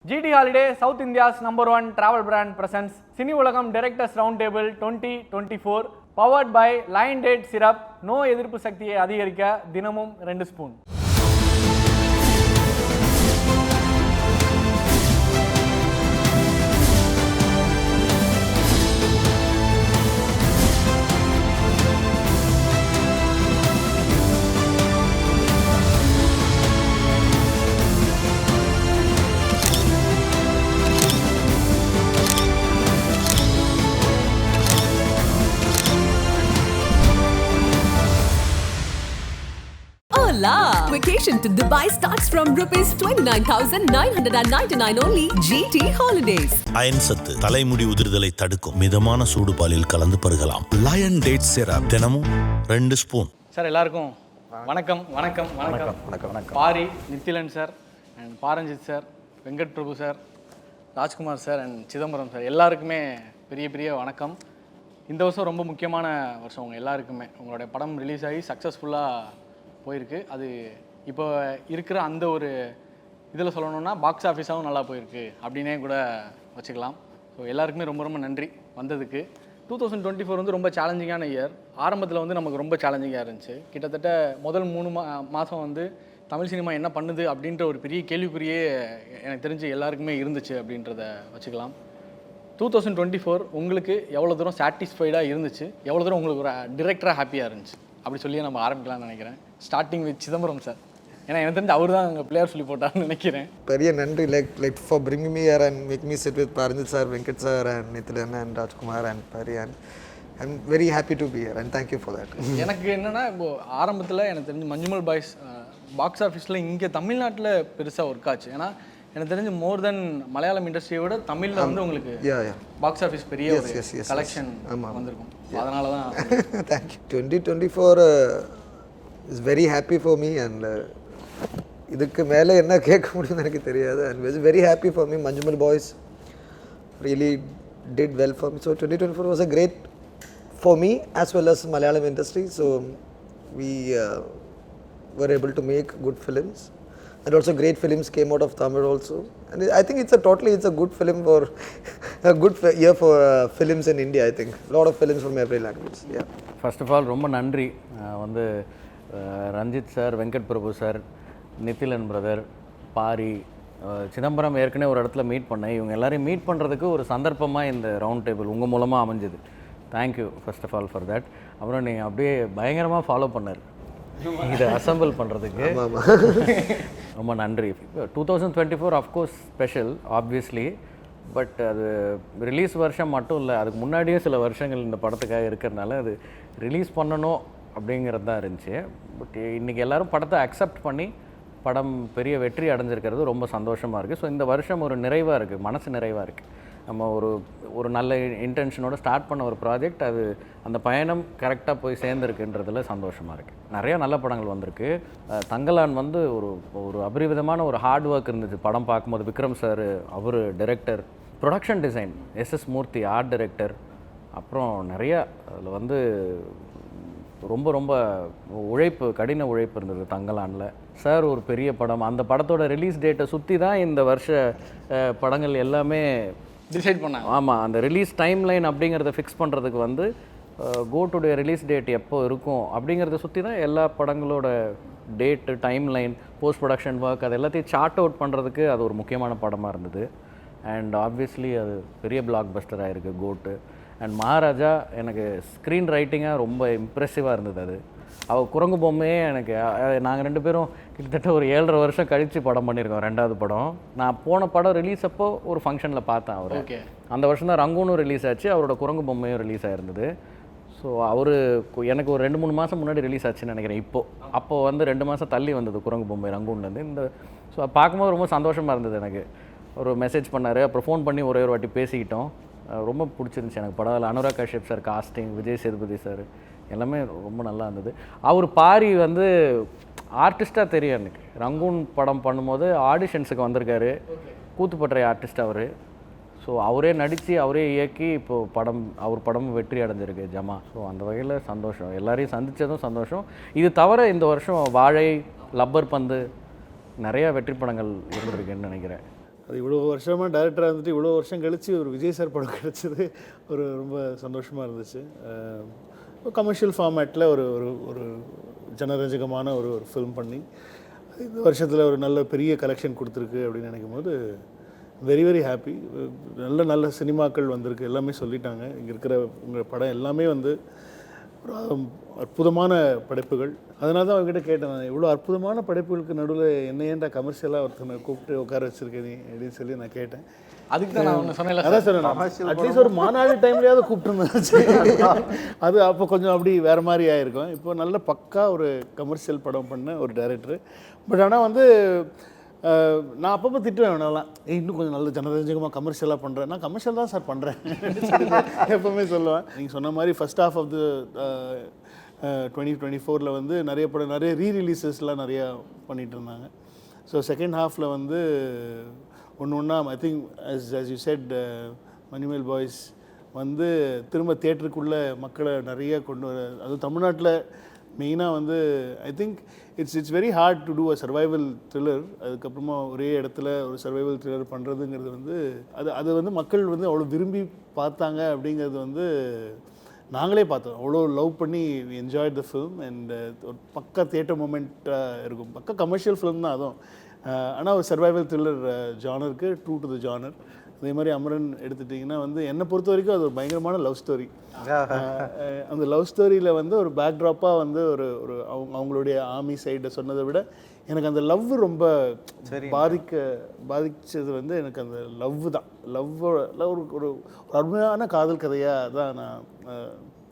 GT Holiday, South India's #1 travel brand presents Cine Ulagam Directors Roundtable 2024 powered by Lion Date Syrup. No எதிர்ப்பு சக்தியை அதிகரிக்க தினமும் 2 spoon. Hola! Vacation to Dubai starts from ₹29,999 only. GT Holidays. Iron சத்து தலைமுடி உதிர்தலை தடுக்கும் மிதமான சூடுபாலில் கலந்து பருகலாம். Lion date syrup தினமும் 2 ஸ்பூன். சார் எல்லாருக்கும் வணக்கம் வணக்கம் வணக்கம் வணக்கம் வணக்கம். Pari, Nithilan sir and Paranjith sir, Venkat Prabhu sir, Rajkumar sir and Chidambaram sir எல்லாருக்குமே பெரிய பெரிய வணக்கம். இந்த வருஷம் ரொம்ப முக்கியமான வருஷம் உங்கள் எல்லாருக்குமே. உங்களுடைய படம் ரிலீஸ் ஆகி சக்ஸஸ்ஃபுல்லாக போயிருக்கு. அது இப்போ இருக்கிற அந்த ஒரு இதில் சொல்லணுன்னா பாக்ஸ் ஆஃபீஸாகவும் நல்லா போயிருக்கு அப்படின்னே கூட வச்சுக்கலாம். ஸோ எல்லாருக்குமே ரொம்ப ரொம்ப நன்றி வந்ததுக்கு. 2024 வந்து ரொம்ப சேலஞ்சிங்கான இயர். ஆரம்பத்தில் வந்து நமக்கு ரொம்ப சேலஞ்சிங்காக இருந்துச்சு. கிட்டத்தட்ட முதல் 3 மாதம் வந்து தமிழ் சினிமா என்ன பண்ணுது அப்படின்ற ஒரு பெரிய கேள்விக்குறியே எனக்கு தெரிஞ்சு எல்லாருக்குமே இருந்துச்சு அப்படின்றத வச்சுக்கலாம். 2024 உங்களுக்கு எவ்வளோ தூரம் சாட்டிஸ்ஃபைடாக இருந்துச்சு, எவ்வளோ தூரம் உங்களுக்கு ஒரு டிரெக்டராக ஹாப்பியாக இருந்துச்சு அப்படி சொல்லி நம்ம ஆரம்பிக்கலாம்னு நினைக்கிறேன். Starting with Chidambaram sir. ஏன்னா எனக்கு தெரிஞ்சு அவர் தான் அங்கே பிளேயர் சொல்லி போட்டார்னு நினைக்கிறேன். பெரிய நன்றி like for bringing me here and make me sit with Paranjit sir, Venkat sir and Nithilan and Rajkumar and Pari, and I'm very happy to be here and thank you for that. எனக்கு என்னென்னா இப்போ ஆரம்பத்தில் எனக்கு தெரிஞ்சு Manjummel boys box ஆஃபீஸில் இங்கே தமிழ்நாட்டில் பெருசாக ஒர்க் ஆச்சு. ஏன்னா எனக்கு தெரிஞ்சு மோர் தென் மலையாளம் இண்டஸ்ட்ரியை விட தமிழில் வந்து உங்களுக்கு பாக்ஸ் ஆஃபீஸ் பெரிய கலெக்ஷன் வந்திருக்கும். அதனால தான் thank you. 2024 is very happy for me and இதுக்கு மேலே என்ன கேட்க முடியும்னு எனக்கு தெரியாது. And is very happy for me. Manjummel Boys really did well for me. So 2024 was a great for me as well as Malayalam industry. So we were able to make good films. And also great films came out of Tamil also. And I think it's a good film for a good year for films in India, I think. A lot of films from every language. Yeah. First of all, ரொம்ப நன்றி. வந்து Ranjith sir, Venkat Prabhu sir, Nithilan brother, Pari, Chidambaram ஏற்கனவே ஒரு இடத்துல meet பண்ணேன். இவங்க எல்லாரையும் meet பண்ணுறதுக்கு ஒரு சந்தர்ப்பமாக இந்த ரவுண்ட் டேபிள் உங்கள் மூலமாக அமைஞ்சது. Thank you first of all for that. அப்புறம் நீங்கள் அப்படியே பயங்கரமாக ஃபாலோ பண்ணார் இதை அசம்பிள் பண்ணுறதுக்கு. ரொம்ப நன்றி. 2024 அஃப்கோர்ஸ் ஸ்பெஷல் ஆப்வியஸ்லி. பட் அது ரிலீஸ் வருஷம் மட்டும் இல்லை, அதுக்கு முன்னாடியே சில வருஷங்கள் இந்த படத்துக்காக இருக்கிறதுனால அது ரிலீஸ் பண்ணணும் அப்படிங்கிறது தான் இருந்துச்சு. பட் இன்றைக்கி எல்லோரும் படத்தை அக்செப்ட் பண்ணி படம் பெரிய வெற்றி அடைஞ்சிருக்கிறது ரொம்ப சந்தோஷமாக இருக்குது. ஸோ இந்த வருஷம் ஒரு நிறைவாக இருக்குது, மனசு நிறைவாக இருக்குது. நம்ம ஒரு நல்ல இன்டென்ஷனோட ஸ்டார்ட் பண்ண ஒரு ப்ராஜெக்ட், அது அந்த பயணம் கரெக்டாக போய் சேர்ந்துருக்குன்றதுல சந்தோஷமாக இருக்குது. நிறையா நல்ல படங்கள் வந்திருக்கு. தங்கலான் வந்து ஒரு அபரிவிதமான ஒரு ஹார்ட் ஒர்க் இருந்துச்சு படம் பார்க்கும்போது. விக்ரம் சார் அவர் டைரக்டர், ப்ரொடக்ஷன் டிசைன் SS மூர்த்தி ஆர்ட் டைரக்டர், அப்புறம் நிறையா அதில் வந்து ரொம்ப ரொம்ப உழைப்பு, கடின உழைப்பு இருந்தது தங்கலானில். சார் ஒரு பெரிய படம், அந்த படத்தோட ரிலீஸ் டேட்டை சுற்றி தான் இந்த வருஷ படங்கள் எல்லாமே டிசைட் பண்ணாங்க. ஆமாம், அந்த ரிலீஸ் டைம் லைன் அப்படிங்கிறத ஃபிக்ஸ் பண்ணுறதுக்கு வந்து கோட்டுடைய ரிலீஸ் டேட் எப்போ இருக்கும் அப்படிங்கிறத சுற்றி தான் எல்லா படங்களோட date, time line, post production work அது எல்லாத்தையும் சார்ட் அவுட் பண்ணுறதுக்கு அது ஒரு முக்கியமான படமாக இருந்தது. அண்ட் ஆப்வியஸ்லி அது பெரிய பிளாக் பஸ்டர் ஆகிருக்கு கோட்டு. அண்ட் மகாராஜா எனக்கு ஸ்க்ரீன் ரைட்டிங்காக ரொம்ப இம்ப்ரெசிவாக இருந்தது. அது அவள் குரங்கு பொம்மையே எனக்கு, நாங்கள் 2 பேரும் கிட்டத்தட்ட ஒரு 7.5 வருஷம் கழித்து படம் பண்ணியிருக்கோம். 2வது படம் நான் போன படம் ரிலீஸ் அப்போ ஒரு ஃபங்க்ஷனில் பார்த்தேன் அவர். அந்த வருஷம் தான் ரங்கூனும் ரிலீஸ் ஆச்சு, அவரோட குரங்கு பொம்மையும் ரிலீஸ் ஆகிருந்தது. ஸோ அவர் எனக்கு ஒரு 2-3 மாதம் முன்னாடி ரிலீஸ் ஆச்சுன்னு நினைக்கிறேன். அப்போது வந்து 2 மாதம் தள்ளி வந்தது குரங்கு பொம்மை ரங்கூன்லேருந்து. ஸோ பார்க்கும்போது ரொம்ப சந்தோஷமாக இருந்தது எனக்கு. ஒரு மெசேஜ் பண்ணார், அப்புறம் ஃபோன் பண்ணி ஒரே ஒரு வாட்டி பேசிக்கிட்டோம். ரொம்ப பிடிச்சிருந்துச்சி எனக்கு படம். Anurag Kashyap sir casting, Vijay Sethupathi sir எல்லாமே ரொம்ப நல்லா இருந்தது. அவர் பாரி வந்து ஆர்டிஸ்ட்டாக தெரியும் எனக்கு. ரங்கூன் படம் பண்ணும்போது ஆடிஷன்ஸுக்கு வந்திருக்காரு, கூத்துப்பட்டறை ஆர்டிஸ்ட் அவர். ஸோ அவரே நடித்து அவரே இயக்கி இப்போது அவர் படம் வெற்றி அடைஞ்சிருக்கு ஜமா. ஸோ அந்த வகையில் சந்தோஷம், எல்லாரையும் சந்தித்ததும் சந்தோஷம். இது தவிர இந்த வருஷம் வாழை, லப்பர் பந்து நிறையா வெற்றி படங்கள் இருந்திருக்குன்னு நினைக்கிறேன். அது இவ்வளோ வருஷமாக டைரக்டராக இருந்துட்டு இவ்வளோ வருஷம் கழித்து ஒரு விஜய் சார் படம் கிடச்சது ஒரு ரொம்ப சந்தோஷமாக இருந்துச்சு. கமர்ஷியல் ஃபார்மேட்டில் ஒரு ஒரு ஒரு ஜனரஞ்சகமான ஒரு ஒரு ஃபில்ம் பண்ணி இந்த வருஷத்தில் ஒரு நல்ல பெரிய கலெக்ஷன் கொடுத்துருக்கு அப்படின்னு நினைக்கும் போது வெரி வெரி ஹாப்பி. நல்ல நல்ல சினிமாக்கள் வந்திருக்கு, எல்லாமே சொல்லிட்டாங்க. இங்கே இருக்கிற உங்கள் படம் எல்லாமே வந்து ஒரு அற்புதமான படைப்புகள். அதனால தான் அவங்ககிட்ட கேட்டேன், நான் இவ்வளோ அற்புதமான படைப்புகளுக்கு நடுவில் என்ன ஏன்டா கமர்ஷியலாக ஒருத்தனை கூப்பிட்டு உட்கார வச்சுருக்கேன் நீ அப்படின்னு சொல்லி நான் கேட்டேன். அதுக்கு தான் நான் ஒன்று சொன்னேன். அதான் சொன்னேன், அட்லீஸ்ட் ஒரு மாநாடு டைம்லேயாவது கூப்பிட்டுருந்தேன். அது அப்போ கொஞ்சம் அப்படி வேறு மாதிரி ஆகிருக்கும். இப்போ நல்ல பக்கா ஒரு கமர்ஷியல் படம் பண்ண ஒரு டைரக்டர். பட் ஆனால் வந்து நான் அப்பப்போ திட்டுவேன் வேணாலாம், இன்னும் கொஞ்சம் நல்ல ஜனரஞ்சகமாக கமர்ஷியலாக பண்ணுறேன். நான் கமர்ஷியல் தான் சார் பண்ணுறேன் எப்போவுமே சொல்லுவேன். நீங்கள் சொன்ன மாதிரி ஃபர்ஸ்ட் ஹாஃப் ஆஃப் த 2024 வந்து நிறைய படம், நிறைய ரீரிலீசஸ்லாம் நிறையா பண்ணிகிட்டு இருந்தாங்க. ஸோ செகண்ட் ஹாஃபில் வந்து ஒன்று I think as you said, Manjummel boys வந்து திரும்ப தியேட்டருக்குள்ளே மக்களை நிறைய கொண்டு வர, அதுவும் தமிழ்நாட்டில் மெயினாக வந்து I think it's very hard to do a survival thriller. அதுக்கப்புறமா ஒரே இடத்துல ஒரு சர்வைவல் த்ரில்லர் பண்ணுறதுங்கிறது வந்து அது வந்து மக்கள் வந்து அவ்வளோ விரும்பி பார்த்தாங்க அப்படிங்கிறது வந்து நாங்களே பார்த்தோம். அவ்வளோ லவ் பண்ணி என்ஜாய் த ஃபில்ம். அண்ட் ஒரு பக்கா தியேட்டர் மூமெண்ட்டாக இருக்கும். பக்கா கமர்ஷியல் ஃபிலிம் தான் அதுவும். ஆனால் ஒரு சர்வைவல் த்ரில்லர் ஜானருக்கு, ட்ரூ டு த ஜானர். அதே மாதிரி அமரன் எடுத்துட்டிங்கன்னா வந்து என்னை பொறுத்த வரைக்கும் அது ஒரு பயங்கரமான லவ் ஸ்டோரி. அந்த லவ் ஸ்டோரியில் வந்து ஒரு பேக்ட்ராப்பாக வந்து ஒரு ஒரு அவங்களுடைய ஆர்மி சைடை சொன்னதை விட எனக்கு அந்த லவ் ரொம்ப பாதித்தது வந்து எனக்கு அந்த லவ் தான். ஒரு ஒரு அருமையான காதல் கதையாக தான் நான்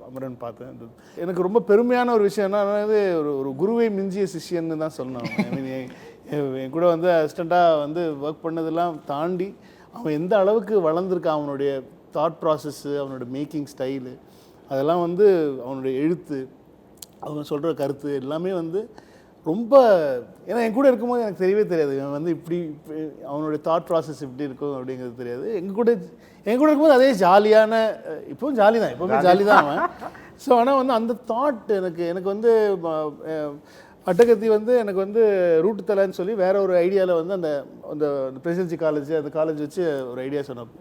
அமரன் பார்த்தேன். எனக்கு ரொம்ப பெருமையான ஒரு விஷயம் என்னன்னா, ஒரு குருவை மிஞ்சிய சிஷ்யன்னு தான் சொன்னான். ஐ மீன் என் கூட வந்து அசிஸ்டண்ட்டாக வந்து ஒர்க் பண்ணதெல்லாம் தாண்டி அவன் எந்த அளவுக்கு வளர்ந்துருக்கான், அவனுடைய தாட் ப்ராசஸ்ஸு, அவனோட மேக்கிங் ஸ்டைலு, அதெல்லாம் வந்து அவனுடைய எழுத்து, அவன் சொல்கிற கருத்து எல்லாமே வந்து ரொம்ப, ஏன்னா என் கூட இருக்கும்போது எனக்கு தெரியவே தெரியாது இவன் வந்து இப்படி அவனுடைய தாட் ப்ராசஸ் இப்படி இருக்கும் அப்படிங்கிறது தெரியாது. என் கூட இருக்கும்போது அதே ஜாலியான, இப்போவும் ஜாலி தான், எப்போவுமே ஜாலி தான் அவன். ஸோ ஆனால் வந்து அந்த தாட் எனக்கு வந்து அட்டகத்தி வந்து எனக்கு வந்து ரூட்டு தலைன்னு சொல்லி வேறு ஒரு ஐடியாவில் வந்து அந்த அந்த பிரசிடென்சி காலேஜ், அந்த காலேஜ் வச்சு ஒரு ஐடியா சொன்னப்போ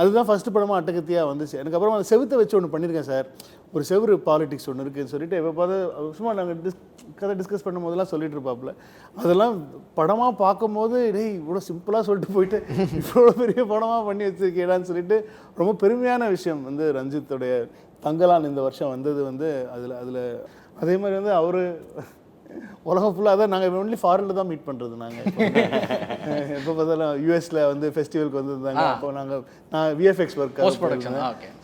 அதுதான் ஃபஸ்ட்டு படமாக அட்டகத்தியாக வந்துச்சு. எனக்கு அப்புறம் அந்த செவுத்தை வச்சு ஒன்று பண்ணியிருக்கேன் சார், ஒரு செவரு பாலிடிக்ஸ் ஒன்று இருக்குதுன்னு சொல்லிட்டு எப்போ பார்த்து சும்மா நாங்கள் கதை டிஸ்கஸ் பண்ணும் போதெல்லாம் சொல்லிட்டு இருப்பாப்புல. அதெல்லாம் படமாக பார்க்கும்போது டேய் இவ்வளோ சிம்பிளாக சொல்லிட்டு போயிட்டு இவ்வளோ பெரிய படமாக பண்ணி வச்சுருக்கேடான்னு சொல்லிட்டு ரொம்ப பெருமையான விஷயம் வந்து ரஞ்சித்தோடைய தங்கலான் இந்த வருஷம் வந்தது வந்து அதில் அதே மாதிரி வந்து அவர் உலகம் ஃபுல்லாக தான் நாங்கள் ஒன்லி ஃபாரினில் தான் மீட் பண்ணுறது. நாங்கள் எப்போ பார்த்தாலும் யூஎஸில் வந்து ஃபெஸ்டிவலுக்கு வந்துருந்தாங்க. அப்போ நான் VFX work post production,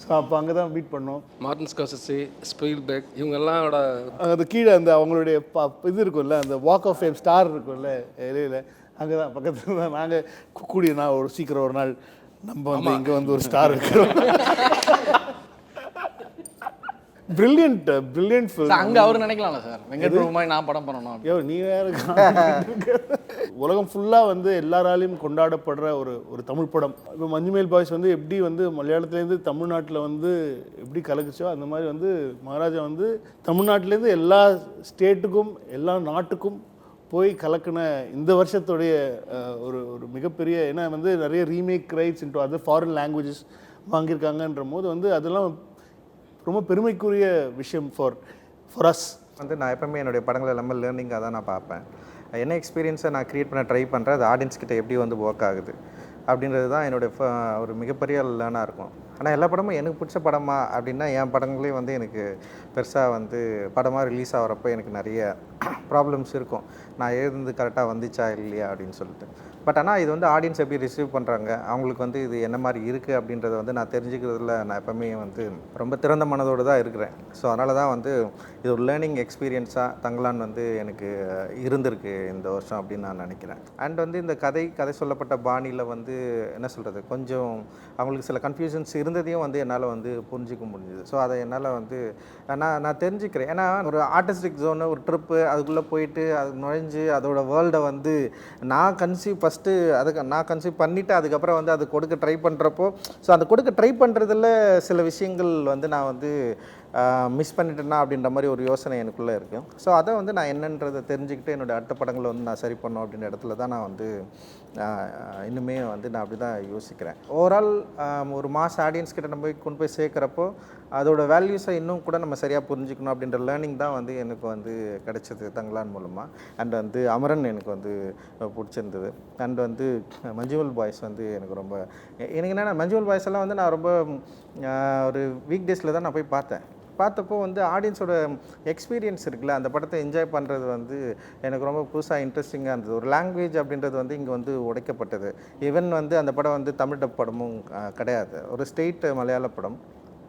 so அப்போ அங்கே தான் மீட் பண்ணோம். மார்ட்டின் ஸ்கார்செஸி, ஸ்பீல்பர்க் இவங்கெல்லாம் அது கீழே அந்த அவங்களுடைய இது இருக்கும்ல, அந்த வாக் ஆஃப் ஃபேம் ஸ்டார் இருக்கும்ல இலையில், அங்கே தான் பக்கத்தில் தான் நாங்கள் கூடிய நான் ஒரு சீக்கிரம் ஒரு நாள் நம்ம வந்து இங்கே வந்து ஒரு ஸ்டார் இருக்கிறோம். Brilliant film. அங்கே அவர் நினைக்கலாம்ல சார், வெங்கட் பிரபு மாதிரி நான் படம் பண்ணணும். ஐயோ நீ வேறு உலகம் ஃபுல்லாக வந்து எல்லாராலையும் கொண்டாடப்படுற ஒரு தமிழ் படம். இப்போ மஞ்சுமேல் பாய்ஸ் வந்து எப்படி வந்து மலையாளத்துலேருந்து தமிழ்நாட்டில் வந்து எப்படி கலக்குச்சோ அந்த மாதிரி வந்து மகாராஜா வந்து தமிழ்நாட்டிலேருந்து எல்லா ஸ்டேட்டுக்கும் எல்லா நாட்டுக்கும் போய் கலக்கின இந்த வருஷத்துடைய ஒரு ஒரு மிகப்பெரிய, ஏன்னா வந்து நிறைய remake rights into other foreign languages வாங்கியிருக்காங்கன்ற போது வந்து அதெல்லாம் ரொம்ப பெருமைக்குரிய விஷயம் ஃபார் அஸ். வந்து நான் எப்பவுமே என்னுடைய படங்கள் எல்லாமே லேர்னிங்காக தான் நான் பார்ப்பேன். என்ன எக்ஸ்பீரியன்ஸை நான் க்ரியேட் பண்ண ட்ரை பண்ணுறேன், அது ஆடியன்ஸ் கிட்ட எப்படி வந்து ஒர்க் ஆகுது அப்படின்றது தான் என்னுடைய ஒரு மிகப்பெரிய லேர்னாக இருக்கும். ஆனால் எல்லா படமும் எனக்கு பிடிச்ச படமா அப்படின்னா என் படங்களே வந்து எனக்கு பெருசாக வந்து படமாக ரிலீஸ் ஆகிறப்போ எனக்கு நிறைய ப்ராப்ளம்ஸ் இருக்கும். நான் எழுந்து கரெக்டாக வந்துச்சா இல்லையா அப்படின்னு சொல்லிட்டு. பட் ஆனால் இது வந்து ஆடியன்ஸ் எப்படி ரிசீவ் பண்ணுறாங்க, அவங்களுக்கு வந்து இது என்ன மாதிரி இருக்குது அப்படின்றத வந்து நான் தெரிஞ்சுக்கிறதுல நான் எப்போவுமே வந்து ரொம்ப திறந்த மனதோடு தான் இருக்கிறேன். ஸோ அதனால தான் வந்து இது ஒரு லேர்னிங் எக்ஸ்பீரியன்ஸாக தங்கலான் வந்து எனக்கு இருந்திருக்கு இந்த வருஷம் அப்படின்னு நான் நினைக்கிறேன். அண்ட் வந்து இந்த கதை சொல்லப்பட்ட பாணியில் வந்து என்ன சொல்கிறது, கொஞ்சம் அவங்களுக்கு சில கன்ஃபியூஷன்ஸ் இருந்ததையும் வந்து என்னால் வந்து புரிஞ்சிக்க முடிஞ்சுது. ஸோ அதை என்னால் வந்து நான் தெரிஞ்சுக்கிறேன். ஏன்னா ஒரு ஆர்டிஸ்டிக் ஜோனு, ஒரு ட்ரிப்பு, அதுக்குள்ளே போயிட்டு அது நுழைஞ்சு அதோட வேர்ல்டை வந்து நான் கன்சீவ் பண்ணிவிட்டு அதுக்கப்புறம் வந்து அது கொடுக்க ட்ரை பண்ணுறப்போ, ஸோ அந்த கொடுக்க ட்ரை பண்ணுறதுல சில விஷயங்கள் வந்து நான் வந்து மிஸ் பண்ணிட்டேன்னா அப்படின்ற மாதிரி ஒரு யோசனை எனக்குள்ளே இருக்குது. ஸோ அதை வந்து நான் என்னன்றதை தெரிஞ்சுக்கிட்டு என்னோடய அடுத்த படங்களை வந்து நான் சரி பண்ணணும் அப்படின்ற இடத்துல தான் நான் வந்து இன்னுமே வந்து நான் அப்படி தான் யோசிக்கிறேன். ஓவரால் ஒரு மாஸ் ஆடியன்ஸ் கிட்ட நம்ம கொண்டு போய் சேர்க்குறப்போ அதோட வேல்யூஸை இன்னும் கூட நம்ம சரியாக புரிஞ்சுக்கணும் அப்படின்ற லேர்னிங் தான் வந்து எனக்கு வந்து கிடைச்சது தங்கலான் மூலமாக. அண்ட் வந்து அமரன் எனக்கு வந்து பிடிச்சிருந்தது. அண்ட் வந்து மஞ்சுமல் பாய்ஸ் வந்து எனக்கு ரொம்ப எனக்கு என்னென்னா மஞ்சுமல் பாய்ஸ் எல்லாம் வந்து நான் ரொம்ப ஒரு வீக் டேஸில் தான் நான் போய் பார்த்தப்போ வந்து ஆடியன்ஸோட எக்ஸ்பீரியன்ஸ் இருக்குல்ல, அந்த படத்தை என்ஜாய் பண்ணுறது வந்து எனக்கு ரொம்ப புதுசாக இன்ட்ரெஸ்டிங்காக இருந்தது. ஒரு லாங்குவேஜ் அப்படின்றது வந்து இங்கே வந்து உடைக்கப்பட்டது. ஈவன் வந்து அந்த படம் வந்து தமிழ் டப் படமும் கிடையாது, ஒரு ஸ்ட்ரெயிட் மலையாள படம்.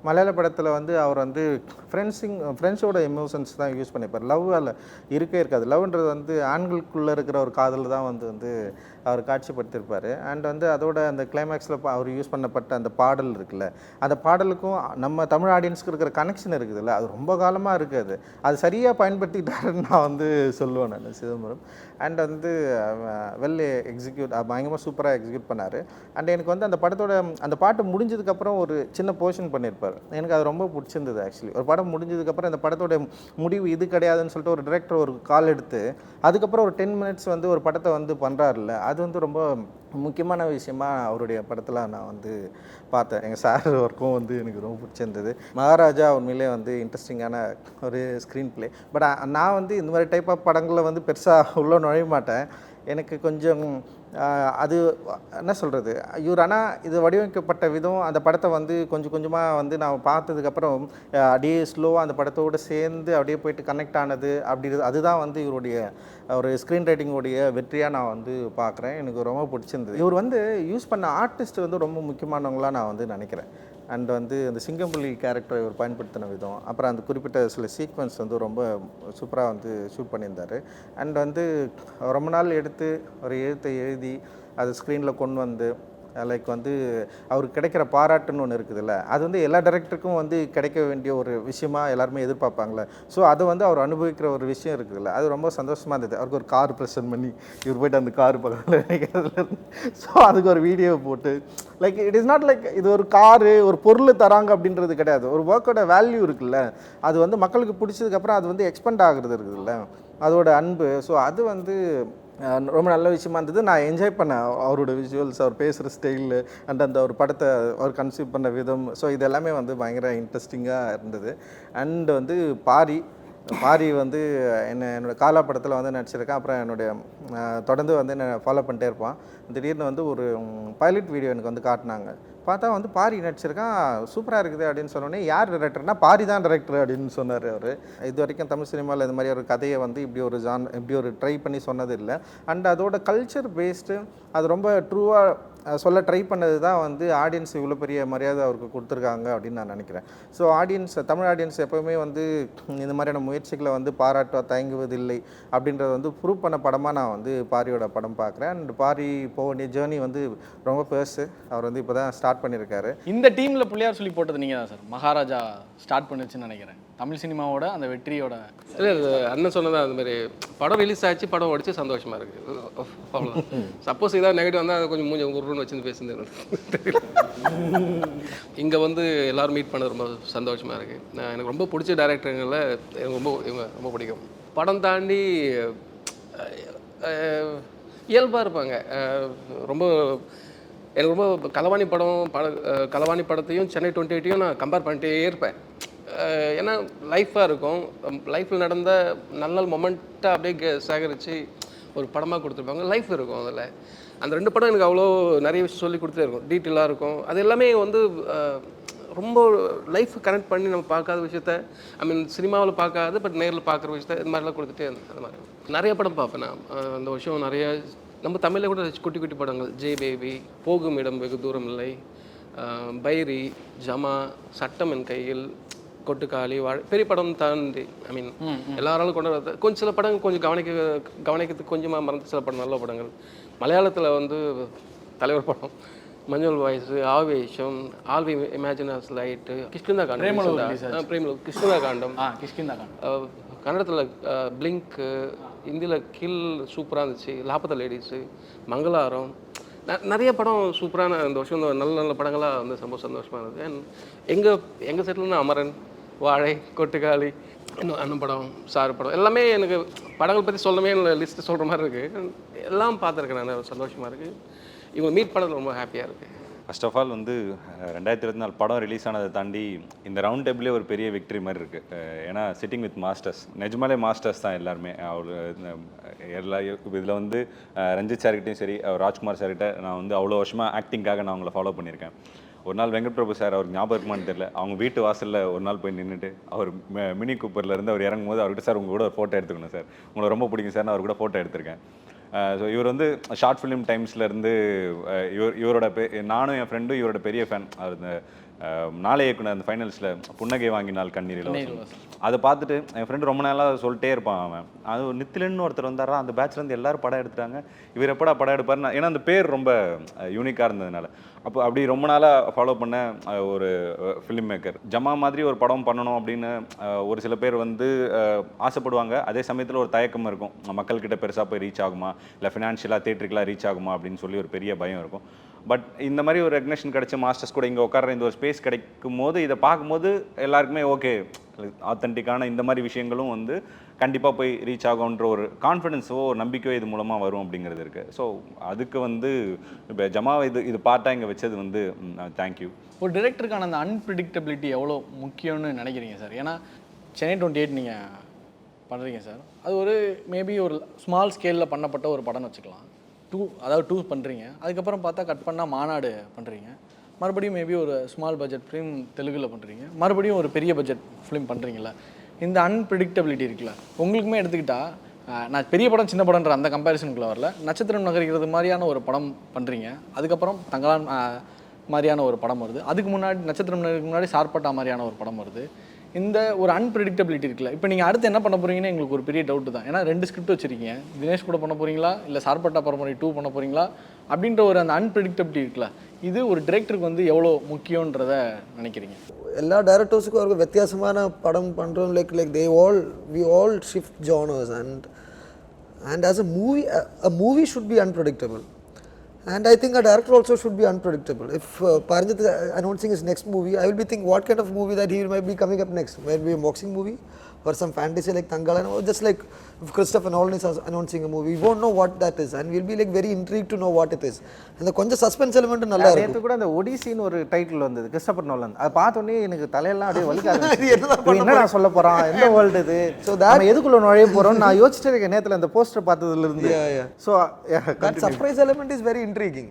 மலையாள படத்தில் வந்து அவர் வந்து ஃப்ரெண்ட்ஸோட எமோஷன்ஸ் தான் யூஸ் பண்ணிப்பார். லவ் அதில் இருக்காது. லவ்ன்றது வந்து ஆண்களுக்குள்ளே இருக்கிற ஒரு காதல் தான் வந்து அவர் காட்சிப்படுத்தியிருப்பார். அண்ட் வந்து அதோட அந்த கிளைமேக்ஸில் அவர் யூஸ் பண்ணப்பட்ட அந்த பாடல் இருக்குல்ல, அந்த பாடலுக்கும் நம்ம தமிழ் ஆடியன்ஸுக்கு இருக்கிற கனெக்ஷன் இருக்குதுல்ல, அது ரொம்ப காலமாக இருக்குது. அது சரியாக பயன்படுத்திக்கிட்டாருன்னு நான் வந்து சொல்லுவேன் நான் சிதம்பரம். அண்ட் வந்து வெல் பயங்கரமாக சூப்பராக எக்ஸிக்யூட் பண்ணார். அண்ட் எனக்கு வந்து அந்த படத்தோட அந்த பாட்டு முடிஞ்சதுக்கப்புறம் ஒரு சின்ன போர்ஷன் பண்ணியிருப்பார். எனக்கு அது ரொம்ப பிடிச்சிருந்தது. ஆக்சுவலி ஒரு படம் முடிஞ்சதுக்கப்புறம் இந்த படத்தோட முடிவு இது கிடையாதுன்னு சொல்லிட்டு ஒரு டைரக்டர் ஒரு கால் எடுத்து அதுக்கப்புறம் ஒரு 10 மினிட்ஸ் வந்து ஒரு படத்தை வந்து பண்ணுறாருல்ல, அது வந்து ரொம்ப முக்கியமான விஷயமா அவருடைய படத்தில் நான் வந்து பார்த்தேன். எங்கள் சார் ஒர்க்கும் வந்து எனக்கு ரொம்ப பிடிச்சிருந்தது. மகாராஜா உண்மையிலே வந்து இன்ட்ரெஸ்டிங்கான ஒரு ஸ்க்ரீன் ப்ளே. பட் நான் வந்து இந்த மாதிரி டைப் ஆஃப் படங்களில் வந்து பெருசாக உள்ள நுழைய மாட்டேன். எனக்கு கொஞ்சம் அது என்ன சொல்கிறது, ஆனால் இது வடிவமைக்கப்பட்ட விதம் அந்த படத்தை வந்து கொஞ்சம் கொஞ்சமாக வந்து நான் பார்த்ததுக்கப்புறம் அப்படியே ஸ்லோவாக அந்த படத்தோடு சேர்ந்து அப்படியே போயிட்டு கனெக்ட் ஆனது அதுதான் வந்து இவருடைய ஒரு ஸ்க்ரீன் ரைட்டிங்கோடைய வெற்றியாக நான் வந்து பார்க்குறேன். எனக்கு ரொம்ப பிடிச்சிருந்தது. இவர் வந்து யூஸ் பண்ண ஆர்டிஸ்ட் வந்து ரொம்ப முக்கியமானவங்களாக நான் வந்து நினைக்கிறேன். அண்ட் வந்து அந்த சிங்கம்புலி கேரக்டரை இவர் பயன்படுத்தின விதம், அப்புறம் அந்த குறிப்பிட்ட சில சீக்வன்ஸ் வந்து ரொம்ப சூப்பராக வந்து ஷூட் பண்ணியிருந்தார். அண்ட் வந்து ரொம்ப நாள் எடுத்து ஒரு எழுத்தை எழுதி அது ஸ்க்ரீனில் கொண்டு வந்து லைக் வந்து அவருக்கு கிடைக்கிற பாராட்டுன்னு ஒன்று இருக்குதுல்ல, அது வந்து எல்லா டைரக்டருக்கும் வந்து கிடைக்க வேண்டிய ஒரு விஷயமா எல்லாருமே எதிர்பார்ப்பாங்களே. ஸோ அதை வந்து அவர் அனுபவிக்கிற ஒரு விஷயம் இருக்குதுல்ல, அது ரொம்ப சந்தோஷமாக இருந்தது. அவருக்கு ஒரு கார் ப்ரெசன்ட் பண்ணி இவர் போய்ட்டு அந்த கார் பக்கத்தில் நினைக்கிறதுல, ஸோ அதுக்கு ஒரு வீடியோ போட்டு like it is not like இது ஒரு காரு ஒரு பொருள் தராங்க அப்படின்றது கிடையாது. ஒரு ஒர்க்கோட வேல்யூ இருக்குல்ல, அது வந்து மக்களுக்கு பிடிச்சதுக்கப்புறம் அது வந்து எக்ஸ்பெண்ட் ஆகுறது இருக்குதுல்ல, அதோட அன்பு. ஸோ அது வந்து ரொம்ப நல்ல விஷயமா இருந்தது. நான் என்ஜாய் பண்ணேன் அவரோட விஷுவல்ஸ், அவர் பேசுகிற ஸ்டைலு அண்ட் அந்த ஒரு படத்தை அவர் கன்சீவ் பண்ண விதம். ஸோ இது எல்லாமே வந்து பயங்கர இன்ட்ரெஸ்டிங்காக இருந்தது. அண்ட் வந்து பாரி வந்து என்னோடய காலா படத்தில் வந்து நடிச்சிருக்கேன். அப்புறம் என்னுடைய தொடர்ந்து வந்து என்னை ஃபாலோ பண்ணிட்டே இருப்பான். திடீர்னு வந்து ஒரு பைலட் வீடியோ எனக்கு வந்து காட்டினாங்க. பார்த்தா வந்து பாரி நடிச்சிருக்கான், சூப்பராக இருக்குது அப்படின்னு சொன்னோடனே யார் டைரக்டர்னா பாரி தான் டைரக்டர் அப்படின்னு சொன்னார் அவர். இது வரைக்கும் தமிழ் சினிமாவில் இந்த மாதிரி ஒரு கதையை வந்து இப்படி ஒரு ட்ரை பண்ணி சொன்னது இல்லை. அண்ட் அதோட கல்ச்சர் பேஸ்டு அது ரொம்ப ட்ரூவாக சொல்ல ட்ரை பண்ணது தான் வந்து ஆடியன்ஸ் இவ்வளோ பெரிய மரியாதை அவருக்கு கொடுத்துருக்காங்க அப்படின்னு நான் நினைக்கிறேன். ஸோ தமிழ் ஆடியன்ஸ் எப்போவுமே வந்து இந்த மாதிரியான முயற்சிகளை வந்து பாராட்ட தயங்குவதில்லை அப்படின்றத வந்து ப்ரூவ் பண்ண படமாக நான் வந்து பாரியோட படம் பார்க்குறேன். அண்ட் பாரி போக வேண்டிய ஜேர்னி வந்து ரொம்ப பெருசு. அவர் வந்து இப்போ தான் ஸ்டார்ட் பண்ணியிருக்காரு. இந்த டீமில் பிள்ளையார் சொல்லி போட்டது நீங்கள் தான் சார். மகாராஜா ஸ்டார்ட் பண்ணிச்சுன்னு நினைக்கிறேன். தமிழ் சினிமாவோட அந்த வெற்றியோட இல்லை அண்ணன் சொன்னதான் அந்த மாதிரி படம் ரிலீஸ் ஆச்சு, படம் உடச்சி சந்தோஷமாக இருக்குது, அவ்வளோதான். சப்போஸ் ஏதாவது நெகட்டிவ் வந்தால் அதை கொஞ்சம் மூஞ்சி உருன்னு வச்சுருந்து பேசுறது தெரியல. இங்கே வந்து எல்லோரும் மீட் பண்ண ரொம்ப சந்தோஷமாக இருக்குது. எனக்கு ரொம்ப பிடிச்ச டைரக்டருங்களில் எனக்கு இவங்க ரொம்ப பிடிக்கும். படம் தாண்டி இயல்பாக இருப்பாங்க. ரொம்ப எனக்கு ரொம்ப களவாணி படத்தையும் சென்னை 28 நான் கம்பேர் பண்ணிட்டே இருப்பேன். ஏன்னா லைஃபாக இருக்கும், லைஃப்பில் நடந்த நல்ல மொமெண்ட்டை அப்படியே சேகரித்து ஒரு படமாக கொடுத்துருப்பாங்க. லைஃப் இருக்கும் அதில். அந்த 2 படம் எனக்கு அவ்வளோ நிறைய விஷயம் சொல்லி கொடுத்துட்டே இருக்கும், டீட்டெயிலாக இருக்கும். அது எல்லாமே வந்து ரொம்ப லைஃப் கனெக்ட் பண்ணி நம்ம பார்க்காத விஷயத்த சினிமாவில் பார்க்காது, பட் நேரில் பார்க்குற விஷயத்த இது மாதிரிலாம் கொடுத்துட்டே இருந்தேன். அது மாதிரி நிறைய படம் பார்ப்பேன் நான். அந்த வருஷம் நிறைய நம்ம தமிழில் கூட குட்டி குட்டி படங்கள், ஜெய் பேபி, போகும் இடம் வெகு தூரம் இல்லை, பைரி, ஜமா, சட்டம் என் கையில், கொட்டுக்காளி, பெரிய படம் தாண்டி எல்லாராலும் கொண்டு வரது கொஞ்சம் சில படங்கள் கொஞ்சம் கவனிக்கிறதுக்கு கொஞ்சமாக மறந்து சில படம் நல்ல படங்கள். மலையாளத்தில் வந்து தலைவர் படம், மஞ்சள் வாய்ஸு, ஆவேஷம், ஆல்வி இமேஜினர்ஸ் லைட்டு, கிஷ்கிந்தா காண்டம், கிஷ்கிந்தா காண்டம், கன்னடத்தில் பிளிங்க்கு, இந்தியில் கில் சூப்பராக இருந்துச்சு, லாபத்த லேடிஸு, மங்களாரம், நிறைய படம் சூப்பரான இந்த வருஷம் நல்ல நல்ல படங்களாக வந்து ரொம்ப சந்தோஷமாக இருந்தது. அண்ட் எங்கள் செட்டில்னா அமரன், வாழை, கொட்டுக்காளி, இன்னும் அண்ணன் படம், சார் படம் எல்லாமே எனக்கு படங்கள் பற்றி சொல்லவே லிஸ்ட்டு சொல்கிற மாதிரி இருக்குது. எல்லாம் பார்த்துருக்கேன் நான், சந்தோஷமாக இருக்குது. இவங்க மீட் பண்ணது ரொம்ப ஹாப்பியாக இருக்குது. ஃபர்ஸ்ட் ஆஃப் ஆல் வந்து 2024 படம் ரிலீஸ் ஆனதை தாண்டி இந்த ரவுண்ட் டேபிளே ஒரு பெரிய விக்ட்ரி மாதிரி இருக்குது. ஏன்னா சிட்டிங் வித் மாஸ்டர்ஸ், நிஜமாலே மாஸ்டர்ஸ் தான் எல்லாருமே. அவர் எல்லா இதில் வந்து ரஞ்சித் சார்கிட்டையும் சரி, ராஜ்குமார் சார்கிட்ட நான் வந்து அவ்வளோ வருஷமாக ஆக்டிங்காக நான் அவங்கள ஃபாலோ பண்ணியிருக்கேன். ஒரு நாள் வெங்கட் பிரபு சார், அவர் ஞாபகம் இருக்குமான்னு தெரியல, அவங்க வீட்டு வாசலில் ஒரு நாள் போய் நின்றுட்டு அவர் மினி கூப்பர்லேருந்து அவர் இறங்கும் போது அவர்கிட்ட, சார் உங்கள் கூட ஒரு ஃபோட்டோ எடுத்துக்கணும் சார், உங்களை ரொம்ப பிடிக்கும் சார், நான் அவர் கூட ஃபோட்டோ எடுத்திருக்கேன். ஸோ இவர் வந்து ஷார்ட் ஃபிலிம் டைம்ஸ்லேருந்து இவரோட நானும் என் ஃப்ரெண்டும் இவரோட பெரிய ஃபேன். அவர் இந்த நாளை இயக்குனர் அந்த ஃபைனல்ஸில் புன்னகை வாங்கினால் கண்ணீரில் அதை பார்த்துட்டு என் ஃப்ரெண்டு ரொம்ப நாளாக சொல்லிட்டே இருப்பான். அவன் அது நித்திலன்னு ஒருத்தர் வந்தாரா, அந்த பேட்ச்லேருந்து எல்லோரும் படம் எடுத்துட்டாங்க, இவர் எப்படா படம் எடுப்பார். ஏன்னா அந்த பேர் ரொம்ப யூனிக்காக இருந்ததுனால அப்படி ரொம்ப நாளாக ஃபாலோ பண்ண ஒரு ஃபிலிம் மேக்கர். ஜமா மாதிரி ஒரு படம் பண்ணணும் அப்படின்னு ஒரு சில பேர் வந்து ஆசைப்படுவாங்க. அதே சமயத்தில் ஒரு தயக்கம் இருக்கும், மக்கள்கிட்ட பெருசாக போய் ரீச் ஆகுமா, இல்லை ஃபினான்ஷியலாக தேட்டருக்கெலாம் ரீச் ஆகுமா அப்படின்னு சொல்லி ஒரு பெரிய பயம் இருக்கும். பட் இந்த மாதிரி ஒரு ரெகக்னேஷன் கிடைச்ச மாஸ்டர்ஸ் கூட இங்கே உட்கார இந்த ஒரு ஸ்பேஸ் கிடைக்கும் போது, இதை பார்க்கும்போது எல்லாருக்குமே ஓகே, ஆத்தென்டிக்கான இந்த மாதிரி விஷயங்களும் வந்து கண்டிப்பாக போய் ரீச் ஆகும்ன்ற ஒரு கான்ஃபிடென்ஸோ ஒரு நம்பிக்கையோ இது மூலமாக வரும் அப்படிங்கிறது இருக்குது. ஸோ அதுக்கு வந்து இப்போ ஜமாவை இது பார்ட்டாக இங்கே வச்சது வந்து தேங்க்யூ. ஒரு டிரெக்டருக்கான அந்த அன்பிரிடிக்டபிலிட்டி எவ்வளோ முக்கியம்னு நினைக்கிறீங்க சார்? ஏன்னா சென்னை 28 நீங்கள் பண்ணுறீங்க சார், அது ஒரு மேபி ஒரு ஸ்மால் ஸ்கேலில் பண்ணப்பட்ட ஒரு படம்னு வச்சுக்கலாம். டூ பண்ணுறீங்க, அதுக்கப்புறம் பார்த்தா கட் பண்ணால் மாநாடு பண்ணுறீங்க, மறுபடியும் மேபி ஒரு ஸ்மால் பட்ஜெட் ஃபிலிம் தெலுங்கில் பண்ணுறீங்க, மறுபடியும் ஒரு பெரிய பட்ஜெட் ஃபிலிம் பண்ணுறீங்களா. இந்த அன்பிரிடிக்டபிலிட்டி இருக்குல்ல, உங்களுக்குமே எடுத்துக்கிட்டால் நான் பெரிய படம் சின்ன படம்ன்ற அந்த கம்பேரிசனுக்குள்ளே வரல, நட்சத்திரம் நகர்கிறது மாதிரியான ஒரு படம் பண்ணுறீங்க, அதுக்கப்புறம் தங்கலான் மாதிரியான ஒரு படம் வருது, அதுக்கு முன்னாடி நட்சத்திரம் நகருக்கு முன்னாடி சார்பட்டா மாதிரியான ஒரு படம் வருது. இந்த ஒரு அன்பிரிடிக்டபிலிட்டி இருக்குல்ல, இப்போ நீங்கள் அடுத்து என்ன பண்ண போகிறீங்கன்னு எங்களுக்கு ஒரு பெரிய டவுட்டு தான். ஏன்னா 2 ஸ்கிரிப்ட் வச்சுருக்கீங்க, தினேஷ் கூட பண்ண போகிறீங்களா இல்லை சார்பட்டா பரம்பரை 2 பண்ண போகிறீங்களா அப்படின்ற ஒரு அந்த அன்பிரிடிக்டபிலிட்டி இருக்குல்ல, இது ஒரு டிரெக்டருக்கு வந்து எவ்வளோ முக்கியன்றதை நினைக்கிறீங்க? எல்லா டைரக்டர்ஸுக்கும் அவருக்கு வித்தியாசமான படம் பண்ணுறோம். Like we all shift genres and as a movie should be unpredictable. And I think a director also should be unpredictable. If Paranjit is announcing his next movie, I will be thinking what kind of movie that he might be coming up next. Might be a boxing movie or some fantasy like Tangalan, or just like if Christopher Nolan is announcing a movie, we won't know what that is and we'll be like very intrigued to know what it is. And the கொஞ்சம் suspense element நல்லா இருக்கு. நேத்து கூட அந்த ஒடிசின்னு ஒரு title வந்தது, Christopher Nolan. அது பார்த்தோன்னே எனக்கு தலையெல்லாம் அப்படியே வலிக்க ஆரம்பிச்சு. என்ன நான் சொல்ல போறான், எந்த வேர்ல்டு இது, ஸோ நம்ம எதுக்குள்ள நுழைய போறோம் நான் யோசிச்சிட்டே இருக்கேன் நேத்துல அந்த போஸ்டர் பார்த்ததுல இருந்து. So that surprise element is very intriguing.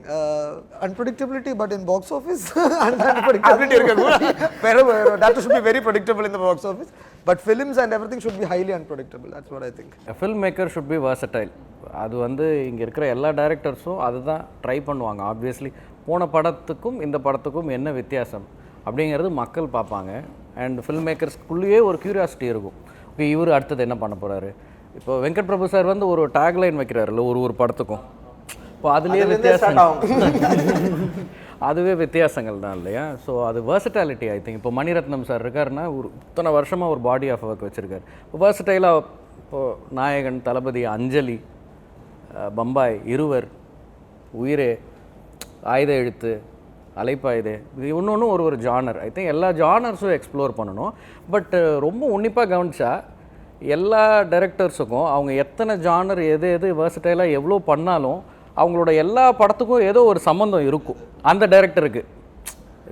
Unpredictability, but in box office unpredictability irukku. That should be very predictable in the box office, but films and everything should be highly unpredictable. That's what I think. A filmmaker should be versatile. அது வந்து இங்கே இருக்கிற எல்லா டைரக்டர்ஸும் அதுதான் try பண்ணுவாங்க. Obviously போன படத்துக்கும் இந்த படத்துக்கும் என்ன வித்தியாசம் அப்படிங்கிறது மக்கள் பார்ப்பாங்க. அண்ட் ஃபில்ம் மேக்கர்ஸ்குள்ளேயே ஒரு க்யூரியாசிட்டி இருக்கும், ஓகே இவர் அடுத்தது என்ன பண்ண போகிறாரு. இப்போ வெங்கட் பிரபு சார் வந்து ஒரு டேக்லைன் வைக்கிறாருல்ல ஒரு படத்துக்கும், இப்போ அதுலேயே வித்தியாசம் அதுவே வித்தியாசங்கள் தான் இல்லையா. ஸோ அது வெர்சட்டாலிட்டி ஐ திங்க். இப்போ மணிரத்னம் சார் இருக்காருன்னா ஒரு இத்தனை வருஷமாக ஒரு பாடி ஆஃப் ஒர்க் வச்சுருக்காரு. இப்போ வெர்சட்டைலாக இப்போது நாயகன், தளபதி, அஞ்சலி, பம்பாய், இருவர், உயிரே, ஆயுத எழுத்து, அலைப்பாயுதே, இது ஒன்று ஒரு ஜானர். ஐ திங்க் எல்லா ஜானர்ஸும் எக்ஸ்ப்ளோர் பண்ணணும். பட் ரொம்ப உன்னிப்பாக கவனிச்சா எல்லா டைரக்டர்ஸுக்கும் அவங்க எத்தனை ஜானர் எது வெர்சட்டைலாக எவ்வளோ பண்ணாலும் அவங்களோட எல்லா படத்துக்கும் ஏதோ ஒரு சம்மந்தம் இருக்கும் அந்த டைரக்டருக்கு.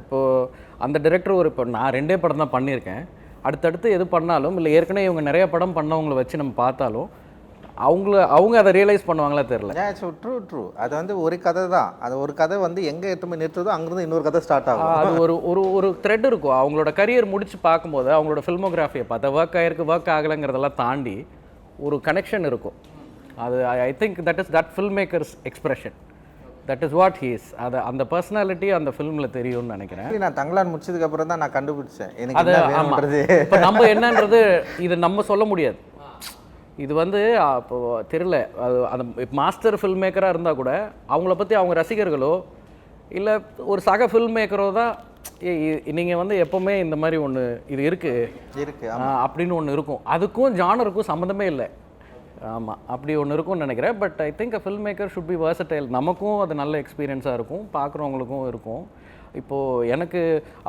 இப்போது அந்த டைரக்டர் இப்போ நான் 2 படம் தான் பண்ணியிருக்கேன், அடுத்தடுத்து எது பண்ணாலும் இல்லை ஏற்கனவே இவங்க நிறைய படம் பண்ணவங்களை வச்சு நம்ம பார்த்தாலும் அவங்க அதை ரியலைஸ் பண்ணுவாங்களா தெரியல. ட்ரூ. அது வந்து ஒரு கதை தான், அது ஒரு கதை வந்து எங்கே எத்தனை நிறுத்துதோ அங்கேருந்து இன்னொரு கதை ஸ்டார்ட் ஆகும். அது ஒரு த்ரெட் இருக்கும். அவங்களோட கரியர் முடிச்சு பார்க்கும்போது அவங்களோட ஃபில்மோகிராஃபியை பார்த்தா ஒர்க் ஆகிருக்கு ஒர்க் ஆகலைங்கிறதெல்லாம் தாண்டி ஒரு கனெக்ஷன் இருக்கும். அது I think that film makers expression, that is what he's. அது அந்த பர்சனாலிட்டி அந்த ஃபில்மில் தெரியும்னு நினைக்கிறேன். நான் தங்கலான் முடிச்சதுக்கு அப்புறம் தான் நான் கண்டுபிடிச்சேன் எனக்கு அது. இப்போ நம்ம என்னன்றது இது நம்ம சொல்ல முடியாது. இது வந்து இப்போ தெரியல, அது அந்த மாஸ்டர் ஃபில்ம் மேக்கராக இருந்தால் கூட அவங்கள பற்றி அவங்க ரசிகர்களோ இல்லை ஒரு சக ஃபில்ம் மேக்கரோ தான் நீங்கள் வந்து எப்போவுமே இந்த மாதிரி ஒன்று இது இருக்குது அப்படின்னு ஒன்று இருக்கும். அதுக்கும் ஜானருக்கும் சம்மந்தமே இல்லை. ஆமாம், அப்படி ஒன்று இருக்கும்னு நினைக்கிறேன். But I think a film maker should be versatile. நமக்கும் அது நல்ல எக்ஸ்பீரியன்ஸாக இருக்கும், பார்க்குறவங்களுக்கும் இருக்கும். இப்போது எனக்கு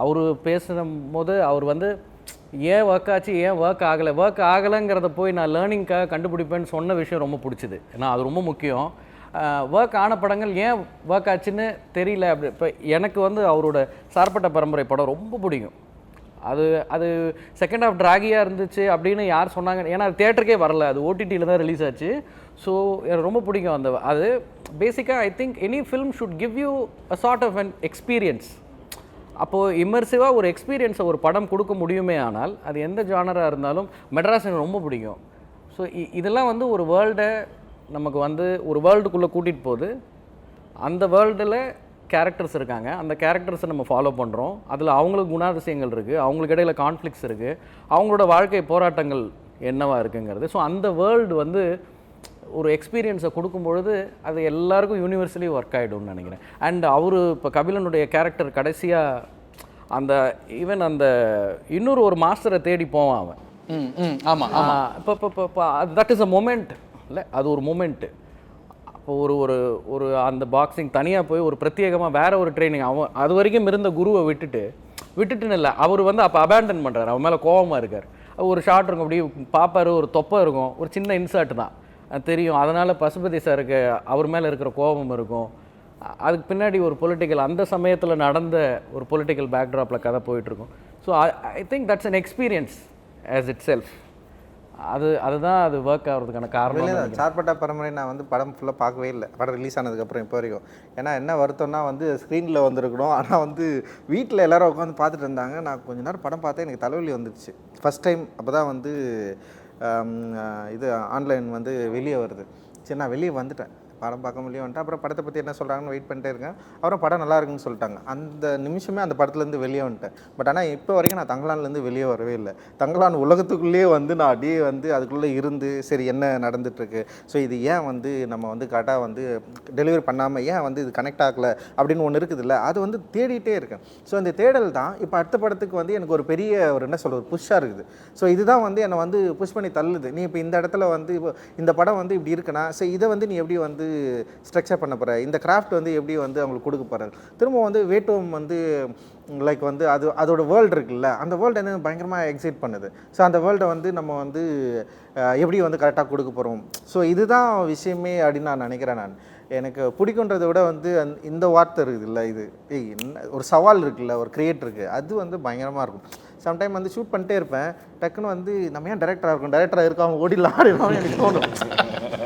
அவர் பேசும் போது அவர் வந்து ஏன் ஒர்க் ஆச்சு ஏன் ஒர்க் ஆகலைங்கிறத போய் நான் லேர்னிங்காக கண்டுபிடிப்பேன்னு சொன்ன விஷயம் ரொம்ப பிடிச்சிது. ஏன்னா அது ரொம்ப முக்கியம். ஒர்க் ஆன படங்கள் ஏன் ஒர்க் ஆச்சுன்னு தெரியல. அப்படி இப்போ எனக்கு வந்து அவரோட சார்பட்ட பரம்பரை படம் ரொம்ப பிடிக்கும். அது செகண்ட் ஹாஃப் ட்ராகியாக இருந்துச்சு அப்படின்னு யார் சொன்னாங்க, ஏன்னா அது தேட்டருக்கே வரல, அது ஓடிடியில் தான் ரிலீஸ் ஆச்சு. ஸோ எனக்கு ரொம்ப பிடிக்கும் அது பேசிக்காக. I think any film should give you a sort of an experience. அப்போது இம்மர்சிவாக ஒரு எக்ஸ்பீரியன்ஸை ஒரு படம் கொடுக்க முடியுமே ஆனால் அது எந்த ஜானராக இருந்தாலும் மெட்ராஸ் எனக்கு ரொம்ப பிடிக்கும். ஸோ இதெல்லாம் வந்து ஒரு வேர்ல்டை நமக்கு வந்து ஒரு வேர்ல்டுக்குள்ளே கூட்டிகிட்டு போகுது. அந்த வேர்ல்டில் கேரக்டர்ஸ் இருக்காங்க, அந்த கேரக்டர்ஸை நம்ம ஃபாலோ பண்ணுறோம். அதில் அவங்களுக்கு குணாதிசயங்கள் இருக்குது, அவங்களுக்கு இடையில் கான்ஃப்ளிக்ஸ் இருக்குது, அவங்களோட வாழ்க்கை போராட்டங்கள் என்னவாக இருக்குங்கிறது. ஸோ அந்த வேர்ல்டு வந்து ஒரு எக்ஸ்பீரியன்ஸை கொடுக்கும்பொழுது அது எல்லாருக்கும் யூனிவர்சலி ஒர்க் ஆகிடும்னு நினைக்கிறேன். அண்ட் அவர் இப்போ கபிலனுடைய கேரக்டர் கடைசியாக அந்த ஈவன் அந்த இன்னொரு ஒரு மாஸ்டரை தேடி போவான் அவன். ஆமாம் இப்போ தட் இஸ் அ மொமெண்ட் இல்லை, அது ஒரு மொமெண்ட்டு. அப்போ ஒரு அந்த பாக்ஸிங் தனியாக போய் ஒரு பிரத்யேகமாக வேற ஒரு ட்ரைனிங், அவன் அது வரைக்கும் இருந்த குருவை விட்டுட்டுன்னு இல்லை, அவர் வந்து அப்போ அபேண்டன் பண்ணுறாரு, அவன் மேலே கோபமாக இருக்கார். ஒரு ஷார்ட் இருக்கும், அப்படி பார்ப்பார், ஒரு தொப்பை இருக்கும், ஒரு சின்ன இன்சர்ட் தான் தெரியும். அதனால் பசுபதி சாருக்கு அவர் மேலே இருக்கிற கோபம் இருக்கும். அதுக்கு பின்னாடி ஒரு பொலிட்டிக்கல், அந்த சமயத்தில் நடந்த ஒரு பொலிட்டிக்கல் பேக்ட்ராப்பில் கதை போயிட்டுருக்கும். So I think that's an experience as it self. அதுதான் அது ஒர்க் ஆகிறதுக்கான காரணம். சார்பட்டா பரம்பரை நான் வந்து படம் ஃபுல்லாக பார்க்கவே இல்லை, படம் ரிலீஸ் ஆனதுக்கப்புறம் இப்போ வரைக்கும். ஏன்னா என்ன வருத்தம்னா வந்து ஸ்க்ரீனில் வந்துருக்கணும், ஆனால் வந்து வீட்டில் எல்லோரும் உட்காந்து பார்த்துட்டு இருந்தாங்க. நான் கொஞ்ச நேரம் படம் பார்த்தேன், எனக்கு தலைவலி வந்துடுச்சு ஃபஸ்ட் டைம். அப்போ தான் வந்து இது ஆன்லைன் வந்து வெளியே வருது. சரி, நான் வெளியே வந்துட்டேன், படம் பார்க்க முடியும் வந்துட்டு. அப்புறம் படத்தை பற்றி என்ன சொல்கிறாங்கன்னு வெயிட் பண்ணிட்டே இருக்கேன். அப்புறம் படம் நல்லா இருக்குன்னு சொல்லிட்டாங்க. அந்த நிமிஷமே அந்த படத்துலேருந்து வெளியே வந்துட்டேன். பட் ஆனால் இப்போ வரைக்கும் நான் தங்கலான்லேருந்து வெளியே வரவே இல்லை. தங்கலான் உலகத்துக்குள்ளேயே வந்து நான் அப்படியே வந்து அதுக்குள்ளே இருந்து சரி என்ன நடந்துகிட்ருக்கு, ஸோ இது ஏன் வந்து நம்ம வந்து கரெக்டாக வந்து டெலிவரி பண்ணாமல் ஏன் வந்து இது கனெக்ட் ஆகலை அப்படின்னு ஒன்று இருக்குது இல்லை, அது வந்து தேடிட்டே இருக்கேன். ஸோ அந்த தேடல் தான் இப்போ அடுத்த படத்துக்கு வந்து எனக்கு ஒரு பெரிய ஒரு என்ன சொல்கிறது புஷ்ஷாக இருக்குது. ஸோ இதுதான் வந்து என்னை வந்து புஷ் பண்ணி தள்ளுது. நீ இப்போ இந்த இடத்துல வந்து இப்போ இந்த படம் வந்து இப்படி இருக்குன்னா, ஸோ இதை வந்து நீ எப்படி வந்து ஸ்ட்ரக்சர் பண்ண போகிற, இந்த கிராஃப்ட் வந்து எப்படி வந்து அவங்களுக்கு கொடுக்க போகிற, திரும்ப வந்து வேட்டும் வந்து லைக் வந்து அதோட வேர்ல்டு இருக்குல்ல, அந்த வேர்ல்டு வந்து பயங்கரமாக எக்ஸைட் பண்ணுது. ஸோ அந்த வேர்ல்டை வந்து நம்ம வந்து எப்படி வந்து கரெக்டாக கொடுக்க போகிறோம். ஸோ இதுதான் விஷயமே அப்படின்னு நான் நினைக்கிறேன். நான் எனக்கு பிடிக்குன்றதை விட வந்து இந்த வார்த்தை இருக்குது இல்லை, இது என்ன ஒரு சவால் இருக்குல்ல ஒரு கிரியேட்டருக்கு, அது வந்து பயங்கரமாக இருக்கும். சம்டைம் வந்து ஷூட் பண்ணிட்டே இருப்பேன், டக்குன்னு வந்து நம்ம ஏன் டைரக்டராக இருக்கும், டைரக்டராக இருக்காம ஓடிலாம் ஆடிடலாம் எனக்கு தோணும்.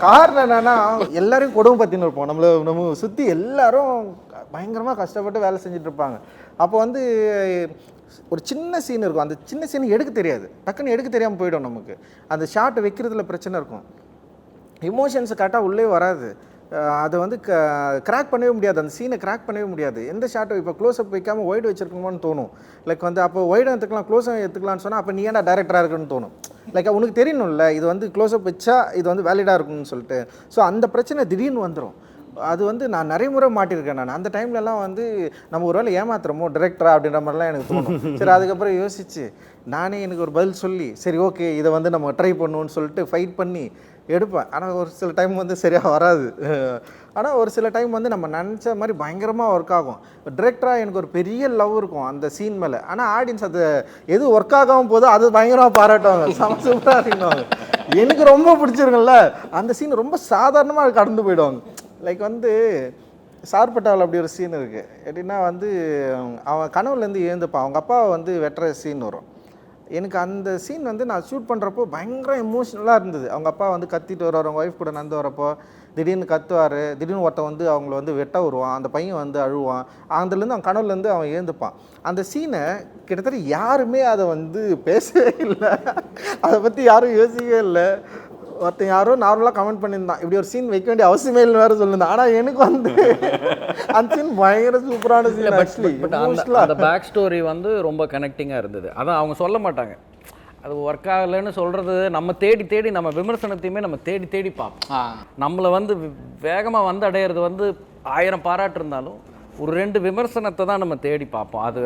காரணம் என்னென்னா எல்லோரையும் கொடுமை பற்றின்னு இருப்போம், நம்ம சுற்றி எல்லாரும் பயங்கரமாக கஷ்டப்பட்டு வேலை செஞ்சுட்டு இருப்பாங்க. அப்போ வந்து ஒரு சின்ன சீன் இருக்கும், அந்த சின்ன சீன் எடுக்க தெரியாது, டக்குன்னு எடுக்க தெரியாமல் போயிடும். நமக்கு அந்த ஷார்ட் வைக்கிறதுல பிரச்சனை இருக்கும், இமோஷன்ஸ் கரெக்டாக உள்ளே வராது. அதை வந்து கிராக் பண்ணவே முடியாது, அந்த சீனை கிராக் பண்ணவே முடியாது. எந்த ஷார்ட்டை இப்போ க்ளோஸ்அப் வைக்காமல் ஒய்டு வச்சிருக்கணுமான்னு தோணும். லைக் வந்து அப்போ ஒய்டு எடுத்துக்கலாம் க்ளோஸ்அப் எடுத்துக்கலான்னு சொன்னால் அப்போ நீ ஏன்டா டேரக்டராக இருக்குன்னு தோணும். லைக் உனக்கு தெரியணும்ல இது வந்து க்ளோஸ்அப் வச்சா இது வந்து வேலிடாக இருக்குன்னு சொல்லிட்டு. ஸோ அந்த பிரச்சனை திடீர்னு வந்துடும். அது வந்து நான் நிறைய முறை மாட்டியிருக்கேன். நான் அந்த டைம்லலாம் வந்து நம்ம ஒரு வேளை ஏமாத்துறோமோ டிரெக்டரா அப்படின்ற மாதிரிலாம் எனக்கு தோணும். சரி, அதுக்கப்புறம் யோசிச்சு நானே எனக்கு ஒரு பதில் சொல்லி சரி ஓகே இதை வந்து நம்ம ட்ரை பண்ணுவோன்னு சொல்லிட்டு ஃபைட் பண்ணி எடுப்பேன். ஆனால் ஒரு சில டைம் வந்து சரியாக வராது. ஆனால் ஒரு சில டைம் வந்து நம்ம நினச்ச மாதிரி பயங்கரமாக ஒர்க் ஆகும். டிரெக்டராக எனக்கு ஒரு பெரிய லவ் இருக்கும் அந்த சீன் மேலே. ஆனால் ஆடியன்ஸ் அது எது ஒர்க் ஆகாமல் போதோ அது பயங்கரமாக பாராட்டுவாங்க, சூப்பராக இருக்குன்னு. எனக்கு ரொம்ப பிடிச்சிருக்குல்ல அந்த சீன் ரொம்ப சாதாரணமாக கடந்து போயிடுவாங்க. லைக் வந்து சார்பட்டாவில் அப்படி ஒரு சீன் இருக்குது. எப்படின்னா வந்து அவன் கனவுலேருந்து எழுந்துப்பான், அவங்க அப்பாவை வந்து வெட்டுற சீன் வரும். எனக்கு அந்த சீன் வந்து நான் ஷூட் பண்ணுறப்போ பயங்கர எமோஷ்னலாக இருந்தது. அவங்க அப்பா வந்து கத்திட்டு வருவார், அவங்க ஒய்ஃப் கூட நடந்து வரப்போ திடீர்னு கத்துவார், திடீர்னு ஒருத்தன் வந்து அவங்கள வந்து வெட்ட வருவான், அந்த பையன் வந்து அழுவான், அதுலேருந்து அவன் கனவுலேருந்து அவன் எழுந்துப்பான். அந்த சீனை கிட்டத்தட்ட யாருமே அதை வந்து பேசவே இல்லை, அதை பற்றி யாரும் யோசிக்கவே இல்லை. ஒருத்தன் யாரும் நார்மலாக கமெண்ட் பண்ணியிருந்தான் இப்படி ஒரு சீன் வைக்க வேண்டிய அவசியமே இல்லை வேறு சொல்லியிருந்தான். ஆனால் எனக்கு வந்து அந்த சீன் பயங்கர சூப்பரான சீன். ஆக்சுவலி பட் அந்த பேக் ஸ்டோரி வந்து ரொம்ப கனெக்டிங்காக இருந்தது. அதான் அவங்க சொல்ல மாட்டாங்க, அது ஒர்க் ஆகலைன்னு சொல்கிறது நம்ம தேடி நம்ம விமர்சனத்தையுமே நம்ம தேடி பார்ப்போம். நம்மளை வந்து வேகமாக வந்து அடையிறது வந்து 1000 பாராட்டு இருந்தாலும் ஒரு 2 விமர்சனத்தை தான் நம்ம தேடி பார்ப்போம். அது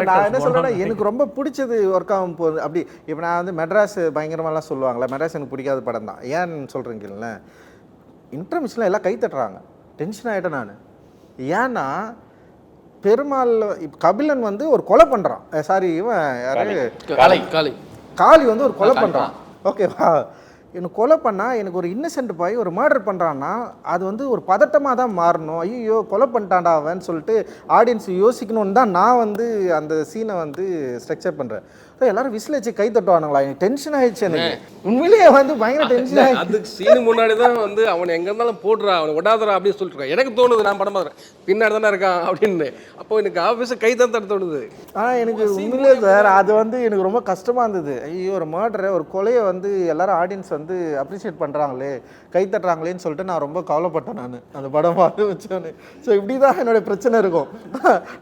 நான் என்ன சொல்கிறேன்னா எனக்கு ரொம்ப பிடிச்சது ஒர்க் ஆகும் போகுது. அப்படி இப்போ நான் வந்து மெட்ராஸ் பயங்கரமாலாம் சொல்லுவாங்களே, மெட்ராஸ் எனக்கு பிடிக்காத படம் தான். ஏன்னு சொல்கிறீங்கள, இன்டர்மிஷனில் எல்லாம் கை தட்டுறாங்க, டென்ஷன் ஆகிட்டேன் நான். ஏன்னா பெருமாள் இப்போ கபிலன் வந்து ஒரு கொலை பண்ணுறான், சாரி இவன் யாரு காளி வந்து ஒரு கொலை பண்ணுறான், ஓகேவா? எனக்கு கொலை பண்ணால் எனக்கு ஒரு இன்னசென்ட் பாய் ஒரு மர்டர் பண்ணுறான்னா அது வந்து ஒரு பதட்டமாக தான் மாறணும். ஐயோ கொலை பண்ணிட்டான்டா அவன்னு சொல்லிட்டு ஆடியன்ஸ் யோசிக்கணும்னு தான் நான் வந்து அந்த சீனை வந்து ஸ்ட்ரக்சர் பண்ணுறேன். ஸோ எல்லாரும் விசில் வச்சு கை தட்டுவானுங்களா, எனக்கு டென்ஷன் ஆயிடுச்சு. எனக்கு உண்மையிலேயே வந்து பயங்கர டென்ஷன் ஆயிடுச்சு. அதுக்கு சீனு முன்னாடி தான் வந்து அவனை எங்கே இருந்தாலும் போடுறா, அவனை விடாதரா அப்படின்னு சொல்லிட்டு எனக்கு தோணுது. நான் படம் பார்க்குறேன் பின்னாடி தானே இருக்கான் அப்படின்னு. அப்போ எனக்கு ஆஃபீஸை கை தான் தட்ட தோணுது. ஆனால் எனக்கு உண்மையிலே சார் அது வந்து எனக்கு ரொம்ப கஷ்டமாக இருந்தது. ஐயோ ஒரு மர்டரை ஒரு கொலையை வந்து எல்லாரும் ஆடியன்ஸ் வந்து அப்ரிஷியேட் பண்ணுறாங்களே கை தட்டுறாங்களேன்னு சொல்லிட்டு நான் ரொம்ப கவலைப்பட்டேன் நான் அந்த படம் பார்த்து வச்சோன்னு. ஸோ இப்படி தான் என்னோடய பிரச்சனை இருக்கும்.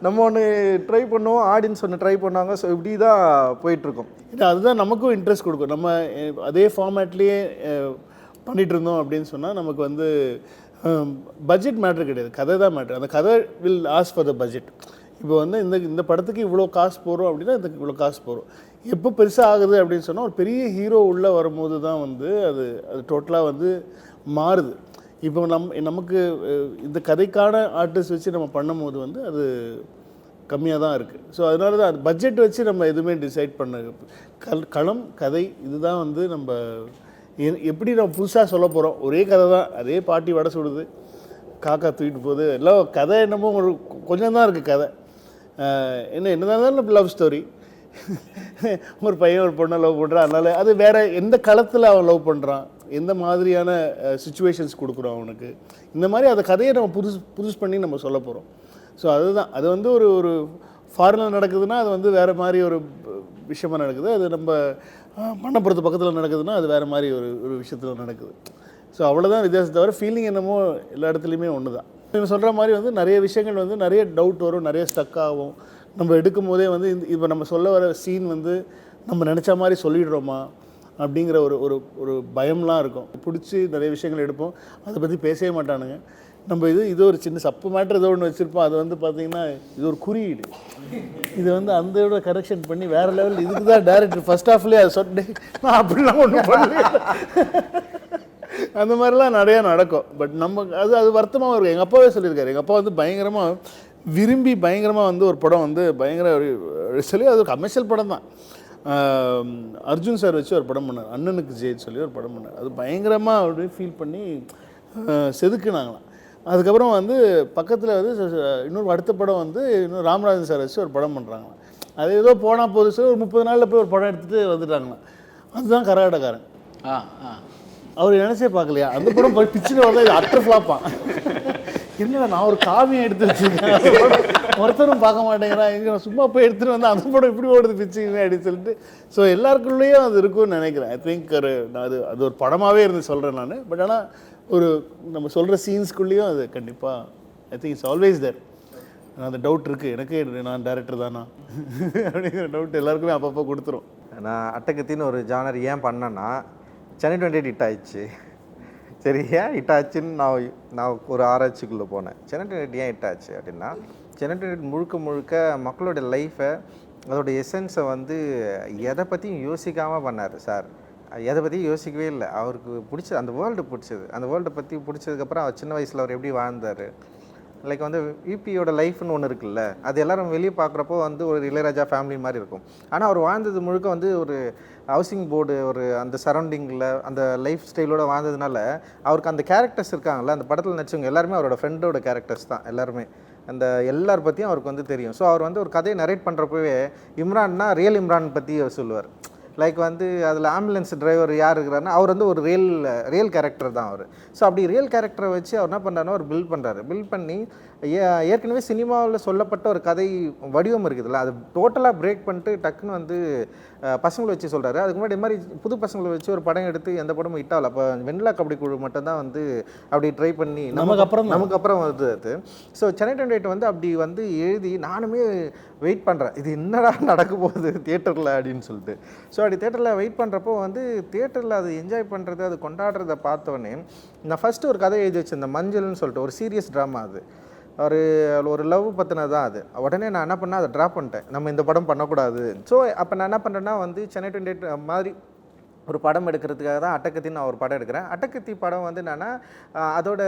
நம்ம ஒன்று ட்ரை பண்ணுவோம், ஆடியன்ஸ் ஒன்று ட்ரை பண்ணாங்க. ஸோ இப்படி தான் போயிட்டுருக்கோம். இல்லை அதுதான் நமக்கும் இன்ட்ரெஸ்ட் கொடுக்கும். நம்ம அதே ஃபார்மேட்லேயே பண்ணிகிட்டு இருந்தோம் அப்படின்னு சொன்னால் நமக்கு வந்து பட்ஜெட் மேட்ரு கிடையாது, கதை தான் மேட்ரு. அந்த கதை will ask for the budget. இப்போ வந்து இந்த படத்துக்கு இவ்வளோ காசு போகிறோம் அப்படின்னா இதுக்கு இவ்வளோ காசு போகிறோம். எப்போ பெருசாக ஆகுது அப்படின்னு சொன்னால் ஒரு பெரிய ஹீரோ உள்ளே வரும்போது தான் வந்து அது டோட்டலாக வந்து மாறுது. இப்போ நமக்கு இந்த கதைக்கான ஆர்டிஸ்ட் வச்சு நம்ம பண்ணும்போது வந்து அது கம்மியாக தான் இருக்குது. ஸோ அதனால தான் அது பட்ஜெட் வச்சு நம்ம எதுவுமே டிசைட் பண்ண களம் கதை இதுதான் வந்து நம்ம எப்படி நம்ம புதுசாக சொல்ல போகிறோம். ஒரே கதை தான், அதே பாட்டி வடை சுடுது, காக்கா தூக்கிட்டு போகுது, எல்லாம் கதை என்னமோ ஒரு கொஞ்சம் தான் இருக்குது கதை. என்னதான் இருந்தாலும் லவ் ஸ்டோரி, ஒரு பையன் ஒரு பொண்ணை லவ் பண்ணுறான். அதனால் அது வேறு எந்த களத்தில் அவன் லவ் பண்ணுறான், எந்த மாதிரியான சுச்சுவேஷன்ஸ் கொடுக்குறோம் அவனுக்கு, இந்த மாதிரி அந்த கதையை நம்ம புதுசு பண்ணி நம்ம சொல்ல போகிறோம். ஸோ அதுதான் அது வந்து ஒரு ஃபாரினில் நடக்குதுன்னா அது வந்து வேறு மாதிரி ஒரு விஷயமாக நடக்குது. அது நம்ம மண்ணப்புறத்து பக்கத்தில் நடக்குதுன்னா அது வேறு மாதிரி ஒரு விஷயத்தில் நடக்குது. ஸோ அவ்வளோதான் வித்தியாசத்தை தவிர ஃபீலிங் என்னமோ எல்லா இடத்துலையுமே ஒன்று தான். நீங்கள் சொல்கிற மாதிரி வந்து நிறைய விஷயங்கள் வந்து நிறைய டவுட் வரும், நிறைய ஸ்டக் ஆகும். நம்ம எடுக்கும் போதே வந்து இப்போ நம்ம சொல்ல வர சீன் வந்து நம்ம நினச்ச மாதிரி சொல்லிடுறோமா அப்படிங்கிற ஒரு பயம்லாம் இருக்கும். பிடிச்சி நிறைய விஷயங்கள் எடுப்போம், அதை பற்றி பேசவே மாட்டானுங்க. நம்ம இது ஒரு சின்ன சப்பு மேட்ரு ஏதோ ஒன்று வச்சுருப்போம், அது வந்து பார்த்திங்கன்னா இது ஒரு குறியீடு, இது வந்து அந்த விட கரெக்ஷன் பண்ணி வேறு லெவல். இதுக்கு தான் டேரக்டர் ஃபஸ்ட் ஹாஃப்லேயே அதை சொன்னேன் நான் அப்படிலாம் ஒன்றும் பண்ணல. அந்த மாதிரிலாம் நிறையா நடக்கும். பட் நம்ம அது வருத்தமாக இருக்கும். எங்கள் அப்பாவே சொல்லியிருக்காரு. எங்கள் அப்பா வந்து பயங்கரமாக விரும்பி பயங்கரமாக வந்து ஒரு படம் வந்து பயங்கர சொல்லி அது ஒரு கமர்ஷியல் படம் தான். அர்ஜுன் சார் வச்சு ஒரு படம் பண்ணார், அண்ணனுக்கு ஜெயின்னு சொல்லி ஒரு படம் பண்ணார். அது பயங்கரமாக அப்படி ஃபீல் பண்ணி செதுக்குனாங்களாம். அதுக்கப்புறம் வந்து பக்கத்தில் வந்து இன்னொரு அடுத்த படம் வந்து இன்னும் ராமராஜன் சார் வச்சு ஒரு படம் பண்ணுறாங்களாம். அது ஏதோ போனால் போது சார் ஒரு 30 நாளில் போய் ஒரு படம் எடுத்துகிட்டு வந்துட்டாங்களாம். அதுதான் கரகாட்டக்காரன். அவர் நினச்சே பார்க்கலையா அந்த படம் போய் பிச்சுன்னு வரல, இது அட்டர் ஃப்ளாப்பான். என்ன நான் ஒரு காவியம் எடுத்து வச்சுருக்கேன், ஒருத்தரும் பார்க்க மாட்டேங்கிறான், எங்கே நான் சும்மா போய் எடுத்துகிட்டு வந்து அந்த படம் இப்படி ஓடுது பிச்சுங்க அப்படின்னு சொல்லிட்டு. ஸோ எல்லாருக்குள்ளேயும் அது இருக்கும்னு நினைக்கிறேன். ஐ திங்க் அது ஒரு படமாகவே இருந்து சொல்கிறேன் நான். பட் ஆனால் ஒரு நம்ம சொல்கிற சீன்ஸ்குள்ளேயும் அது கண்டிப்பாக I think it's always there. அந்த டவுட் இருக்குது எனக்கு, நான் டேரக்டர் தானா அப்படிங்கிற டவுட் எல்லாருக்குமே அப்பப்போ கொடுத்துரும். நான் அட்டகத்தின்னு ஒரு ஜானர் ஏன் பண்ணேன்னா சென்னை 28 ஹிட் ஆயிடுச்சு. சரி ஏன் ஹிட் ஆச்சுன்னு நான் ஒரு ஆராய்ச்சிக்குள்ளே போனேன். சென்னை 28 ஏன் ஹிட் ஆச்சு அப்படின்னா சென்னை 28 முழுக்க மக்களோட லைஃப்பை அதோடய எசன்ஸை வந்து எதை பற்றியும் யோசிக்காமல் பண்ணார் சார். எதை பற்றியும் யோசிக்கவே இல்லை. அவருக்கு பிடிச்சது அந்த வேர்ல்டு பிடிச்சது. அந்த வேர்ல்டை பற்றி பிடிச்சதுக்கப்புறம் அவர் சின்ன வயசில் அவர் எப்படி வாழ்ந்தார், லைக் வந்து யூபியோட லைஃப்னு ஒன்று இருக்குல்ல, அது எல்லோரும் வெளியே பார்க்குறப்போ வந்து ஒரு இளையராஜா ஃபேமிலி மாதிரி இருக்கும். ஆனால் அவர் வாழ்ந்தது முழுக்க வந்து ஒரு ஹவுசிங் போர்டு ஒரு அந்த சரௌண்டிங்கில் அந்த லைஃப் ஸ்டைலோடு வாழ்ந்ததுனால அவருக்கு அந்த கேரக்டர்ஸ் இருக்காங்கல்ல, அந்த படத்தில் நடிச்சவங்க எல்லாருமே அவரோட ஃப்ரெண்டோட கேரக்டர்ஸ் தான் எல்லாருமே. அந்த எல்லார் பற்றியும் அவருக்கு வந்து தெரியும். ஸோ அவர் வந்து ஒரு கதையை நரேட் பண்ணுறப்பவே இம்ரான்னா ரியல் இம்ரான் பற்றி அவர் சொல்லுவார். லைக் வந்து அதில் ஆம்புலன்ஸ் டிரைவர் யார் இருக்கிறாருன்னா அவர் வந்து ஒரு ரியல் கேரக்டர் தான் அவர். ஸோ அப்படி ரியல் கேரக்டரை வச்சு அவர் என்ன பண்ணுறாருன்னா அவர் பில்ட் பண்ணுறாரு. பில்ட் பண்ணி ஏற்கனவே சினிமாவில் சொல்லப்பட்ட ஒரு கதை வடிவம் இருக்குதுல்ல, அது டோட்டலாக பிரேக் பண்ணிட்டு டக்குன்னு வந்து பசங்களை வச்சு சொல்கிறாரு. அதுக்கு முன்னாடி இது மாதிரி புது பசங்களை வச்சு ஒரு படம் எடுத்து எந்த படமும் ஹிட் ஆகல. அப்போ வெண்ணிலா கபடி குழு மட்டும்தான் வந்து அப்படி ட்ரை பண்ணி நமக்கு அப்புறம் வருது அது. ஸோ சென்னை 28 வந்து அப்படி வந்து எழுதி நானுமே வெயிட் பண்ணுறேன், இது என்னடா நடக்க போகுது தியேட்டரில் அப்படின்னு சொல்லிட்டு. ஸோ அப்படி தியேட்டரில் வெயிட் பண்ணுறப்போ வந்து தியேட்டரில் அது என்ஜாய் பண்ணுறது அது கொண்டாடுறதை பார்த்தோன்னே நான் ஃபஸ்ட்டு ஒரு கதை எழுதி வச்சிருந்தேன், மஞ்சள்னு சொல்லிட்டு ஒரு சீரியஸ் ட்ராமா. அது ஒரு லவ் பற்றினது தான் அது. உடனே நான் என்ன பண்ணேன், அதை ட்ராப் பண்ணிட்டேன், நம்ம இந்த படம் பண்ணக்கூடாது. ஸோ அப்போ நான் என்ன பண்ணுறேன்னா வந்து சென்னை 28 மாதிரி ஒரு படம் எடுக்கிறதுக்காக தான் அட்டகத்தின்னு நான் ஒரு படம் எடுக்கிறேன். அட்டகத்தி படம் வந்து என்னென்னா அதோட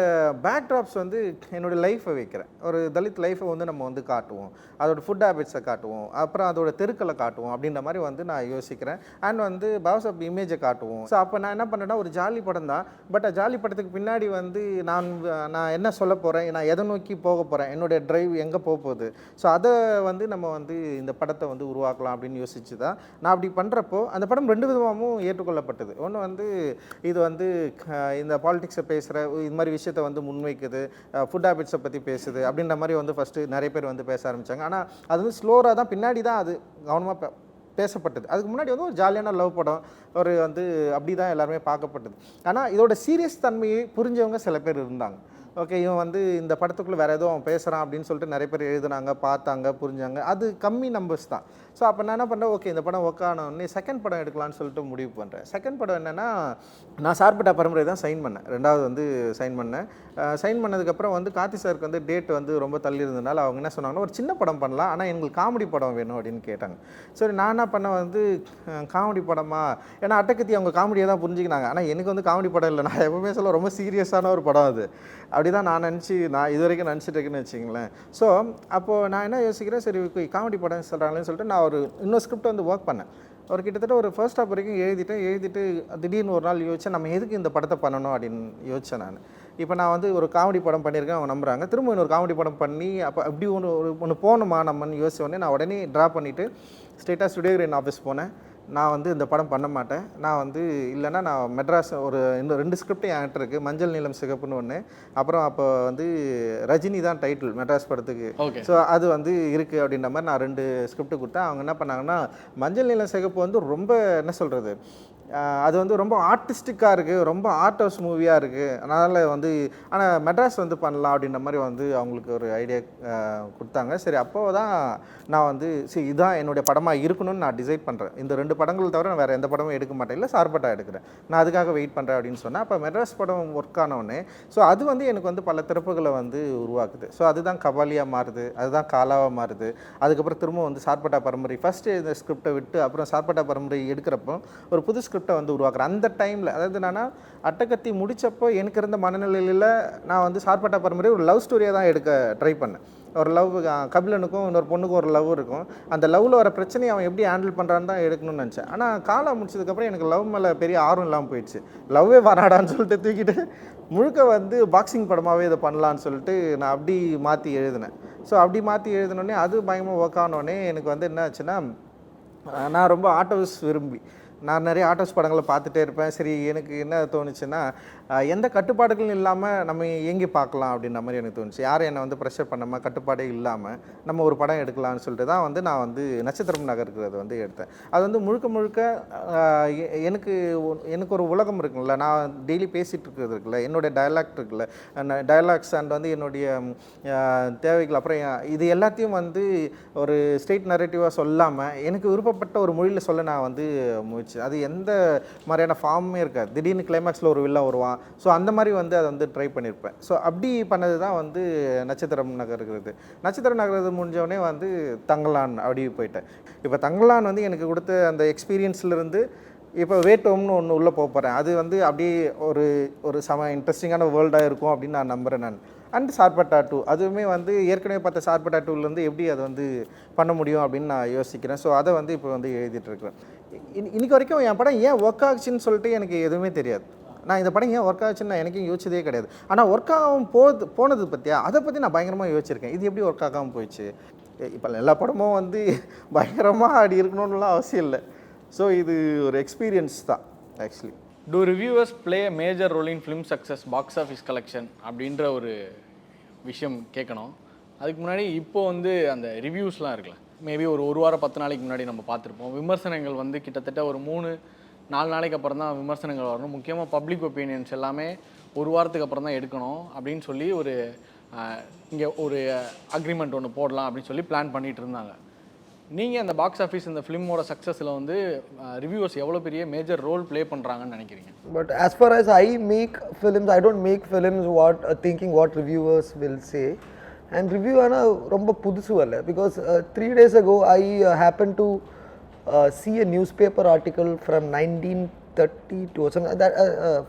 பேக்ட்ராப்ஸ் வந்து என்னோடய லைஃப்பை வைக்கிறேன். ஒரு தலித் லைஃப்பை வந்து நம்ம வந்து காட்டுவோம், அதோட ஃபுட் ஹேபிட்ஸை காட்டுவோம், அப்புறம் அதோட தெருக்களை காட்டுவோம் அப்படின்ற மாதிரி வந்து நான் யோசிக்கிறேன். அண்ட் வந்து பாபாசாஹிப் இமேஜை காட்டுவோம். ஸோ அப்போ நான் என்ன பண்ணேன்னா ஒரு ஜாலி படம் தான். பட் ஜாலி படத்துக்கு பின்னாடி வந்து நான் என்ன சொல்ல போகிறேன், நான் எதை நோக்கி போக போகிறேன், என்னுடைய ட்ரைவ் எங்கே போக போகுது, ஸோ அதை வந்து நம்ம வந்து இந்த படத்தை வந்து உருவாக்கலாம் அப்படின்னு யோசிச்சு தான் நான் அப்படி பண்ணுறப்போ அந்த படம் 2 விதமாகவும் ஏற்றுக்கொள்ளப்பட்டது. ஒன்று வந்து இது வந்து இந்த பாலிடிக்ஸை பேசுகிற இது மாதிரி விஷயத்தை வந்து முன்வைக்குது, ஃபுட் ஹேபிட்ஸை பற்றி பேசுது அப்படின்ற மாதிரி வந்து ஃபஸ்ட்டு நிறைய பேர் வந்து பேச ஆரம்பித்தாங்க. ஆனால் அது வந்து ஸ்லோராக தான் பின்னாடி தான் அது கவனமாக பேசப்பட்டது. அதுக்கு முன்னாடி வந்து ஒரு ஜாலியான லவ் படம் ஒரு வந்து அப்படி தான் எல்லாருமே பார்க்கப்பட்டது. ஆனால் இதோட சீரியஸ் தன்மையை புரிஞ்சவங்க சில பேர் இருந்தாங்க. ஓகே, இவன் வந்து இந்த படத்துக்குள்ளே வேறு ஏதோ அவன் பேசுகிறான் அப்படின்னு சொல்லிட்டு நிறைய பேர் எழுதுனாங்க, பார்த்தாங்க, புரிஞ்சாங்க. அது கம்மி நம்பர்ஸ் தான். ஸோ அப்போ நான் என்ன பண்ணுறேன், ஓகே இந்த படம் ஒர்க் ஆனோடனே செகண்ட் படம் எடுக்கலான்னு சொல்லிட்டு முடிவு பண்ணுறேன். செகண்ட் படம் என்னென்னா நான் சார்பட்டா பரம்பரை தான் சைன் பண்ணேன். 2வது வந்து சைன் பண்ணேன். சைன் பண்ணதுக்கப்புறம் வந்து கார்த்தி சாருக்கு வந்து டேட் வந்து ரொம்ப தள்ளி இருந்ததுனால அவங்க என்ன சொன்னாங்கன்னா ஒரு சின்ன படம் பண்ணலாம், ஆனால் எங்களுக்கு காமெடி படம் வேணும் அப்படின்னு கேட்டாங்க. சரி நான் என்ன பண்ணேன் வந்து காமெடி படமா, ஏன்னா அட்டகத்தி அவங்க காமெடியை தான் புரிஞ்சுக்கினாங்க. ஆனால் எனக்கு வந்து காமெடி படம் இல்லை, நான் எப்பவுமே சொல்ல ரொம்ப சீரியஸான ஒரு படம் அது. அப்படி தான் நான் இது வரைக்கும் நினச்சிட்டு இருக்கேன்னு வச்சுங்களேன். ஸோ அப்போது நான் என்ன யோசிக்கிறேன், சரி காமெடி படம் சொல்கிறாங்களேன்னு சொல்லிட்டு நான் ஒரு இன்னொரு ஸ்கிரிப்ட் வந்து ஒர்க் பண்ணேன். ஒரு கிட்டத்தட்ட ஒரு ஃபர்ஸ்ட் ஹாஃப் வரைக்கும் எழுதிட்டு திடீர்னு ஒரு நாள் யோசிச்சேன், நம்ம எதுக்கு இந்த படத்தை பண்ணணும் அப்படின்னு யோசித்தேன் நான். இப்போ நான் வந்து ஒரு காமெடி படம் பண்ணியிருக்கேன், அவங்க நம்புகிறாங்க. திரும்ப இன்னொரு காமெடி படம் பண்ணி அப்போ அப்படி ஒன்று போகணுமா நம்மன்னு யோசிச்ச உடனே நான் உடனே ட்ரா பண்ணிவிட்டு ஸ்ட்ரெயிட்டாக ஸ்டுடியோ கிரீன் ஆஃபீஸ் போனேன். நான் வந்து இந்த படம் பண்ண மாட்டேன், நான் வந்து இல்லைன்னா நான் மெட்ராஸ் இன்னும் 2 ஸ்கிரிப்ட் என்கிட்ட இருக்குது, மஞ்சள் நீலம் சிகப்புன்னு ஒன்று, அப்புறம் அப்போ வந்து ரஜினி தான் டைட்டில் மெட்ராஸ் படத்துக்கு. ஸோ அது வந்து இருக்குது அப்படின்ற மாதிரி நான் 2 ஸ்கிரிப்ட் கொடுத்தேன். அவங்க என்ன பண்ணாங்கன்னா மஞ்சள் நீலம் சிகப்பு வந்து ரொம்ப என்ன சொல்கிறது, அது வந்து ரொம்ப ஆர்டிஸ்டிக்காக இருக்குது, ரொம்ப ஆர்ட் ஹவுஸ் மூவியாக இருக்குது, அதனால் வந்து ஆனால் மெட்ராஸ் வந்து பண்ணலாம் அப்படின்ற மாதிரி வந்து அவங்களுக்கு ஒரு ஐடியா கொடுத்தாங்க. சரி அப்போ தான் நான் வந்து சரி இதுதான் என்னுடைய படமாக இருக்கணும்னு நான் டிசைட் பண்ணுறேன். இந்த 2 படங்கள் தவிர நான் வேறு எந்த படமும் எடுக்க மாட்டேன், இல்லை சார்பட்டா எடுக்கிறேன், நான் அதுக்காக வெயிட் பண்ணுறேன் அப்படின்னு சொன்னேன். அப்போ மெட்ராஸ் படம் ஒர்க் ஆனவுடனே ஸோ அது வந்து எனக்கு வந்து பல திறப்புகளை வந்து உருவாக்குது. ஸோ அதுதான் கபாலியாக மாறுது, அதுதான் காலாவாக மாறுது. அதுக்கப்புறம் திரும்ப வந்து சார்பட்டா பரம்பரை ஃபஸ்ட்டு இந்த ஸ்கிரிப்டை விட்டு அப்புறம் சார்பட்டா பரம்பரை எடுக்கிறப்போ ஒரு புது ஸ்கிரிப்டை வந்து உருவாக்குறேன். அந்த டைமில் அதாவது என்னன்னா அட்டகத்தி முடித்தப்போ எனக்கு இருந்த மனநிலையில் நான் வந்து சார்பட்டா பரம்பரை ஒரு லவ் ஸ்டோரியாக தான் எடுக்க ட்ரை பண்ணேன். ஒரு லவ் கபிலனுக்கும் இன்னொரு பொண்ணுக்கும் ஒரு லவ் இருக்கும், அந்த லவ்வில் வர பிரச்சனையை அவன் எப்படி ஹேண்டில் பண்ணுறான்னு தான் எடுக்கணும்னு நினச்சேன். ஆனால் காலா முடிச்சதுக்கப்புறம் எனக்கு லவ் மேலே பெரிய ஆர்வம் இல்லாமல் போயிடுச்சு. லவ்வே வராடான்னு சொல்லிட்டு தூக்கிட்டு முழுக்க வந்து பாக்ஸிங் படமாகவே இதை பண்ணலான்னு சொல்லிட்டு நான் அப்படி மாற்றி எழுதினேன். ஸோ அப்படி மாற்றி எழுதினோடனே அது பயங்கரமாக ஒர்க் ஆனோடனே எனக்கு வந்து என்ன ஆச்சுன்னா, நான் ரொம்ப ஆட்டோஸ் விரும்பி நான் நிறைய ஆட்டோஸ் படங்களை பார்த்துட்டே இருப்பேன். சரி எனக்கு என்ன தோணுச்சுன்னா, எந்த கட்டுப்பாடுகளும் இல்லாமல் நம்ம எங்கே பார்க்கலாம் அப்படின்ற மாதிரி எனக்கு தோணுச்சு. யாரும் என்னை வந்து ப்ரெஷர் பண்ணாமல் கட்டுப்பாடே இல்லாமல் நம்ம ஒரு படம் எடுக்கலாம்னு சொல்லிட்டு தான் வந்து நான் வந்து நட்சத்திரம் நகர்க்கிறத வந்து எடுத்தேன். அது வந்து முழுக்க எனக்கு ஒரு உலகம் இருக்குல்ல, நான் டெய்லி பேசிகிட்டு இருக்கிறது இருக்குல்ல, என்னுடைய டயலாக்ட் இருக்குல்ல, டயலாக்ஸ் அண்ட் வந்து என்னுடைய தேவைகள், அப்புறம் இது எல்லாத்தையும் வந்து ஒரு ஸ்ட்ரெயிட் நரேட்டிவாக சொல்லாமல் எனக்கு விருப்பப்பட்ட ஒரு மொழியில் சொல்ல நான் வந்து முயற்சி. அது எந்த மாதிரியான ஃபார்மே இருக்காது, திடீர்னு கிளைமேக்ஸில் ஒரு வில்லன் வருவான். ஸோ அந்த மாதிரி வந்து அதை வந்து ட்ரை பண்ணியிருப்பேன். ஸோ அப்படி பண்ணது தான் வந்து நட்சத்திரம் நகர்கிறது. நட்சத்திரம் நகர்றது முடிஞ்சவொடனே வந்து தங்கலான் அப்படி போயிட்டேன். இப்போ தங்கலான் வந்து எனக்கு கொடுத்த அந்த எக்ஸ்பீரியன்ஸ்லேருந்து இப்போ வேட்டோம்னு ஒன்று உள்ளே போகிறேன். அது வந்து அப்படியே ஒரு செம இன்ட்ரெஸ்டிங்கான வேர்ல்டாக இருக்கும் அப்படின்னு நான் நம்புகிறேன் நான். அண்ட் சார்பட்டா 2 அதுவுமே வந்து ஏற்கனவே பார்த்த சார்பட்டா 2லேருந்து எப்படி அதை வந்து பண்ண முடியும் அப்படின்னு நான் யோசிக்கிறேன். ஸோ அதை வந்து இப்போ வந்து எழுதிட்டுருக்கிறேன். இன்னைக்கு வரைக்கும் என் படம் ஏன் ஒர்க் ஆகுச்சுன்னு சொல்லிட்டு எனக்கு எதுவுமே தெரியாது. நான் இந்த படம் ஏன் ஒர்க் ஆச்சுன்னு நான் எனக்கும் யோசிச்சதே கிடையாது. ஆனால் ஒர்க் ஆகாமல் போனது பற்றியா அதை பற்றி நான் பயங்கரமாக யோசிச்சிருக்கேன். இது எப்படி ஒர்க் ஆகாமல் போயிடுச்சு. இப்போ எல்லா படமும் வந்து பயங்கரமாக அப்படி இருக்கணும்னுலாம் அவசியம் இல்லை. ஸோ இது ஒரு எக்ஸ்பீரியன்ஸ் தான் actually. Do reviewers play a major role in film success, box office collection அப்படின்ற ஒரு விஷயம் கேட்கணும். அதுக்கு முன்னாடி இப்போது வந்து அந்த ரிவ்யூஸ்லாம் இருக்குல்ல, மேபி ஒரு வாரம் 10 நாளைக்கு முன்னாடி நம்ம பார்த்துருப்போம். விமர்சனங்கள் வந்து கிட்டத்தட்ட ஒரு 3-4 நாளைக்கு அப்புறம் தான் விமர்சனங்கள் வரணும். முக்கியமாக பப்ளிக் ஒப்பீனியன்ஸ் எல்லாமே ஒரு வாரத்துக்கு அப்புறம் தான் எடுக்கணும் அப்படின்னு சொல்லி இங்கே ஒரு அக்ரிமெண்ட் ஒன்று போடலாம் அப்படின்னு சொல்லி பிளான் பண்ணிகிட்டு இருந்தாங்க. நீங்கள் அந்த பாக்ஸ் ஆஃபீஸ் இந்த ஃபிலிமோட சக்ஸஸில் வந்து ரிவ்யூவர்ஸ் எவ்வளோ பெரிய மேஜர் ரோல் ப்ளே பண்ணுறாங்கன்னு நினைக்கிறீங்க? But as far as I make films, I don't make films thinking what reviewers will say. And review ரொம்ப புதுசு அல்ல, because 3 days ago I happened to see a newspaper article from 19 1932 or something, that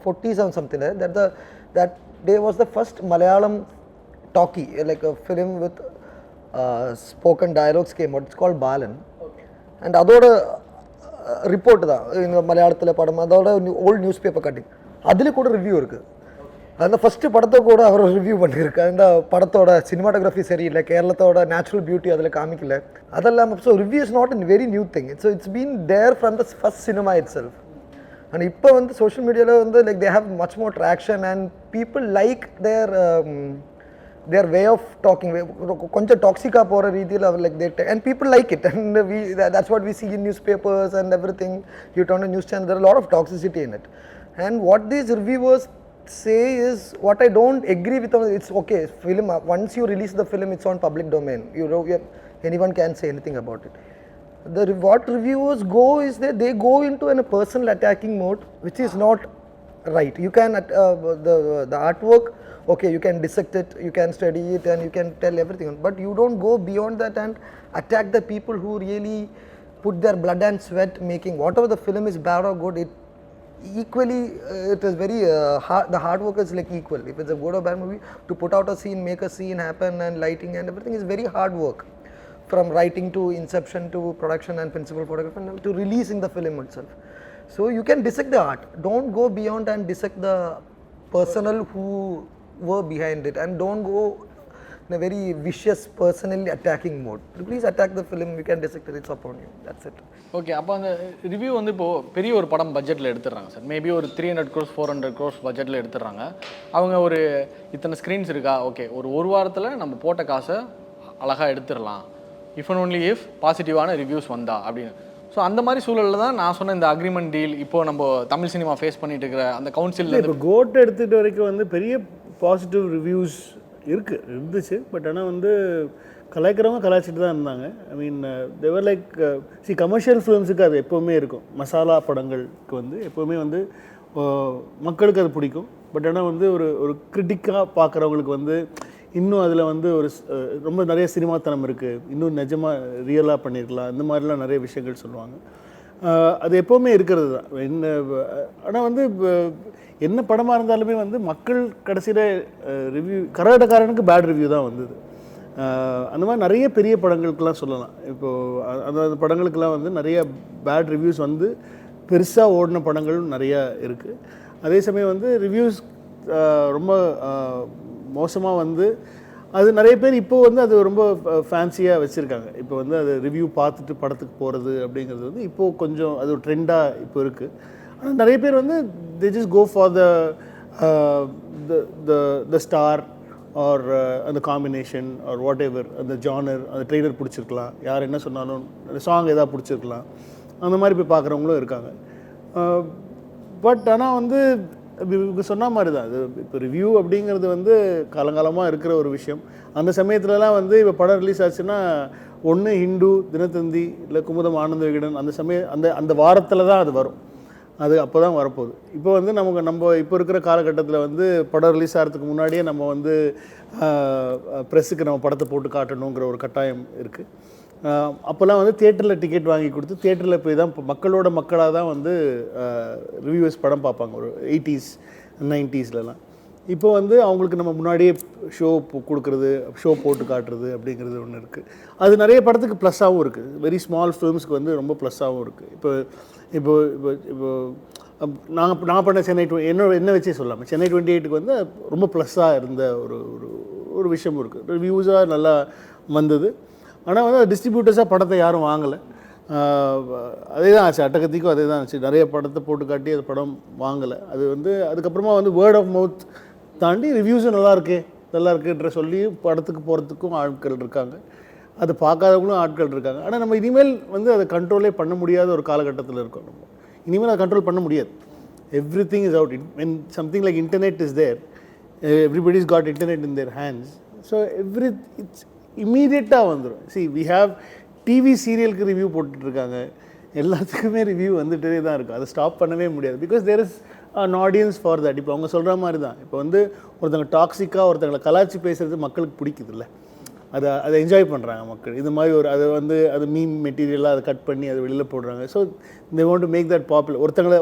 47 something like that. That day was the first Malayalam talkie, like a film with spoken dialogues came out. It's called Balan. And அதோட report தான் இந்த மலையாளத்தில் படம், அதோட old news paper cutting, அதில் கூட review இருக்குது. அந்த ஃபஸ்ட்டு படத்தை கூட அவர் ரிவ்யூ பண்ணியிருக்கு. அந்த படத்தோட சினிமாட்டோகிராஃபி சரியில்லை, கேரளத்தோட நேச்சுரல் பியூட்டி அதில் காமிக்கல, அதெல்லாம். So review is not in very new thing. It's been there from the first cinema itself. And இப்போ வந்து சோஷியல் மீடியாவில் வந்து like they have much more traction and people like their way of talking, கொஞ்சம் டாக்ஸிக்காக போகிற ரீதியில் அவர் like that, and people like it. And that's what we see in newspapers and everything. You turn on news channel, there are a lot of toxicity in it. And what these reviewers say is what I don't agree with. It's okay, film, once you release the film, it's on public domain. Anyone can say anything about it. What reviewers go is that they go into a personal attacking mode, which is not right. You can the artwork, okay, you can dissect it, you can study it, and you can tell everything, but you don't go beyond that and attack the people who really put their blood and sweat making whatever the film is, bad or good. It equally, it is very hard. The hard work is like equal. If it's a good or bad movie, to put out a scene, make a scene happen, and lighting and everything is very hard work, from writing to inception to production and principal photography and to releasing the film itself. So you can dissect the art, don't go beyond and dissect the personnel who were behind it, and don't go in a very vicious personally attacking mode. Please attack the film, you can dissect it, it's upon you, that's it. Okay, அப்போ அந்த review வந்து இப்போது பெரிய ஒரு படம் பட்ஜெட்டில் எடுத்துடுறாங்க sir. Maybe ஒரு 300 crores 400 crores பட்ஜெட்டில் எடுத்துடுறாங்க. அவங்க ஒரு இத்தனை ஸ்க்ரீன்ஸ் இருக்கா, ஓகே, ஒரு வாரத்தில் நம்ம போட்ட காசை அழகாக எடுத்துடலாம், இஃப் அண்ட் ஒன்லி இஃப் பாசிட்டிவான ரிவ்யூஸ் வந்தா அப்படின்னு. ஸோ அந்த மாதிரி சூழலில் தான் நான் சொன்ன இந்த அக்ரிமெண்ட் டீல் இப்போது நம்ம தமிழ் சினிமா ஃபேஸ் பண்ணிட்டு இருக்கிற அந்த கவுன்சில். இப்போ கோட் எடுத்துகிட்டு வரைக்கும் வந்து பெரிய பாசிட்டிவ் ரிவ்யூஸ் இருந்துச்சு. பட் ஆனால் வந்து கலாய்க்கிறவங்க கலாய்ச்சிட்டு தான் இருந்தாங்க. ஐ மீன் தேவர் லைக் கமர்ஷியல் ஃபிலிம்ஸுக்கு அது எப்போவுமே இருக்கும். மசாலா படங்களுக்கு வந்து எப்போவுமே வந்து மக்களுக்கு அது பிடிக்கும். பட் ஆனால் வந்து ஒரு கிரிட்டிக்காக பார்க்குறவங்களுக்கு வந்து இன்னும் அதில் வந்து ரொம்ப நிறைய சினிமாத்தனம் இருக்குது, இன்னும் நிஜமாக ரியலாக பண்ணியிருக்கலாம், இந்த மாதிரிலாம் நிறைய விஷயங்கள் சொல்லுவாங்க. அது எப்போவுமே இருக்கிறது தான். ஆனால் வந்து என்ன படமாக இருந்தாலுமே வந்து மக்கள் கடைசியில் ரிவ்யூ, கரகாட்டக்காரனுக்கு பேட் ரிவ்யூ தான் வந்தது. அந்த மாதிரி நிறைய பெரிய படங்களுக்கெல்லாம் சொல்லலாம். இப்போது அந்த படங்களுக்கெல்லாம் வந்து நிறைய பேட் ரிவ்யூஸ் வந்து பெருசாக ஓடின படங்களும் நிறையா இருக்குது. அதே சமயம் வந்து ரிவ்யூஸ் ரொம்ப மோசமாக வந்து அது நிறைய பேர் இப்போ வந்து அது ரொம்ப ஃபேன்சியாக வச்சுருக்காங்க. இப்போ வந்து அது ரிவ்யூ பார்த்துட்டு படத்துக்கு போகிறது அப்படிங்கிறது வந்து இப்போது கொஞ்சம் அது ஒரு ட்ரெண்டாக இப்போ இருக்குது. ஆனால் நிறைய பேர் வந்து they just go for the star or அந்த காம்பினேஷன் ஆர் வாட் எவர், அந்த ஜானர், அந்த ட்ரெய்லர் பிடிச்சிருக்கலாம், யார் என்ன சொன்னாலும் அந்த சாங் எதாவது பிடிச்சிருக்கலாம், அந்த மாதிரி போய் பார்க்குறவங்களும் இருக்காங்க. பட் ஆனால் வந்து இப்போ சொன்ன மாதிரி தான் அது. இப்போ ரிவ்யூ அப்படிங்கிறது வந்து காலங்காலமாக இருக்கிற ஒரு விஷயம். அந்த சமயத்துலலாம் வந்து இப்போ படம் ரிலீஸ் ஆச்சுன்னா ஒன்று ஹிந்து, தினத்தந்தி, இல்லை குமுதம், ஆனந்த விகடன், அந்த வாரத்தில் தான் அது வரும். அது அப்போ தான் வரப்போகுது. இப்போ வந்து நம்ம இப்போ இருக்கிற காலகட்டத்தில் வந்து படம் ரிலீஸ் ஆகிறதுக்கு முன்னாடியே நம்ம வந்து ப்ரெஸ்ஸுக்கு நம்ம படத்தை போட்டு காட்டணுங்கிற ஒரு கட்டாயம் இருக்குது. அப்போல்லாம் வந்து தியேட்டரில் டிக்கெட் வாங்கி கொடுத்து தியேட்டரில் போய் தான் மக்களோட மக்களாக தான் வந்து ரிவ்யூவர்ஸ் படம் பார்ப்பாங்க. ஒரு 80s 90sலலாம். இப்போ வந்து அவங்களுக்கு நம்ம முன்னாடியே ஷோ கொடுக்குறது, ஷோ போட்டு காட்டுறது அப்படிங்கிறது ஒன்று இருக்குது. அது நிறைய படத்துக்கு ப்ளஸ்ஸாகவும் இருக்குது. வெரி ஸ்மால் ஃபிலிம்ஸ்க்கு வந்து ரொம்ப ப்ளஸ்ஸாகவும் இருக்குது. இப்போ நான் பண்ண சென்னை என்ன வச்சே சொல்லாமல் சென்னை 28க்கு வந்து ரொம்ப ப்ளஸ்ஸாக இருந்த ஒரு விஷயம் இருக்குது. ரிவ்யூஸாக நல்லா வந்தது. ஆனால் வந்து டிஸ்ட்ரிபியூட்டர்ஸாக படத்தை யாரும் வாங்கலை. அதே தான் ஆச்சு, அட்டகத்திக்கும் அதே தான் ஆச்சு. நிறைய படத்தை போட்டு காட்டி அது படம் வாங்கலை. அது வந்து அதுக்கப்புறமா வந்து வேர்ட் ஆஃப் மவுத் தாண்டி ரிவ்யூஸும் நல்லா இருக்குன்ற சொல்லி படத்துக்கு போகிறதுக்கும் ஆட்கள் இருக்காங்க, அது பார்க்காதவங்களும் ஆட்கள் இருக்காங்க. ஆனால் நம்ம இனிமேல் வந்து அதை கண்ட்ரோலே பண்ண முடியாத ஒரு காலகட்டத்தில் இருக்கோம். நம்ம இனிமேல் அதை கண்ட்ரோல் பண்ண முடியாது. Every thing is out. when something like internet is there, everybody's got internet in their hands, so it's இம்மீடியட்டாக வந்துடும். we have டிவி சீரியலுக்கு ரிவ்யூ போட்டுட்ருக்காங்க, எல்லாத்துக்குமே ரிவ்யூ வந்துகிட்டே தான் இருக்கும். அதை ஸ்டாப் பண்ணவே முடியாது. Because there is an audience for that. இப்போ அவங்க சொல்கிற மாதிரி தான். இப்போ வந்து ஒருத்தங்க டாக்ஸிக்காக ஒருத்தங்களை கலாச்சி பேசுகிறது மக்களுக்கு பிடிக்குது இல்லை, அதை என்ஜாய் பண்ணுறாங்க மக்கள். இது மாதிரி ஒரு அது மீம் மெட்டீரியலாக அதை கட் பண்ணி அதை வெளியில் போடுறாங்க. So they want to make that popular. ஒருத்தங்களை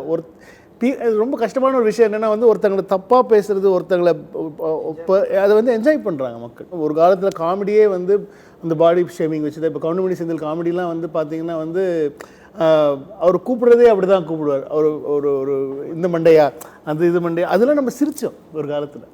அது ரொம்ப கஷ்டமான ஒரு விஷயம் என்னென்னா ஒருத்தங்களை தப்பாக பேசுகிறது, ஒருத்தங்களை அதை என்ஜாய் பண்ணுறாங்க மக்கள். ஒரு காலத்தில் காமெடியே அந்த பாடி ஷேமிங் வச்சு தான். இப்போ கவுண்டமணி செந்தில் காமெடிலாம் பார்த்தீங்கன்னா அவர் கூப்பிடுறதே அப்படி தான் கூப்பிடுவார். ஒரு ஒரு இந்த மண்டையா இது மண்டையா அதெல்லாம் நம்ம சிரித்தோம் ஒரு காலத்தில்.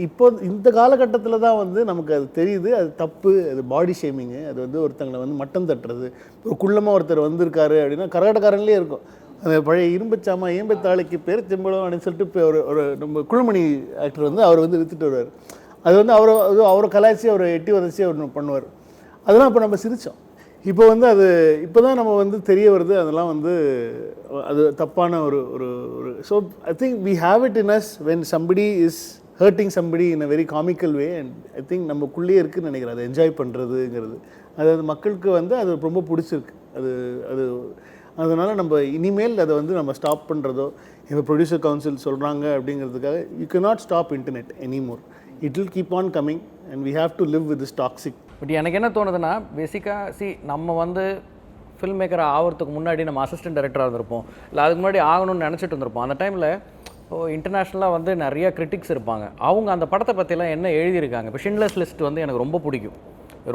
இப்போ இந்த காலகட்டத்தில் தான் நமக்கு அது தெரியுது, அது தப்பு, அது பாடி ஷேமிங்கு. அது ஒருத்தங்களை மட்டம் தட்டுறது. ஒரு குள்ளமாக ஒருத்தர் வந்திருக்காரு அப்படின்னா கரகாட்டக்காரன்லேயே இருக்கும் அந்த பழைய இரும்பச்சாமா ஏம்பத்தாளைக்கு பேர் செம்பளம் அப்படின்னு சொல்லிட்டு இப்போ ஒரு நம்ம குழுமணி ஆக்டர் அவர் வித்துட்டு வருவார். அது அவரை கலாய்ச்சி அவரை எட்டி உதச்சி அவர் பண்ணுவார். அதெல்லாம் இப்போ நம்ம சிரித்தோம். இப்போ அது இப்போ தான் நம்ம தெரிய வருது அதெல்லாம் அது தப்பான ஒரு ஒரு so I think we have it in us when somebody is hurting somebody in a very comical way. And I think நமக்குள்ளேயே இருக்குதுன்னு நினைக்கிறேன் அதை என்ஜாய் பண்ணுறதுங்கிறது. அது மக்களுக்கு அது ரொம்ப பிடிச்சிருக்கு. அது அதனால் நம்ம இனிமேல் அதை நம்ம ஸ்டாப் பண்ணுறதோ இந்த ப்ரொடியூசர் கவுன்சில் சொல்கிறாங்க அப்படிங்கிறதுக்காக you can not stop internet anymore. It will keep on coming and we have to live with this toxic. But எனக்கு என்ன தோணுதுன்னா பேசிக்காக நம்ம ஃபில்ம் மேக்கர் ஆகிறதுக்கு முன்னாடி நம்ம அசிஸ்டன்ட் டைரக்டராக இருந்திருப்போம், இல்லை அதுக்கு முன்னாடி ஆகணும்னு நினச்சிட்டு இருந்திருப்போம். அந்த டைமில் இன்டர்நேஷ்னலாக நிறைய கிரிட்டிக்ஸ் இருப்பாங்க. அவங்க அந்த படத்தை பற்றிலாம் என்ன எழுதியிருக்காங்க. இப்போ ஷிண்ட்லர்ஸ் லிஸ்ட் எனக்கு ரொம்ப பிடிக்கும்,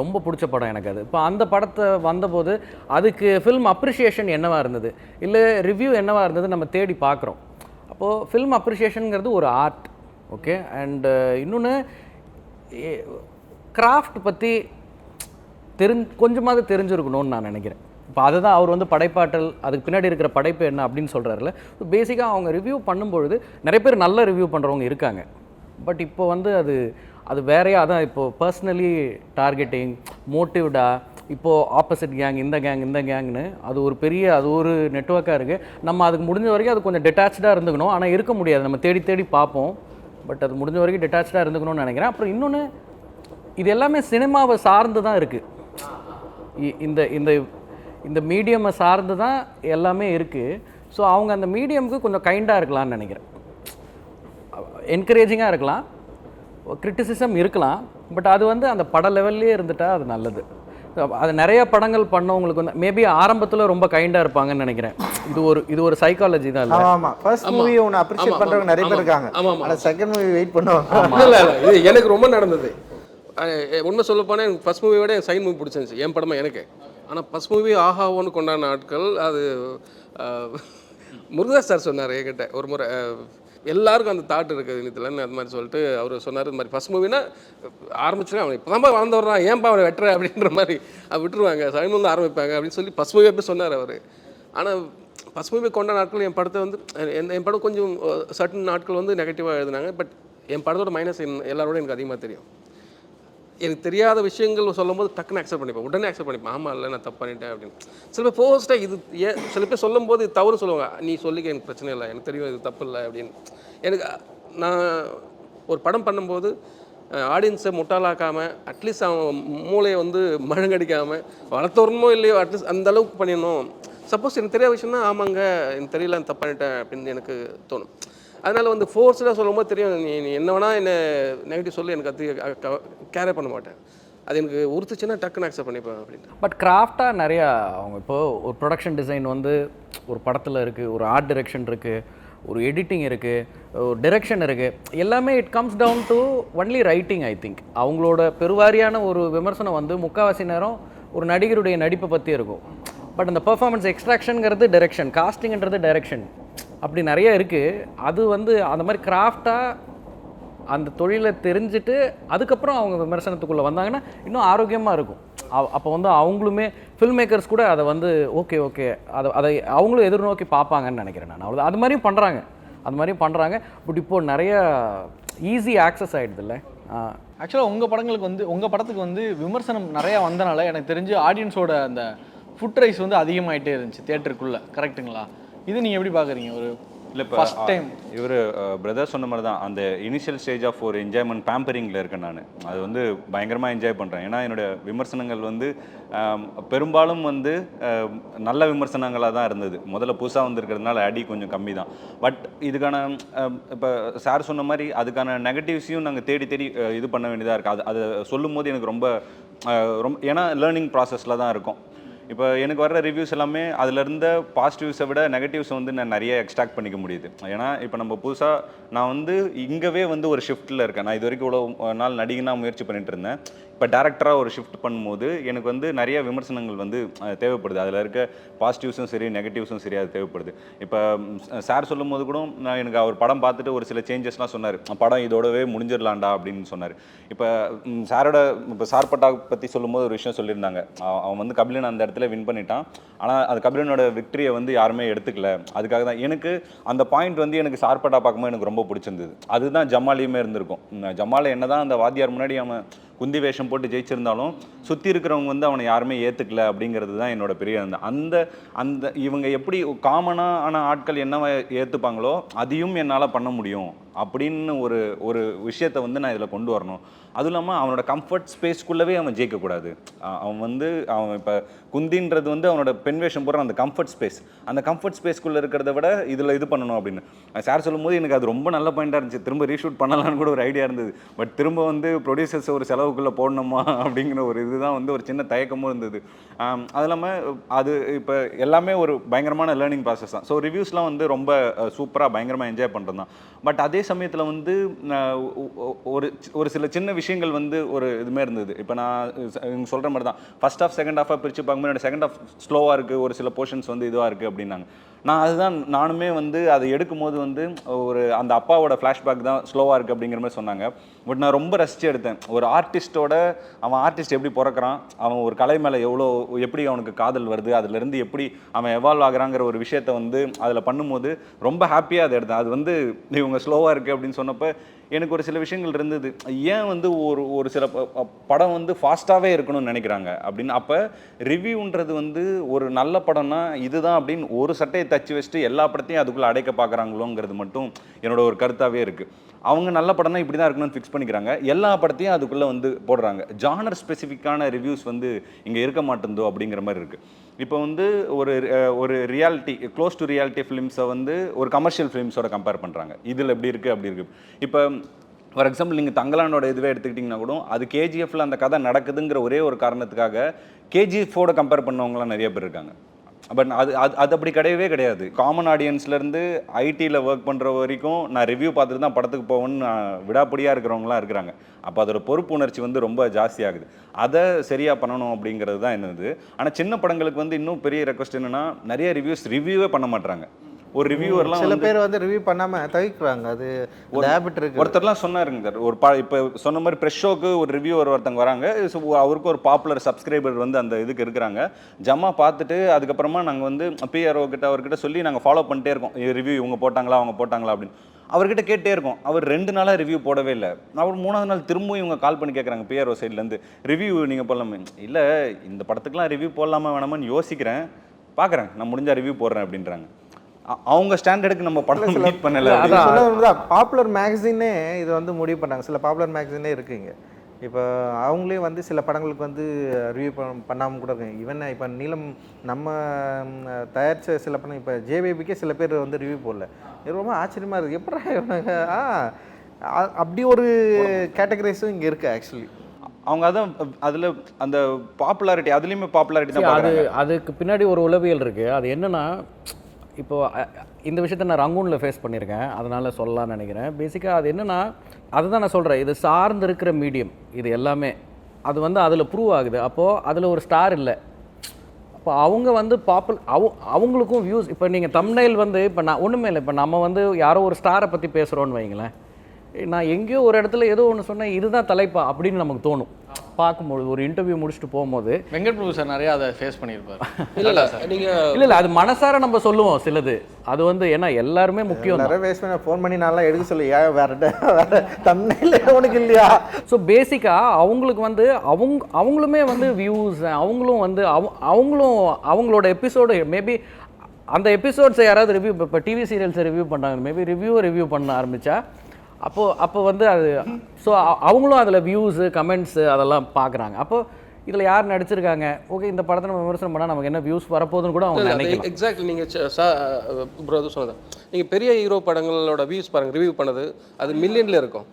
ரொம்ப பிடிச்ச படம் எனக்கு அது. இப்போ அந்த படத்தை வந்தபோது அதுக்கு ஃபில்ம் அப்ரிஷியேஷன் என்னவாக இருந்தது, இல்லை ரிவ்யூ என்னவாக இருந்தது நம்ம தேடி பார்க்குறோம். அப்போது ஃபில்ம் அப்ரிஷியேஷனுங்கிறது ஒரு ஆர்ட், ஓகே. அண்டு இன்னொன்று கிராஃப்ட் பற்றி கொஞ்சமாவது தெரிஞ்சிருக்கணும்னு நான் நினைக்கிறேன். இப்போ அதுதான் அவர் படைப்பாற்றல், அதுக்கு பின்னாடி இருக்கிற படைப்பு என்ன அப்படின்னு சொல்கிறாருல. பேசிக்காக அவங்க ரிவ்யூ பண்ணும்பொழுது நிறைய பேர் நல்ல ரிவ்யூ பண்ணுறவங்க இருக்காங்க. பட் இப்போ அது வேறையாக அதான் இப்போது பர்சனலி டார்கெட்டிங் மோட்டிவ்டாக இப்போது ஆப்போசிட் கேங் இந்த கேங்னு அது ஒரு நெட்வொர்க்காக இருக்குது. நம்ம அதுக்கு முடிஞ்ச வரைக்கும் அது கொஞ்சம் டிட்டாச்சாக இருந்துக்கணும். ஆனால் இருக்க முடியாது, நம்ம தேடி பார்ப்போம். பட் அது முடிஞ்ச வரைக்கும் டிட்டாச்சாக இருந்துக்கணும்னு நினைக்கிறேன். அப்புறம் இன்னொன்று, இது எல்லாமே சினிமாவை சார்ந்து தான் இருக்குது. இந்த இந்த இந்த மீடியமை சார்ந்து தான் எல்லாமே இருக்குது. ஸோ அவங்க அந்த மீடியமுக்கு கொஞ்சம் கைண்டாக இருக்கலாம்னு நினைக்கிறேன். என்கரேஜிங்காக இருக்கலாம், கிரிட்டிசிசம் இருக்கலாம். பட் அது அந்த பட லெவல்லே இருந்துட்டால் அது நல்லது. அது நிறைய படங்கள் பண்ணவங்களுக்கு மேபி ஆரம்பத்தில் ரொம்ப கைண்டாக இருப்பாங்கன்னு நினைக்கிறேன். இது ஒரு சைக்காலஜி தான். ஆமாம், ஃபர்ஸ்ட் மூவி ஒன்று அப்ரிஷியேட் பண்ணுறவங்க நிறைய பேர் இருக்காங்க. ஆனால் செகண்ட் மூவி வெயிட் பண்ணுவாங்க. இல்லை இது எனக்கு ரொம்ப நடந்தது. உண்மை சொல்ல போனால் எனக்கு ஃபஸ்ட் மூவியோட என் செகண்ட் மூவி பிடிச்சிருந்துச்சு, என் படமாக எனக்கு. ஆனால் ஃபஸ்ட் மூவி ஆஹாவோன்னு கொண்டாடின ஆட்கள் அது முருகதாஸ் சார் சொன்னார் என்கிட்ட ஒரு முறை. எல்லாருக்கும் அந்த தாட் இருக்குது நித்திலன்னு அது மாதிரி சொல்லிட்டு அவர் சொன்னார். இது மாதிரி ஃபஸ்ட் மூவினா ஆரம்பிச்சுன்னா அவன் இப்போ தான் வளர்ந்து வர்றான், ஏன்பா அவனை வெட்டுற அப்படின்ற மாதிரி விட்டுருவாங்க, செகண்ட் மூவி ஆரம்பிப்பாங்க அப்படின்னு சொல்லி ஃபஸ்ட் மூவி அப்படி சொன்னார் அவர். ஆனால் ஃபஸ்ட் மூவி கொண்ட நாட்கள் என் படத்தை என் படம் கொஞ்சம் சர்டன் நாட்கள் நெகட்டிவாக எழுதினாங்க. பட் என் படத்தோட மைனஸ் எல்லாரோட எனக்கு அதிகமாக தெரியும். எனக்கு தெரியாத விஷயங்கள் சொல்லும்போது டக்குன்னு அக்செப்ட் பண்ணிப்பேன், உடனே அக்செப்ட் பண்ணிப்பேன். ஆமாம் இல்லை நான் தப்பு பண்ணிட்டேன் அப்படின்னு. சில பேர் போஸ்ட்டாக இது சில பேர் சொல்லும்போது இது தவறு சொல்லுவாங்க, நீ சொல்லிக்க எனக்கு பிரச்சனை இல்லை, எனக்கு தெரியும் இது தப்பு இல்லை அப்படின்னு. எனக்கு நான் ஒரு படம் பண்ணும்போது ஆடியன்ஸை முட்டாளாக்காமல் அட்லீஸ்ட் அவன் மூளையை மழுங்கடிக்காமல் வளர்த்தோரணுமோ இல்லையோ அட்லீஸ்ட் அந்த அளவுக்கு பண்ணிடணும். சப்போஸ் எனக்கு தெரியாத விஷயம்னா ஆமாங்க எனக்கு தெரியல தப்பு பண்ணிட்டேன் அப்படின்னு எனக்கு தோணும். அதனால் ஃபோர்ஸ்டாக சொல்லும்போது தெரியும், நீ என்ன வேணால் என்ன நெகட்டிவ் சொல்லி எனக்கு அது கேரே பண்ண மாட்டேன். அது எனக்கு உறுத்துச்சுன்னா டக்குன்னு அக்செப்ட் பண்ணிப்பேன் அப்படின்னு. பட் கிராஃப்டாக நிறையா அவங்க இப்போது ஒரு ப்ரொடக்ஷன் டிசைன் ஒரு படத்தில் இருக்குது, ஒரு ஆர்ட் டிரெக்ஷன் இருக்குது, ஒரு எடிட்டிங் இருக்குது, ஒரு டிரெக்ஷன் இருக்குது. எல்லாமே it comes down to only writing. I think அவங்களோட பெருவாரியான ஒரு விமர்சனம் முக்கால்வாசி நேரம் ஒரு நடிகருடைய நடிப்பை பற்றி இருக்கும். பட் அந்த பெர்ஃபார்மன்ஸ் எக்ஸ்ட்ராக்ஷனுங்கிறது டைரக்ஷன், காஸ்டிங்கிறது டைரக்ஷன், அப்படி நிறைய இருக்குது. அது அந்த மாதிரி கிராஃப்டாக அந்த தொழிலை தெரிஞ்சுட்டு அதுக்கப்புறம் அவங்க விமர்சனத்துக்குள்ளே வந்தாங்கன்னா இன்னும் ஆரோக்கியமாக இருக்கும். அப்போ அவங்களுமே ஃபில்ம் மேக்கர்ஸ் கூட அதை ஓகே அதை அவங்களும் எதிர்நோக்கி பார்ப்பாங்கன்னு நினைக்கிறேன் நான். அவ்வளோ அது மாதிரியும் பண்ணுறாங்க. பட் இப்போது நிறைய ஈஸி ஆக்சஸ் ஆகிடுது இல்லை. ஆக்சுவலாக உங்கள் படத்துக்கு விமர்சனம் நிறையா வந்தனால எனக்கு தெரிஞ்சு ஆடியன்ஸோட அந்த ஃபுட் ரைஸ் அதிகமாகிட்டே இருந்துச்சு தியேட்டருக்குள்ளே, கரெக்டுங்களா? இது நீங்கள் எப்படி பார்க்குறீங்க? ஒரு இல்லை இப்போ ஃபர்ஸ்ட் டைம் இவர் பிரதர் சொன்ன மாதிரி தான் அந்த இனிஷியல் ஸ்டேஜ் ஆஃப் ஒரு என்ஜாய்மெண்ட் பேம்பரிங்கில் இருக்கேன் நான். அது வந்து பயங்கரமாக என்ஜாய் பண்ணுறேன். ஏன்னா என்னோடய விமர்சனங்கள் வந்து பெரும்பாலும் வந்து நல்ல விமர்சனங்களாக தான் இருந்தது. முதல்ல புதுசாக வந்திருக்கிறதுனால அடி கொஞ்சம் கம்மி தான். பட் இதுக்கான இப்போ சார் சொன்ன மாதிரி அதுக்கான நெகட்டிவ்ஸையும் நாங்கள் தேடி தேடி இது பண்ண வேண்டியதாக இருக்குது. அதை சொல்லும் போது எனக்கு ரொம்ப ஏன்னா லேர்னிங் ப்ராசஸில் தான் இருக்கும். இப்போ எனக்கு வர்ற ரிவ்யூஸ் எல்லாமே அதில் இருந்த பாசிட்டிவ்ஸை விட நெகட்டிவ்ஸை வந்து நான் நிறைய எக்ஸ்ட்ராக்ட் பண்ணிக்க முடியுது. ஏன்னா இப்போ நம்ம புதுசாக நான் வந்து இங்கேவே வந்து ஒரு ஷிஃப்ட்டில் இருக்கேன். நான் இது வரைக்கும் இவ்வளோ நாள் நடிகனாக முயற்சி பண்ணிட்டு இருந்தேன். இப்போ டேரக்டராக ஒரு ஷிஃப்ட் பண்ணும்போது எனக்கு வந்து நிறைய விமர்சனங்கள் வந்து தேவைப்படுது. அதில் இருக்க பாசிட்டிவ்ஸும் சரி நெகட்டிவ்ஸும் சரி அது தேவைப்படுது. இப்போ சார் சொல்லும் போது கூட நான் எனக்கு அவர் படம் பார்த்துட்டு ஒரு சில சேஞ்சஸ்லாம் சொன்னார். படம் இதோடவே முடிஞ்சிடலாண்டா அப்படின்னு சொன்னார். இப்போ சார்பட்டா பற்றி சொல்லும்போது ஒரு விஷயம் சொல்லியிருந்தாங்க. அவன் வந்து கபிலன் அந்த இடத்துல வின் பண்ணிட்டான். ஆனால் அது கபிலனோட விக்டரியை வந்து யாருமே எடுத்துக்கல. அதுக்காக தான் எனக்கு அந்த பாயிண்ட் வந்து எனக்கு சார்பட்டா பார்க்கும்போது எனக்கு ரொம்ப பிடிச்சிருந்தது. அதுதான் ஜமாலியுமே இருந்திருக்கும். ஜமாலை என்ன தான் அந்த வாத்தியார் முன்னாடி அவன் குந்தி வேஷம் போட்டு ஜெயிச்சிருந்தாலும் சுற்றி இருக்கிறவங்க வந்து அவனை யாருமே ஏற்றுக்கல அப்படிங்கிறது தான் என்னோட பெரிய அந்த இவங்க எப்படி காமனான ஆட்கள் என்னவா ஏற்றுப்பாங்களோ அதையும் என்னால் பண்ண முடியும் அப்படின்னு ஒரு விஷயத்தை வந்து நான் இதில் கொண்டு வரணும். அதுவும் இல்லாமல் அவனோட கம்ஃபர்ட் ஸ்பேஸ்க்குள்ளவே அவன் ஜெயிக்கக்கூடாது. அவன் இப்போ குந்தின்றது வந்து அவனோட பெண் வேஷம் போடுற அந்த கம்ஃபர்ட் ஸ்பேஸ், அந்த கம்ஃபர்ட் ஸ்பேஸ்க்குள்ளே இருக்கிறத விட இதில் இது பண்ணணும் அப்படின்னு சார் சொல்லும்போது எனக்கு அது ரொம்ப நல்ல பாயிண்டாக இருந்துச்சு. திரும்ப ரீஷூட் பண்ணலான்னு கூட ஒரு ஐடியா இருந்தது. பட் திரும்ப வந்து ப்ரொடியூசர்ஸ் ஒரு செலவுக்குள்ளே போடணுமா அப்படிங்கிற ஒரு இதுதான் வந்து ஒரு சின்ன தயக்கமும் இருந்தது. அது இல்லாமல் அது இப்போ எல்லாமே ஒரு பயங்கரமான லேர்னிங் ப்ராசஸ் தான். ஸோ ரிவ்யூஸ்லாம் வந்து ரொம்ப சூப்பராக பயங்கரமாக என்ஜாய் பண்ணுறது தான். பட் அதே சமயத்தில் வந்து ஒரு சில சின்ன விஷயங்கள் வந்து ஒரு இதுமே இருந்தது. இப்போ நான் சொல்கிற மாதிரி தான் ஃபர்ஸ்ட் ஹாஃப் செகண்ட் ஹாஃபாக பிரித்து பார்க்கும்போது என்னோட செகண்ட் ஹாஃப் ஸ்லோவாக இருக்குது, ஒரு சில போர்ஷன்ஸ் வந்து இதுவாக இருக்குது அப்படின்னாங்க. நானுமே வந்து அதை எடுக்கும் போது வந்து அந்த அப்பாவோட ஃப்ளாஷ்பேக் தான் ஸ்லோவாக இருக்குது அப்படிங்கிற மாதிரி சொன்னாங்க. பட் நான் ரொம்ப ரசித்து எடுத்தேன். ஒரு அவன் ஆர்டிஸ்ட் எப்படி பிறக்கிறான், அவன் ஒரு கலை மேலே எப்படி அவனுக்கு காதல் வருது, அதுலேருந்து எப்படி அவன் எவால்வ் ஆகுறாங்கிற ஒரு விஷயத்தை வந்து அதில் பண்ணும்போது ரொம்ப ஹாப்பியாக அதை எடுத்தேன். அது வந்து இவங்க ஸ்லோவாக இருக்குது அப்படின்னு சொன்னப்போ எனக்கு ஒரு சில விஷயங்கள் இருந்தது. ஏன் வந்து ஒரு சில படம் வந்து ஃபாஸ்ட்டாகவே இருக்கணும்னு நினைக்கிறாங்க அப்படின்னு. அப்போ ரிவ்யூன்றது வந்து ஒரு நல்ல படம்னா இதுதான் அப்படின்னு ஒரு சட்டையை தச்சு வச்சுட்டு எல்லா படத்தையும் அதுக்குள்ளே அடைக்க பார்க்குறாங்களோங்கிறது மட்டும் என்னோட ஒரு கருத்தாகவே இருக்குது. அவங்க நல்ல படம்னா இப்படி தான் இருக்கணும்னு ஃபிக்ஸ் பண்ணிக்கிறாங்க, எல்லா படத்தையும் அதுக்குள்ளே வந்து போடுறாங்க. ஜானர் ஸ்பெசிஃபிக்கான ரிவ்யூஸ் வந்து இங்கே இருக்க மாட்டேந்தோ அப்படிங்கிற மாதிரி இருக்குது. இப்போ வந்து ஒரு ரியாலிட்டி க்ளோஸ் டு ரியாலிட்டி ஃபிலிம்ஸை வந்து ஒரு கமர்ஷியல் ஃபிலிம்ஸோட கம்பேர் பண்ணுறாங்க. இதில் எப்படி இருக்குது அப்படி இருக்குது. இப்போ ஃபார் எக்ஸாம்பிள் நீங்கள் தங்கலானோட இதுவே எடுத்துக்கிட்டிங்கன்னா கூட அது கேஜிஎஃப்ல அந்த கதை நடக்குதுங்கிற ஒரே ஒரு காரணத்துக்காக கேஜிஎஃபோட கம்பேர் பண்ணவங்களாம் நிறைய பேர் இருக்காங்க. பட் அது அப்படி கிடையவே கிடையாது. காமன் ஆடியன்ஸ்லேருந்து ஐடியில் ஒர்க் பண்ணுற வரைக்கும் நான் ரிவ்யூ பார்த்துட்டு தான் படத்துக்கு போவேன்னு விடாப்படியாக இருக்கிறவங்களாம் இருக்கிறாங்க. அப்போ அதோட பொறுப்பு உணர்ச்சி வந்து ரொம்ப ஜாஸ்தியாகுது. அதை சரியாக பண்ணணும் அப்படிங்கிறது தான் என்னது. ஆனால் சின்ன படங்களுக்கு வந்து இன்னும் பெரிய ரெக்வஸ்ட் என்னென்னா நிறைய ரிவ்யூவே பண்ண மாட்டாங்க. ஒரு ரிவ்யூவர்லாம் சில பேர் வந்து ரிவ்யூ பண்ணாமல் தவிர்க்கிறாங்க. அது ஒரு ஹேபிட் இருக்குது. ஒருத்தர்லாம் சொன்னாருங்க சார், இப்போ சொன்ன மாதிரி ப்ரெஷ் ஷோக்கு ஒரு ரிவ்யூவர் ஒருத்தங்க வராங்க. ஸோ அவருக்கு ஒரு பாப்புலர் சப்ஸ்கிரைபர் வந்து அந்த இதுக்கு இருக்கிறாங்க. ஜமா பார்த்துட்டு அதுக்கப்புறமா நாங்கள் வந்து பிஆர்ஓ கிட்ட அவர்கிட்ட சொல்லி நாங்கள் ஃபாலோ பண்ணிட்டே இருக்கோம். ரிவ்யூ இவங்க போட்டாங்களா அவங்க போட்டாங்களா அப்படின்னு அவர்கிட்ட கேட்டே இருக்கோம். அவர் 2 நாளாக ரிவ்யூ போடவே இல்லை. அவர் 3ஆவது நாள் திரும்பவும் இவங்க கால் பண்ணி கேட்குறாங்க பிஆர்ஓ சைட்லேருந்து, ரிவ்யூ நீங்கள் போடலாமே. இல்லை இந்த படத்துக்குலாம் ரிவ்யூ போடலாமா வேணாமான்னு யோசிக்கிறேன், பார்க்குறேன், நான் முடிஞ்சால் ரிவ்யூ போடுறேன் அப்படின்றாங்க. அவங்க ஸ்டாண்டர்டுக்கு நம்ம படம் மீட் பண்ணல. அதான் பாப்புலர் மேகசினே இது வந்து முடிவு பண்ணாங்க. சில பாப்புலர் மேகசினே இருக்குங்க. இப்போ அவங்களே வந்து சில படங்களுக்கு வந்து ரிவ்யூ பண்ணாமல் கூட இருக்காங்க. ஈவன் இப்போ நீலம் நம்ம தயாரித்த சில படம் இப்போ ஜேபேபிக்கே சில பேர் வந்து ரிவ்யூ போடல. இது ரொம்ப ஆச்சரியமாக இருக்குது. எப்படா இவங்க அப்படி ஒரு கேட்டகரைஸும் இங்கே இருக்குது. ஆக்சுவலி அவங்க அதான் அதில் அந்த பாப்புலாரிட்டி அதுலேயுமே பாப்புலாரிட்டி தான். அதுக்கு பின்னாடி ஒரு உளவியல் இருக்குது. அது என்னென்னா, இப்போது இந்த விஷயத்த நான் ரங்கூனில் ஃபேஸ் பண்ணியிருக்கேன், அதனால் சொல்லலாம்னு நினைக்கிறேன். பேசிக்காக அது என்னென்னா, அதுதான் நான் சொல்கிறேன், இது சார்ந்து இருக்கிற மீடியம் இது எல்லாமே. அது வந்து அதில் ப்ரூவ் ஆகுது. அப்போது அதில் ஒரு ஸ்டார் இல்லை. அப்போ அவங்க வந்து அவங்களுக்கும் வியூஸ். இப்போ நீங்கள் தம்ப்நெயில் வந்து இப்போ நான் ஒன்றுமே இல்லை, இப்போ நம்ம வந்து யாரோ ஒரு ஸ்டாரை பற்றி பேசுகிறோன்னு வைங்களேன், நான் எங்கேயோ ஒரு இடத்துல ஏதோ ஒன்று சொன்னேன், இதுதான் தலைப்பா அப்படின்னு நமக்கு தோணும் பார்க்கும்போது. ஒரு இன்டர்வியூ முடிச்சுட்டு போகும்போது வெங்கட் பிரபு சார் நிறைய அதை ஃபேஸ் பண்ணியிருப்பார். இல்லை அது மனசார நம்ம சொல்லுவோம் சிலது. அது வந்து ஏன்னா எல்லாருமே முக்கியம். நிறைய ஃபேஸ் பண்ண ஃபோன் பண்ணி நல்லா எடுக்க சொல்லி வேற தம்ப்நெயில் உனக்கு இல்லையா. ஸோ பேசிக்காக அவங்களுக்கு வந்து அவங்களுமே வந்து வியூஸ் அவங்களும் வந்து அவங்களும் அவங்களோட எபிசோடு மேபி அந்த எபிசோட்ஸை யாராவது ரிவ்யூ இப்போ டிவி சீரியல்ஸை ரிவ்யூ பண்ணுறாங்க, மேபி ரிவ்யூ பண்ண ஆரம்பித்தா அப்போ வந்து அது ஸோ அவங்களும் அதில் வியூஸு கமெண்ட்ஸு அதெல்லாம் பார்க்குறாங்க. அப்போது இதில் யார் நடிச்சிருக்காங்க, ஓகே இந்த படத்தை நம்ம விமர்சனம் பண்ணால் நமக்கு என்ன வியூஸ் வரப்போகுதுன்னு கூட அவங்க நினைக்கலாம். எக்ஸாக்ட்லி நீங்கள் ப்ரோ சொன்னதான், நீங்கள் பெரிய ஹீரோ படங்களோட வியூஸ் பாருங்கள், ரிவ்யூ பண்ணது அது மில்லியனில் இருக்கும்.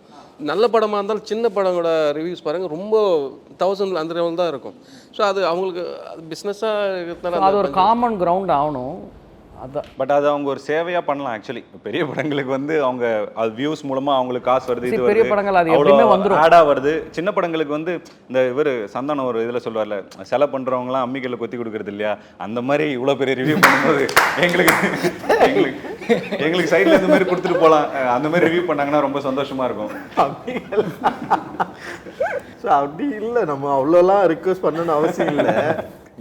நல்ல படமாக இருந்தாலும் சின்ன படங்களோட ரிவ்யூஸ் பாருங்கள் ரொம்ப 1000 அந்த லெவல் தான் இருக்கும். ஸோ அது அவங்களுக்கு பிஸ்னஸாக இருக்கிறதுனால அது ஒரு காமன் கிரவுண்ட் ஆகணும். அதான் பட் அது அவங்க ஒரு சேவையாக பண்ணலாம். ஆக்சுவலி பெரிய படங்களுக்கு வந்து அவங்க அது வியூஸ் மூலமாக அவங்களுக்கு காசு வருது, இது பெரிய படங்கள் அது எப்படியுமே வந்துடும், ஆடாக வருது. சின்ன படங்களுக்கு வந்து இந்த இவர் சந்தானம் ஒரு இதில் சொல்லுவார்ல, செலை பண்ணுறவங்களாம் அம்மிக்கல்ல கொத்தி கொடுக்குறது இல்லையா, அந்த மாதிரி இவ்வளோ பெரிய ரிவ்யூ பண்ணும்போது எங்களுக்கு சைடில் இந்த மாதிரி கொடுத்துட்டு போகலாம், அந்த மாதிரி ரிவ்யூ பண்ணாங்கன்னா ரொம்ப சந்தோஷமாக இருக்கும். ஸோ அப்படி இல்லை, நம்ம அவ்வளோலாம் ரிக்வெஸ்ட் பண்ணணும்னு அவசியம் இல்லை.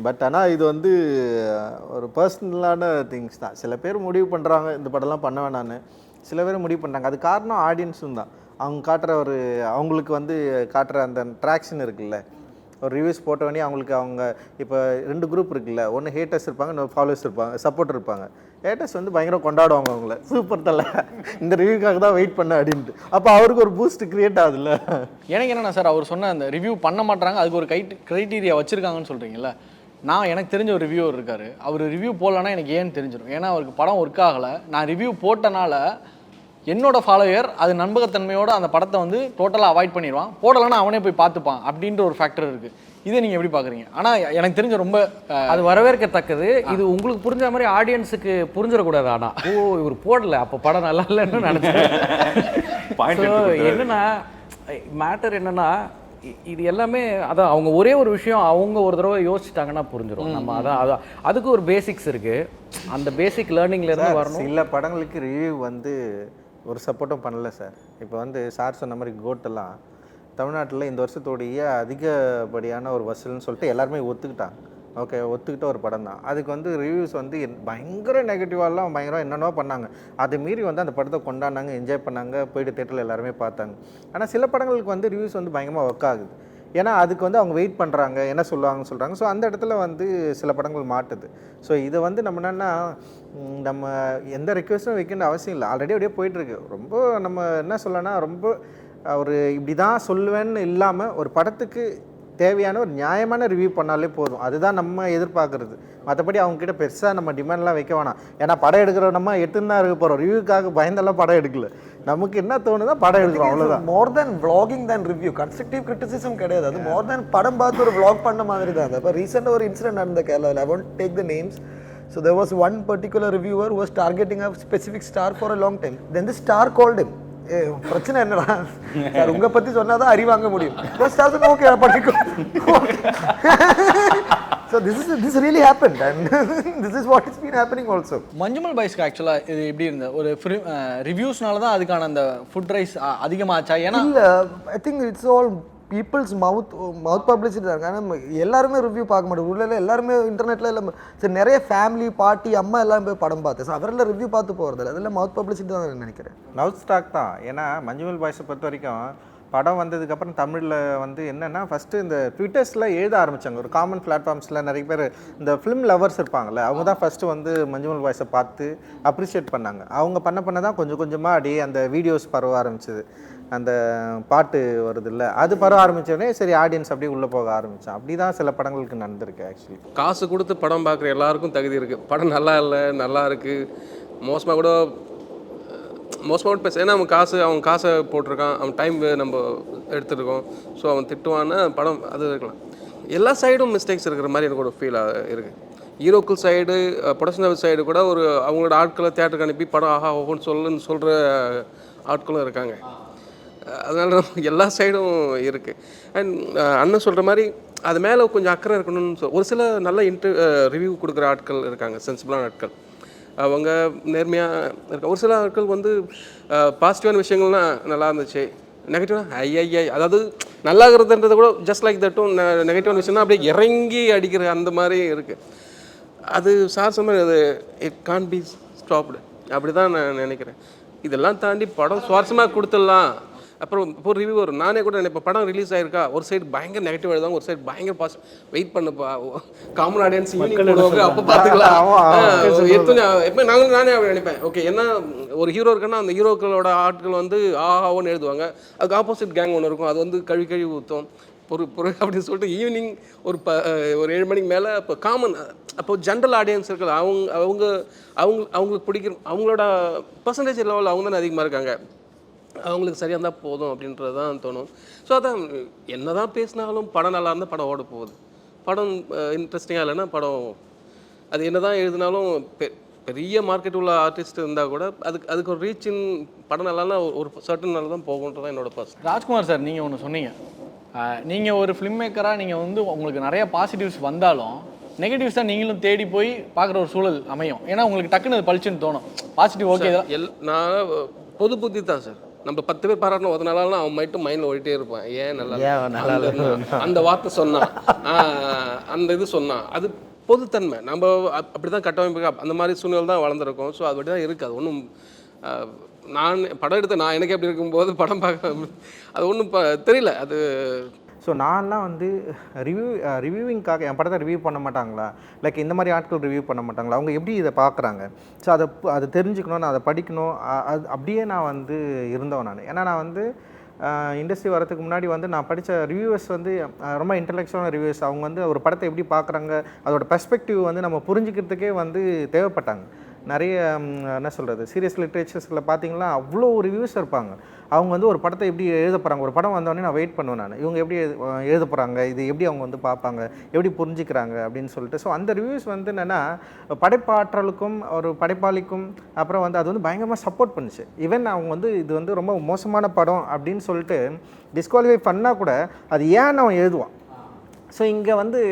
பட் ஆனால் இது வந்து ஒரு பர்சனலான திங்ஸ் தான். சில பேர் முடிவு பண்ணுறாங்க இந்த படம்லாம் பண்ண வேணான்னு, சில பேர் முடிவு பண்ணுறாங்க. அது காரணம் ஆடியன்ஸும் தான். அவங்க காட்டுற அவங்களுக்கு வந்து காட்டுற அந்த ட்ராக்ஷன் இருக்குல்ல, ஒரு ரிவ்யூஸ் போட்டவொடனே அவங்களுக்கு அவங்க இப்போ 2 குரூப் இருக்குல்ல, ஒன்று ஹேட்டர்ஸ் இருப்பாங்க, இன்னொரு ஃபாலோவர்ஸ் இருப்பாங்க, சப்போர்ட்டர் இருப்பாங்க. ஹேட்டர்ஸ் வந்து பயங்கர கொண்டாடுவாங்க அவங்கள, சூப்பர் தலை இந்த ரிவ்யூக்காக தான் வெயிட் பண்ண அப்படின்ட்டு. அப்போ அவருக்கு ஒரு பூஸ்ட் கிரியேட் ஆகுதுல்ல. எனக்கு என்னன்னா சார், அவர் சொன்ன அந்த ரிவ்யூ பண்ண மாட்டாங்க அதுக்கு ஒரு க்ரைட்டீரியா வச்சுருக்காங்கன்னு சொல்கிறீங்களா? எனக்கு தெரிஞ்ச ஒரு ரிவ்யூவர் இருக்கார், அவர் ரிவ்யூ போடலன்னா எனக்கு ஏன்னு தெரிஞ்சிடும். ஏன்னா அவருக்கு படம் ஒர்க் ஆகலை, நான் ரிவ்யூ போட்டனால என்னோட ஃபாலோயர் அது நம்பகத்தன்மையோட அந்த படத்தை வந்து டோட்டலாக அவாய்ட் பண்ணிடுவான், போடலைன்னா அவனே போய் பார்த்துப்பான் அப்படின்ற ஒரு ஃபேக்டர் இருக்குது. இதை நீங்கள் எப்படி பார்க்குறீங்க? ஆனால் எனக்கு தெரிஞ்ச ரொம்ப அது வரவேற்கத்தக்கது. இது உங்களுக்கு புரிஞ்ச மாதிரி ஆடியன்ஸுக்கு புரிஞ்சிடக்கூடாது. ஆனால் இவர் போடலை அப்போ படம் நல்லா இல்லைன்னு நினச்சேன். என்னன்னா மேட்டர் என்னன்னா இது எல்லாமே அதான் அவங்க ஒரே ஒரு விஷயம் அவங்க ஒரு தடவை யோசிச்சிட்டாங்கன்னா புரிஞ்சிடும். நம்ம அதான் அதுக்கு ஒரு பேசிக்ஸ் இருக்குது, அந்த பேசிக் லேர்னிங்லேருந்து வரணும். சில படங்களுக்கு ரிவ்யூ வந்து ஒரு சப்போர்ட்டும் பண்ணல சார். இப்போ வந்து சார் சொன்ன மாதிரி கோட்டெல்லாம் தமிழ்நாட்டில் இந்த வருஷத்தோடைய அதிகப்படியான ஒரு வசூல்னு சொல்லிட்டு எல்லாருமே ஒத்துக்கிட்டாங்க. ஓகே, ஒத்துக்கிட்ட ஒரு படம் தான். அதுக்கு வந்து ரிவ்யூஸ் வந்து பயங்கர நெகட்டிவாலாம் பயங்கரம் என்னென்னோ பண்ணாங்க. அதை மீறி வந்து அந்த படத்தை கொண்டாடினாங்க, என்ஜாய் பண்ணாங்க, போயிட்டு தேட்டரில் எல்லாருமே பார்த்தாங்க. ஆனால் சில படங்களுக்கு வந்து ரிவ்யூஸ் வந்து பயங்கரமாக ஒர்க் ஆகுது. ஏன்னா அதுக்கு வந்து அவங்க வெயிட் பண்ணுறாங்க, என்ன சொல்லுவாங்கன்னு சொல்கிறாங்க. ஸோ அந்த இடத்துல வந்து சில படங்கள் மாட்டுது. ஸோ இதை வந்து நம்ம என்னென்னா நம்ம எந்த ரெக்வஸ்ட்டும் வைக்கணும்னு அவசியம் இல்லை, ஆல்ரெடி அப்படியே போயிட்டுருக்கு. ரொம்ப நம்ம என்ன சொல்லனா ரொம்ப ஒரு இப்படி தான் சொல்லுவேன்னு இல்லாமல் ஒரு படத்துக்கு தேவையான ஒரு நியாயமான ரிவ்யூ பண்ணாலே போதும். அதுதான் நம்ம எதிர்பார்க்குறது. மற்றபடி அவங்ககிட்ட பெருசாக நம்ம டிமாண்ட்லாம் வைக்க வேணாம். ஏன்னா படம் எடுக்கிற நம்ம எடுத்துன்னு தான் இருக்க போகிறோம், ரிவ்யூக்காக பயந்தெல்லாம் படம் எடுக்கல. நமக்கு என்ன தோணுதோ படம் எடுக்கிறோம், அவ்வளோதான். மோர் தென் வ்ளாகிங் தென் ரிவ்யூ, கன்ஸ்ட்ரக்டிவ் கிரிட்டிசிசம் கிடையாது. அது மோர் தென் படம் பார்த்து ஒரு வ்ளாக் பண்ண மாதிரி தான். இப்போ ரீசெண்டாக ஒரு இன்சிடென்ட் நடந்த கேரளாவில், I want take the names. So there was one particular reviewer who was targeting a specific star for a long time. Then the star called him. பிரச்சனை என்னடா சார், உங்க பத்தி சொன்னாதான் அறி வாங்க முடியும். Okay படிக்கோ. So this really happened and this is what has been happening also. Manjummel பாய்ஸ்க்கு ஆக்சுவலாக இது எப்படி இருந்த ஒரு ரிவ்யூஸ்னால தான் அதுக்கான அந்த ஃபுட் ரைஸ் அதிகமாச்சா? ஏன்னா இல்லை, I think it's all people's mouth publicity தான். ஆனால் எல்லாருமே ரிவ்யூ பார்க்க மாட்டோம். உள்ள எல்லாருமே இன்டர்நெட்டில் இல்லை. சரி, நிறைய ஃபேமிலி பாட்டி அம்மா எல்லாம் போய் படம் பார்த்து, ஸோ அவரெல்லாம் ரிவ்யூ பார்த்து போகிறதில்ல, அதெல்லாம் மவுத் பப்ளிசிட்டி தான் நான் நினைக்கிறேன். மவுத் ஸ்டாக் தான். ஏன்னா மஞ்சுமல் பாய்ஸை பொறுத்த வரைக்கும் படம் வந்ததுக்கப்புறம் தமிழில் வந்து என்னென்னா ஃபஸ்ட்டு இந்த ட்விட்டர்ஸில் எழுத ஆரம்பித்தாங்க. ஒரு காமன் பிளாட்ஃபார்ம்ஸில் நிறைய பேர் இந்த ஃபிலிம் லவர்ஸ் இருப்பாங்கள்ல, அவங்க தான் ஃபஸ்ட்டு வந்து மஞ்சுமல் பாய்ஸை பார்த்து அப்ரிஷியேட் பண்ணாங்க. அவங்க பண்ண தான் கொஞ்சம் கொஞ்சமாக அப்படியே அந்த வீடியோஸ் பரவ ஆரம்பிச்சிது. அந்த பாட்டு வருது இல்லை, அது பரவ ஆரம்பித்தோடனே சரி ஆடியன்ஸ் அப்படியே உள்ளே போக ஆரம்பித்தான். அப்படி தான் சில படங்களுக்கு நடந்திருக்கு. ஆக்சுவலி காசு கொடுத்து படம் பார்க்குற எல்லாருக்கும் தகுதி இருக்குது. படம் நல்லா இல்லை, நல்லா இருக்குது, மோசமாக கூட பேச. ஏன்னா அவன் காசை போட்டிருக்கான், அவன் டைம் நம்ம எடுத்துருக்கோம், ஸோ அவன் திட்டுவான்னு படம் அது இருக்கலாம். எல்லா சைடும் மிஸ்டேக்ஸ் இருக்கிற மாதிரி எனக்கு ஒரு ஃபீல் இருக்குது. ஹீரோக்கள் சைடு, ப்ரொடக்ஷனல் சைடு கூட ஒரு அவங்களோட ஆட்களை தியேட்டருக்கு அனுப்பி படம் ஆஹா ஓஹோன்னு சொல்கிற ஆட்களும் இருக்காங்க. அதனால எல்லா சைடும் இருக்குது. அண்ட் அண்ணன் சொல்கிற மாதிரி அது மேலே கொஞ்சம் அக்கறை இருக்கணும்னு ஒரு சில நல்ல ரிவ்யூ கொடுக்குற ஆட்கள் இருக்காங்க, சென்சிபிளான ஆட்கள், அவங்க நேர்மையாக இருக்க. ஒரு சில ஆட்கள் வந்து பாசிட்டிவான விஷயங்கள்லாம் நல்லா இருந்துச்சு, நெகட்டிவாக ஐஐஐ, அதாவது நல்லா இருக்கிறதுன்றது கூட ஜஸ்ட் லைக் தட்டும் நெகட்டிவான விஷயம்னா அப்படியே இறங்கி அடிக்கிற அந்த மாதிரி இருக்குது. அது சார் சொன்ன அது இட் கான் பி ஸ்டாப்டு, அப்படி தான் நான் நினைக்கிறேன். இதெல்லாம் தாண்டி படம் சுவாரஸ்யமாக கொடுத்துடலாம், அப்புறம் இப்போ ரிவ்யூவர் நானே கூட நினைப்பேன் படம் ரிலீஸ் ஆயிருக்கா, ஒரு சைடு பயங்கர நெகட்டிவ் எழுதுவாங்க, ஒரு சைடு பயங்கர பாசிட்டிவ். வெயிட் பண்ணுப்பா, காமன் ஆடியன்ஸ் அப்போ பார்த்துக்கலாம் எப்போ நானே அப்படி நினைப்பேன். ஓகே, ஏன்னா ஒரு ஹீரோ இருக்குன்னா அந்த ஹீரோக்களோட ஆட்கள் வந்து ஆஹாவோன்னு எழுதுவாங்க, அதுக்கு ஆப்போசிட் கேங் ஒன்று இருக்கும், அது வந்து கழுவி ஊற்றும் அப்படின்னு சொல்லிட்டு ஈவினிங் ஒரு 7 மணிக்கு மேலே இப்போ காமன், அப்போ ஜென்ரல் ஆடியன்ஸ் இருக்குது, அவங்களுக்கு பிடிக்கிற அவங்களோட பர்சன்டேஜ் லெவலில் அவங்க தானே அதிகமாக இருக்காங்க, அவங்களுக்கு சரியாக இருந்தால் போதும் அப்படின்றது தான் தோணும். ஸோ அதான் என்ன தான் பேசினாலும் படம் நல்லா இருந்தால் படம் ஓட போகுது, படம் இன்ட்ரெஸ்டிங்காக இல்லைன்னா படம் அது என்ன தான் எழுதினாலும் பெரிய மார்க்கெட் உள்ள ஆர்டிஸ்ட் இருந்தால் கூட அதுக்கு ஒரு ரீச்சின் படம் நல்லானா ஒரு சர்டன் நாள் தான் போகுன்றது தான் என்னோட பர்சன். ராஜ்குமார் சார், நீங்கள் ஒன்று சொன்னீங்க, நீங்கள் ஒரு ஃபிலிம் மேக்கராக நீங்கள் வந்து உங்களுக்கு நிறைய பாசிட்டிவ்ஸ் வந்தாலும் நெகட்டிவ்ஸ் தான் நீங்களும் தேடி போய் பார்க்குற ஒரு சூழல் அமையும். ஏன்னா உங்களுக்கு டக்குன்னு அது பளிச்சுன்னு தோணும். பாசிட்டிவ் ஓகே நான் பொது புத்தி தான் சார். நம்ம 10 பேர் பாராட்டணும், ஒரு நாளாலும் அவன் மட்டும் மைண்டில் ஓடிட்டே இருப்பான், ஏன் நல்லா அந்த வார்த்தை சொன்னான், அந்த இது சொன்னான், அது பொதுத்தன்மை. நம்ம அப்படி தான் கட்டமைப்பு அந்த மாதிரி சூழ்நிலை தான் வளர்ந்துருக்கோம். ஸோ அது அப்படி தான் இருக்குது. அது ஒன்றும் நான் படம் எடுத்த நான் எனக்கு எப்படி இருக்கும்போது படம் பார்க்க அது ஒன்றும் தெரியல அது. ஸோ நான்லாம் வந்து ரிவ்யூவிங்காக என் படத்தை ரிவ்யூ பண்ண மாட்டாங்களா, லைக் இந்த மாதிரி ஆட்கள் ரிவ்யூ பண்ண மாட்டாங்களா, அவங்க எப்படி இதை பார்க்குறாங்க, ஸோ அதை தெரிஞ்சுக்கணும், நான் அதை படிக்கணும், அது அப்படியே நான் வந்து இருந்தவன் நான். ஏன்னா நான் வந்து இண்டஸ்ட்ரி வரதுக்கு முன்னாடி வந்து நான் படித்த ரிவ்யூவர்ஸ் வந்து ரொம்ப இன்டெலெக்சுவலான ரிவ்யூவர்ஸ். அவங்க வந்து ஒரு படத்தை எப்படி பார்க்குறாங்க, அதோட பெர்ஸ்பெக்டிவ் வந்து நம்ம புரிஞ்சுக்கிறதுக்கே வந்து தேவைப்பட்டாங்க. நிறைய என்ன சொல்கிறது, சீரியஸ் லிட்ரேச்சர்ஸில் பார்த்தீங்கன்னா அவ்வளோ ரிவ்யூஸ் இருப்பாங்க. அவங்க வந்து ஒரு படத்தை எப்படி எழுத போகிறாங்க, ஒரு படம் வந்தோடனே நான் வெயிட் பண்ணுவேன் நான், இவங்க எப்படி எழுத போகிறாங்க, இது எப்படி அவங்க வந்து பார்ப்பாங்க, எப்படி புரிஞ்சுக்கிறாங்க அப்படின்னு சொல்லிட்டு. ஸோ அந்த ரிவ்யூஸ் வந்து என்னென்னா படைப்பாற்றலுக்கும் ஒரு படைப்பாளிக்கும் அப்புறம் வந்து அது வந்து பயங்கரமாக சப்போர்ட் பண்ணுச்சு. ஈவன் அவங்க வந்து இது வந்து ரொம்ப மோசமான படம் அப்படின்னு சொல்லிட்டு டிஸ்குவாலிஃபை பண்ணால் கூட அது ஏன் அவன் எழுதுவான். ஸோ இங்கே வந்து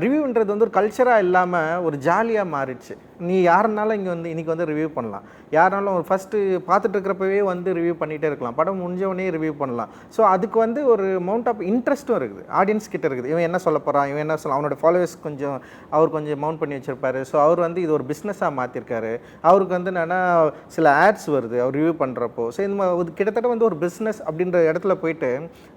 ரிவ்யூன்றது வந்து ஒரு கல்ச்சராக இல்லாமல் ஒரு ஜாலியாக மாறிடுச்சு. நீ யாருனாலும் இங்கே வந்து இன்றைக்கி வந்து ரிவ்யூ பண்ணலாம், யாருனாலும் ஒரு ஃபஸ்ட்டு பார்த்துட்டு இருக்கிறப்பவே வந்து ரிவ்யூ பண்ணிகிட்டே இருக்கலாம், படம் முடிஞ்சவொடனே ரிவ்யூ பண்ணலாம். ஸோ அதுக்கு வந்து ஒரு மவுண்ட் ஆஃப் இன்ட்ரெஸ்ட்டும் இருக்குது, ஆடியன்ஸ் கிட்ட இருக்குது. இவன் என்ன சொல்ல போகிறான், இவன் என்ன சொல்ல, அவனோட ஃபாலோவர்ஸ் அவர் கொஞ்சம் மவுண்ட் பண்ணி வச்சுருப்பாரு. ஸோ அவர் வந்து இது ஒரு பிஸ்னஸாக மாற்றிருக்காரு, அவருக்கு வந்து என்னென்னா சில ஆட்ஸ் வருது அவர் ரிவ்யூ பண்ணுறப்போ. ஸோ இந்த மாதிரி கிட்டத்தட்ட வந்து ஒரு பிஸ்னஸ் அப்படின்ற இடத்துல போயிட்டு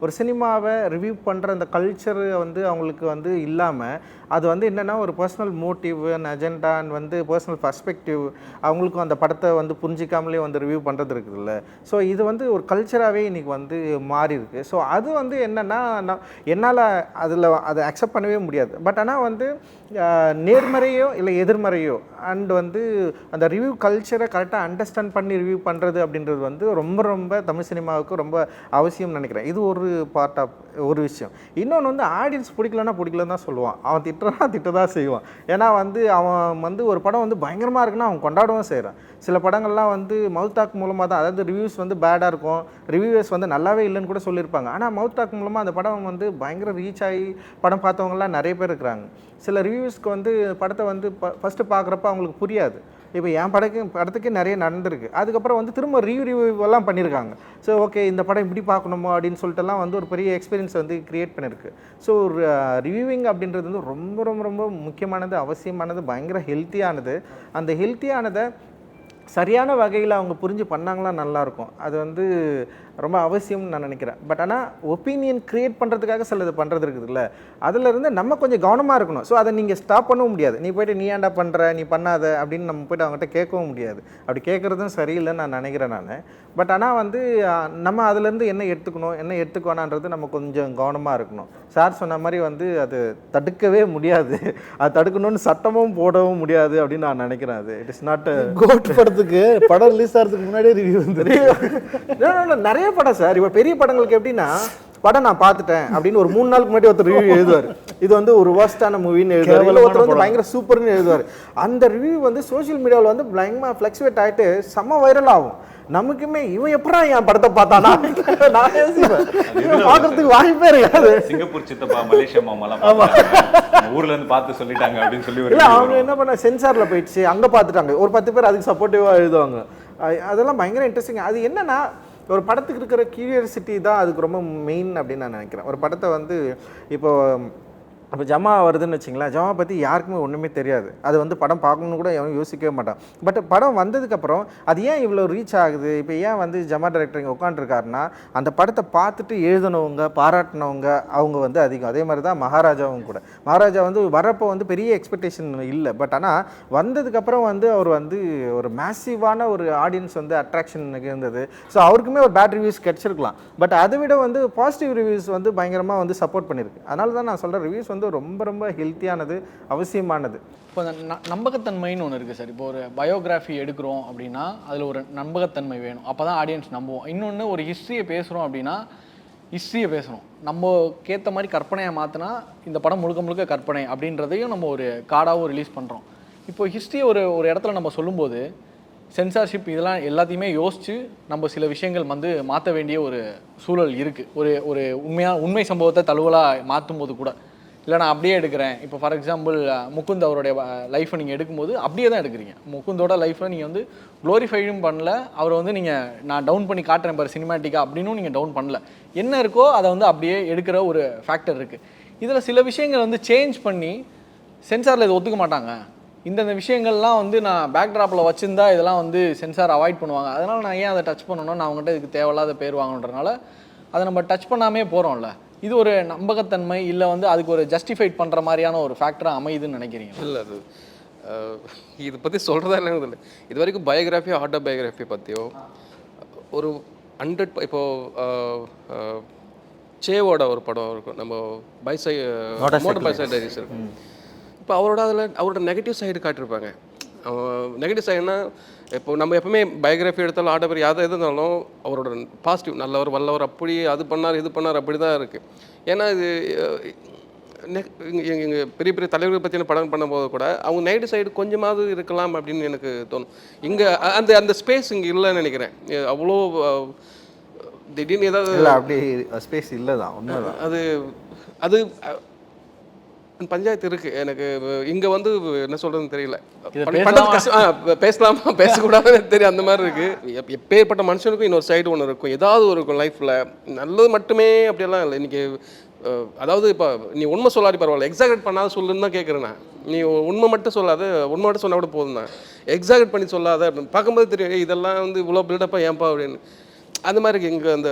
ஒரு சினிமாவை ரிவ்யூ பண்ணுற அந்த கல்ச்சர் வந்து அவங்களுக்கு வந்து இல்லாமல் அது வந்து என்னென்னா ஒரு personal motive and agenda and வந்து பர்சனல் பர்ஸ்பெக்டிவ், அவங்களுக்கும் அந்த படத்தை வந்து புரிஞ்சிக்காமலே வந்து ரிவ்யூ பண்ணுறது இருக்குதுல்ல. ஸோ இது வந்து ஒரு கல்ச்சராகவே இன்றைக்கி வந்து மாறி இருக்குது. ஸோ அது வந்து என்னென்னா என்னால் அதை அக்செப்ட் பண்ணவே முடியாது. பட் ஆனால் வந்து நேர்மறையோ இல்லை எதிர்மறையோ அண்ட் வந்து அந்த ரிவ்யூ கல்ச்சரை கரெக்டாக அண்டர்ஸ்டாண்ட் பண்ணி ரிவ்யூ பண்ணுறது அப்படின்றது வந்து ரொம்ப ரொம்ப தமிழ் சினிமாவுக்கு ரொம்ப அவசியம்னு நினைக்கிறேன். இது ஒரு பார்ட் ஆஃப் ஒரு விஷயம். இன்னொன்று வந்து ஆடியன்ஸ் பிடிக்கலன்னு தான் சொல்லுவான், அவன் திட்டதான் செய்வான். ஏன்னா வந்து அவன் வந்து ஒரு படம் வந்து பயங்கரமாக இருக்குன்னா அவன் கொண்டாடவும் செய்கிறான். சில படங்கள்லாம் வந்து மவுத் டாக் மூலமாக தான், அதாவது ரிவ்யூஸ் வந்து பேடாக இருக்கும், ரிவ்யூவர்ஸ் வந்து நல்லாவே இல்லைன்னு கூட சொல்லியிருப்பாங்க, ஆனால் மவுத் டாக் மூலமாக அந்த படம் வந்து பயங்கர ரீச் ஆகி படம் பார்த்தவங்கலாம் நிறைய பேர் இருக்கிறாங்க. சில ரிவ்யூஸ்க்கு வந்து படத்தை வந்து ஃபஸ்ட்டு பார்க்குறப்ப அவங்களுக்கு புரியாது. இப்போ என் படத்துக்கே நிறைய நடந்திருக்கு. அதுக்கப்புறம் வந்து திரும்ப ரிவ்யூவெல்லாம் பண்ணியிருக்காங்க. ஸோ ஓகே இந்த படம் இப்படி பார்க்கணுமோ அப்படின்னு சொல்லிட்டுலாம் வந்து ஒரு பெரிய எக்ஸ்பீரியன்ஸ் வந்து க்ரியேட் பண்ணியிருக்கு. ஸோ ஒரு ரிவ்யூவிங் அப்படின்றது வந்து ரொம்ப ரொம்ப ரொம்ப முக்கியமானது, அவசியமானது, பயங்கர ஹெல்த்தியானது. அந்த ஹெல்த்தியானதை சரியான வகையில் அவங்க புரிஞ்சு பண்ணாங்களா நல்லாயிருக்கும். அது வந்து ரொம்ப அவசியம்னு நான் நினைக்கிறேன். பட் ஆனால் ஒப்பீனியன் க்ரியேட் பண்ணுறதுக்காக சில இது பண்ணுறது இருக்குதுல்ல, அதிலிருந்து நம்ம கொஞ்சம் கவனமாக இருக்கணும். ஸோ அதை நீங்கள் ஸ்டாப் பண்ணவும் முடியாது. நீ போய்ட்டு நீ ஏன்டா பண்ணுற, நீ பண்ணாத அப்படின்னு நம்ம போய்ட்டு அவங்ககிட்ட கேட்கவும் முடியாது. அப்படி கேட்குறதும் சரியில்லைன்னு நான் நினைக்கிறேன் நான். பட் ஆனால் வந்து நம்ம அதுலேருந்து என்ன எடுத்துக்கணும் என்ன எடுத்துக்கோனான்றது நம்ம கொஞ்சம் கவனமாக இருக்கணும். சார் சொன்ன மாதிரி வந்து அது தடுக்கவே முடியாது, அது தடுக்கணும்னு சட்டமும் போடவும் முடியாது அப்படின்னு நான் நினைக்கிறேன். அது இட் இஸ் நாட் கோட் படத்துக்கு படம் ரிலீஸ் ஆகிறதுக்கு முன்னாடியே ரிவ்யூ வந்து நிறைய படம் சார். இப்போ பெரிய படங்களுக்கு எப்படின்னா படம் நான் பார்த்துட்டேன் அப்படின்னு ஒரு 3 நாளுக்கு முன்னாடி ஒருத்தர் ரிவ்யூ எழுதுவார், இது வந்து ஒரு வர்ஸ்டான மூவின்னு எழுதுவார், இல்லை ஒருத்தர் வந்து பயங்கர சூப்பர்னு எழுதுவார். அந்த ரிவ்யூ வந்து சோஷியல் மீடியாவில் வந்து பயங்கரமாக ஃப்ளக்சுவேட் ஆகிட்டு செம்ம வைரல் ஆகும். நமக்குமே இவன் எப்படா என் படத்தை பார்த்தானா நான் பார்க்கறதுக்கு வாய்ப்பே இருக்காது. சிங்கப்பூர் சித்தப்பா மலேசியா மாமாலாம் ஊர்ல இருந்து பார்த்து சொல்லிட்டாங்க அப்படின்னு சொல்லி இல்லை அவங்க என்ன பண்ண சென்சாரில் போயிடுச்சு, அங்கே பார்த்துட்டாங்க, ஒரு 10 பேர் அதுக்கு சப்போர்ட்டிவாக எழுதுவாங்க. அதெல்லாம் பயங்கர இன்ட்ரெஸ்டிங். அது என்னன்னா ஒரு படத்துக்கு இருக்கிற கியூரியாசிட்டி தான் அதுக்கு ரொம்ப மெயின் அப்படின்னு நான் நினைக்கிறேன். ஒரு படத்தை வந்து இப்போ அப்போ ஜமா வருதுன்னு வச்சிங்களேன், ஜமா பற்றி யாருக்குமே ஒன்றுமே தெரியாது. அது வந்து படம் பார்க்கணுன்னு கூட எவனும் யோசிக்கவே மாட்டான். பட் படம் வந்ததுக்கப்புறம் அது ஏன் இவ்வளோ ரீச் ஆகுது, இப்போ ஏன் வந்து ஜமா டைரக்டர் இங்கே உட்காந்துருக்காருன்னா அந்த படத்தை பார்த்துட்டு எழுதினவங்க பாராட்டினவங்க அவங்க வந்து அதிகம். அதே மாதிரி தான் மகாராஜாவும் கூட. மகாராஜா வந்து வரப்போ வந்து பெரிய எக்ஸ்பெக்டேஷன் இல்லை. பட் ஆனால் வந்ததுக்கப்புறம் வந்து அவர் வந்து ஒரு மேசிவான ஒரு ஆடியன்ஸ் வந்து அட்ராக்ஷன் இருந்தது. ஸோ அவருக்குமே ஒரு பேட் ரிவ்யூஸ் கிடச்சிருக்கலாம். பட் அதை விட வந்து பாசிட்டிவ் ரிவ்யூஸ் வந்து பயங்கரமாக வந்து சப்போர்ட் பண்ணியிருக்கு. அதனால தான் நான் சொல்கிறேன், ரிவ்யூஸ் வந்து ரொம்ப ரொம்ப ஹெல்த்தியானது, அவசியமானது. இப்போ அந்த நம்பகத்தன்மைன்னு ஒன்று இருக்குது சார். இப்போ ஒரு பயோகிராஃபி எடுக்கிறோம் அப்படின்னா அதில் ஒரு நம்பகத்தன்மை வேணும், அப்போ தான் ஆடியன்ஸ் நம்புவோம். இன்னொன்று ஒரு ஹிஸ்ட்ரியை பேசுகிறோம் அப்படின்னா ஹிஸ்ட்ரியை பேசணும், நம்மளுக்கு ஏற்ற மாதிரி கற்பனையாக மாற்றினா இந்த படம் முழுக்க முழுக்க கற்பனை அப்படின்றதையும் நம்ம ஒரு கார்டாகவும் ரிலீஸ் பண்ணுறோம். இப்போ ஹிஸ்ட்ரியை ஒரு இடத்துல நம்ம சொல்லும்போது சென்சார்ஷிப் இதெல்லாம் எல்லாத்தையுமே யோசித்து நம்ம சில விஷயங்கள் வந்து மாற்ற வேண்டிய ஒரு சூழல் இருக்குது. ஒரு உண்மை சம்பவத்தை தழுவலாக மாற்றும் போது கூட இல்லை நான் அப்படியே எடுக்கிறேன். இப்போ ஃபார் எக்ஸாம்பிள் முகுந்த் அவருடைய லைஃப்பை நீங்கள் எடுக்கும்போது அப்படியே தான் எடுக்கிறீங்க. முகுந்தோட லைஃப்பை நீங்கள் வந்து க்ளோரிஃபைடும் பண்ணல, அவரை வந்து நீங்கள் நான் டவுன் பண்ணி காட்டுறேன் பாரு சினிமாட்டிக்காக அப்படின்னும் நீங்கள் டவுன் பண்ணல. என்ன இருக்கோ அதை வந்து அப்படியே எடுக்கிற ஒரு ஃபேக்டர் இருக்குது. இதில் சில விஷயங்கள் வந்து சேஞ்ச் பண்ணி சென்சாரில் இதை ஒத்துக்க மாட்டாங்க. இந்தந்த விஷயங்கள்லாம் வந்து நான் பேக்ட்ராப்பில் வச்சுருந்தா இதெல்லாம் வந்து சென்சார் அவாய்ட் பண்ணுவாங்க. அதனால் நான் ஏன் அதை டச் பண்ணணும், நான் அவங்ககிட்ட இதுக்கு தேவையில்லாத பேர் வாங்கணுன்றனால அதை நம்ம டச் பண்ணாமே போகிறோம்ல. இது ஒரு நம்பகத்தன்மை இல்லை வந்து அதுக்கு ஒரு ஜஸ்டிஃபைட் பண்ணுற மாதிரியான ஒரு ஃபேக்டராக அமையுதுன்னு நினைக்கிறீங்க? இல்லை, அது இதை பற்றி சொல்கிறதா இல்லைன்னு இல்லை. இது வரைக்கும் பயோகிராஃபி ஆட்டோபயோகிராஃபி பற்றியோ ஒரு 100 இப்போது சேவோட ஒரு படம் இருக்கும், நம்ம மோட்டர் பைசைக்கிள் டைரிஸ் இருக்கும். இப்போ அவரோட நெகட்டிவ் சைடு காட்டியிருப்பாங்க. நெகட்டிவ் சைடுனா இப்போ நம்ம எப்பவுமே பயோகிராஃபி எடுத்தாலும் ஆட்டோபயோகிராஃபி எது இருந்தாலும் அவரோட பாசிட்டிவ் நல்லவர் வல்லவர் அப்படி அது பண்ணார் இது பண்ணார் அப்படி தான் இருக்குது. ஏன்னா இது எங்கள் பெரிய பெரிய தலைவர்கள் பற்றின படம் பண்ணும்போது கூட அவங்க நெகட்டிவ் சைடு கொஞ்சமாவது இருக்கலாம் அப்படின்னு எனக்கு தோணும். இங்கே அந்த ஸ்பேஸ் இங்கே இல்லைன்னு நினைக்கிறேன். அவ்வளோ திடீர்னு ஏதாவது இல்லை, அப்படி ஸ்பேஸ் இல்லை தான், உண்மைதான். அது பஞ்சாயத்து இருக்குது. எனக்கு இங்கே வந்து என்ன சொல்கிறதுன்னு தெரியல. பேசலாமா பேசக்கூடாதுன்னு தெரியும், அந்த மாதிரி இருக்குது. எப்பேற்பட்ட மனுஷனுக்கும் இன்னொரு சைடு ஒன்று இருக்கும், ஏதாவது ஒரு இருக்கும் லைஃப்பில். நல்லது மட்டுமே அப்படியெல்லாம் இல்லை. இன்றைக்கி அதாவது இப்போ நீ உண்மை சொல்லாடி பரவாயில்ல, எக்ஸாக்ட் பண்ணாத சொல்லுன்னு தான் கேட்குறேன் நான். நீ உண்மை மட்டும் சொல்லாது, உண்மை மட்டும் சொன்னால் கூட போதும் தான். எக்ஸாக்ட் பண்ணி சொல்லாத அப்படின்னு பார்க்கும்போது தெரியும் இதெல்லாம் வந்து இவ்வளோ பில்டப்பாக ஏன்பா அப்படின்னு. அந்த மாதிரி இங்கே அந்த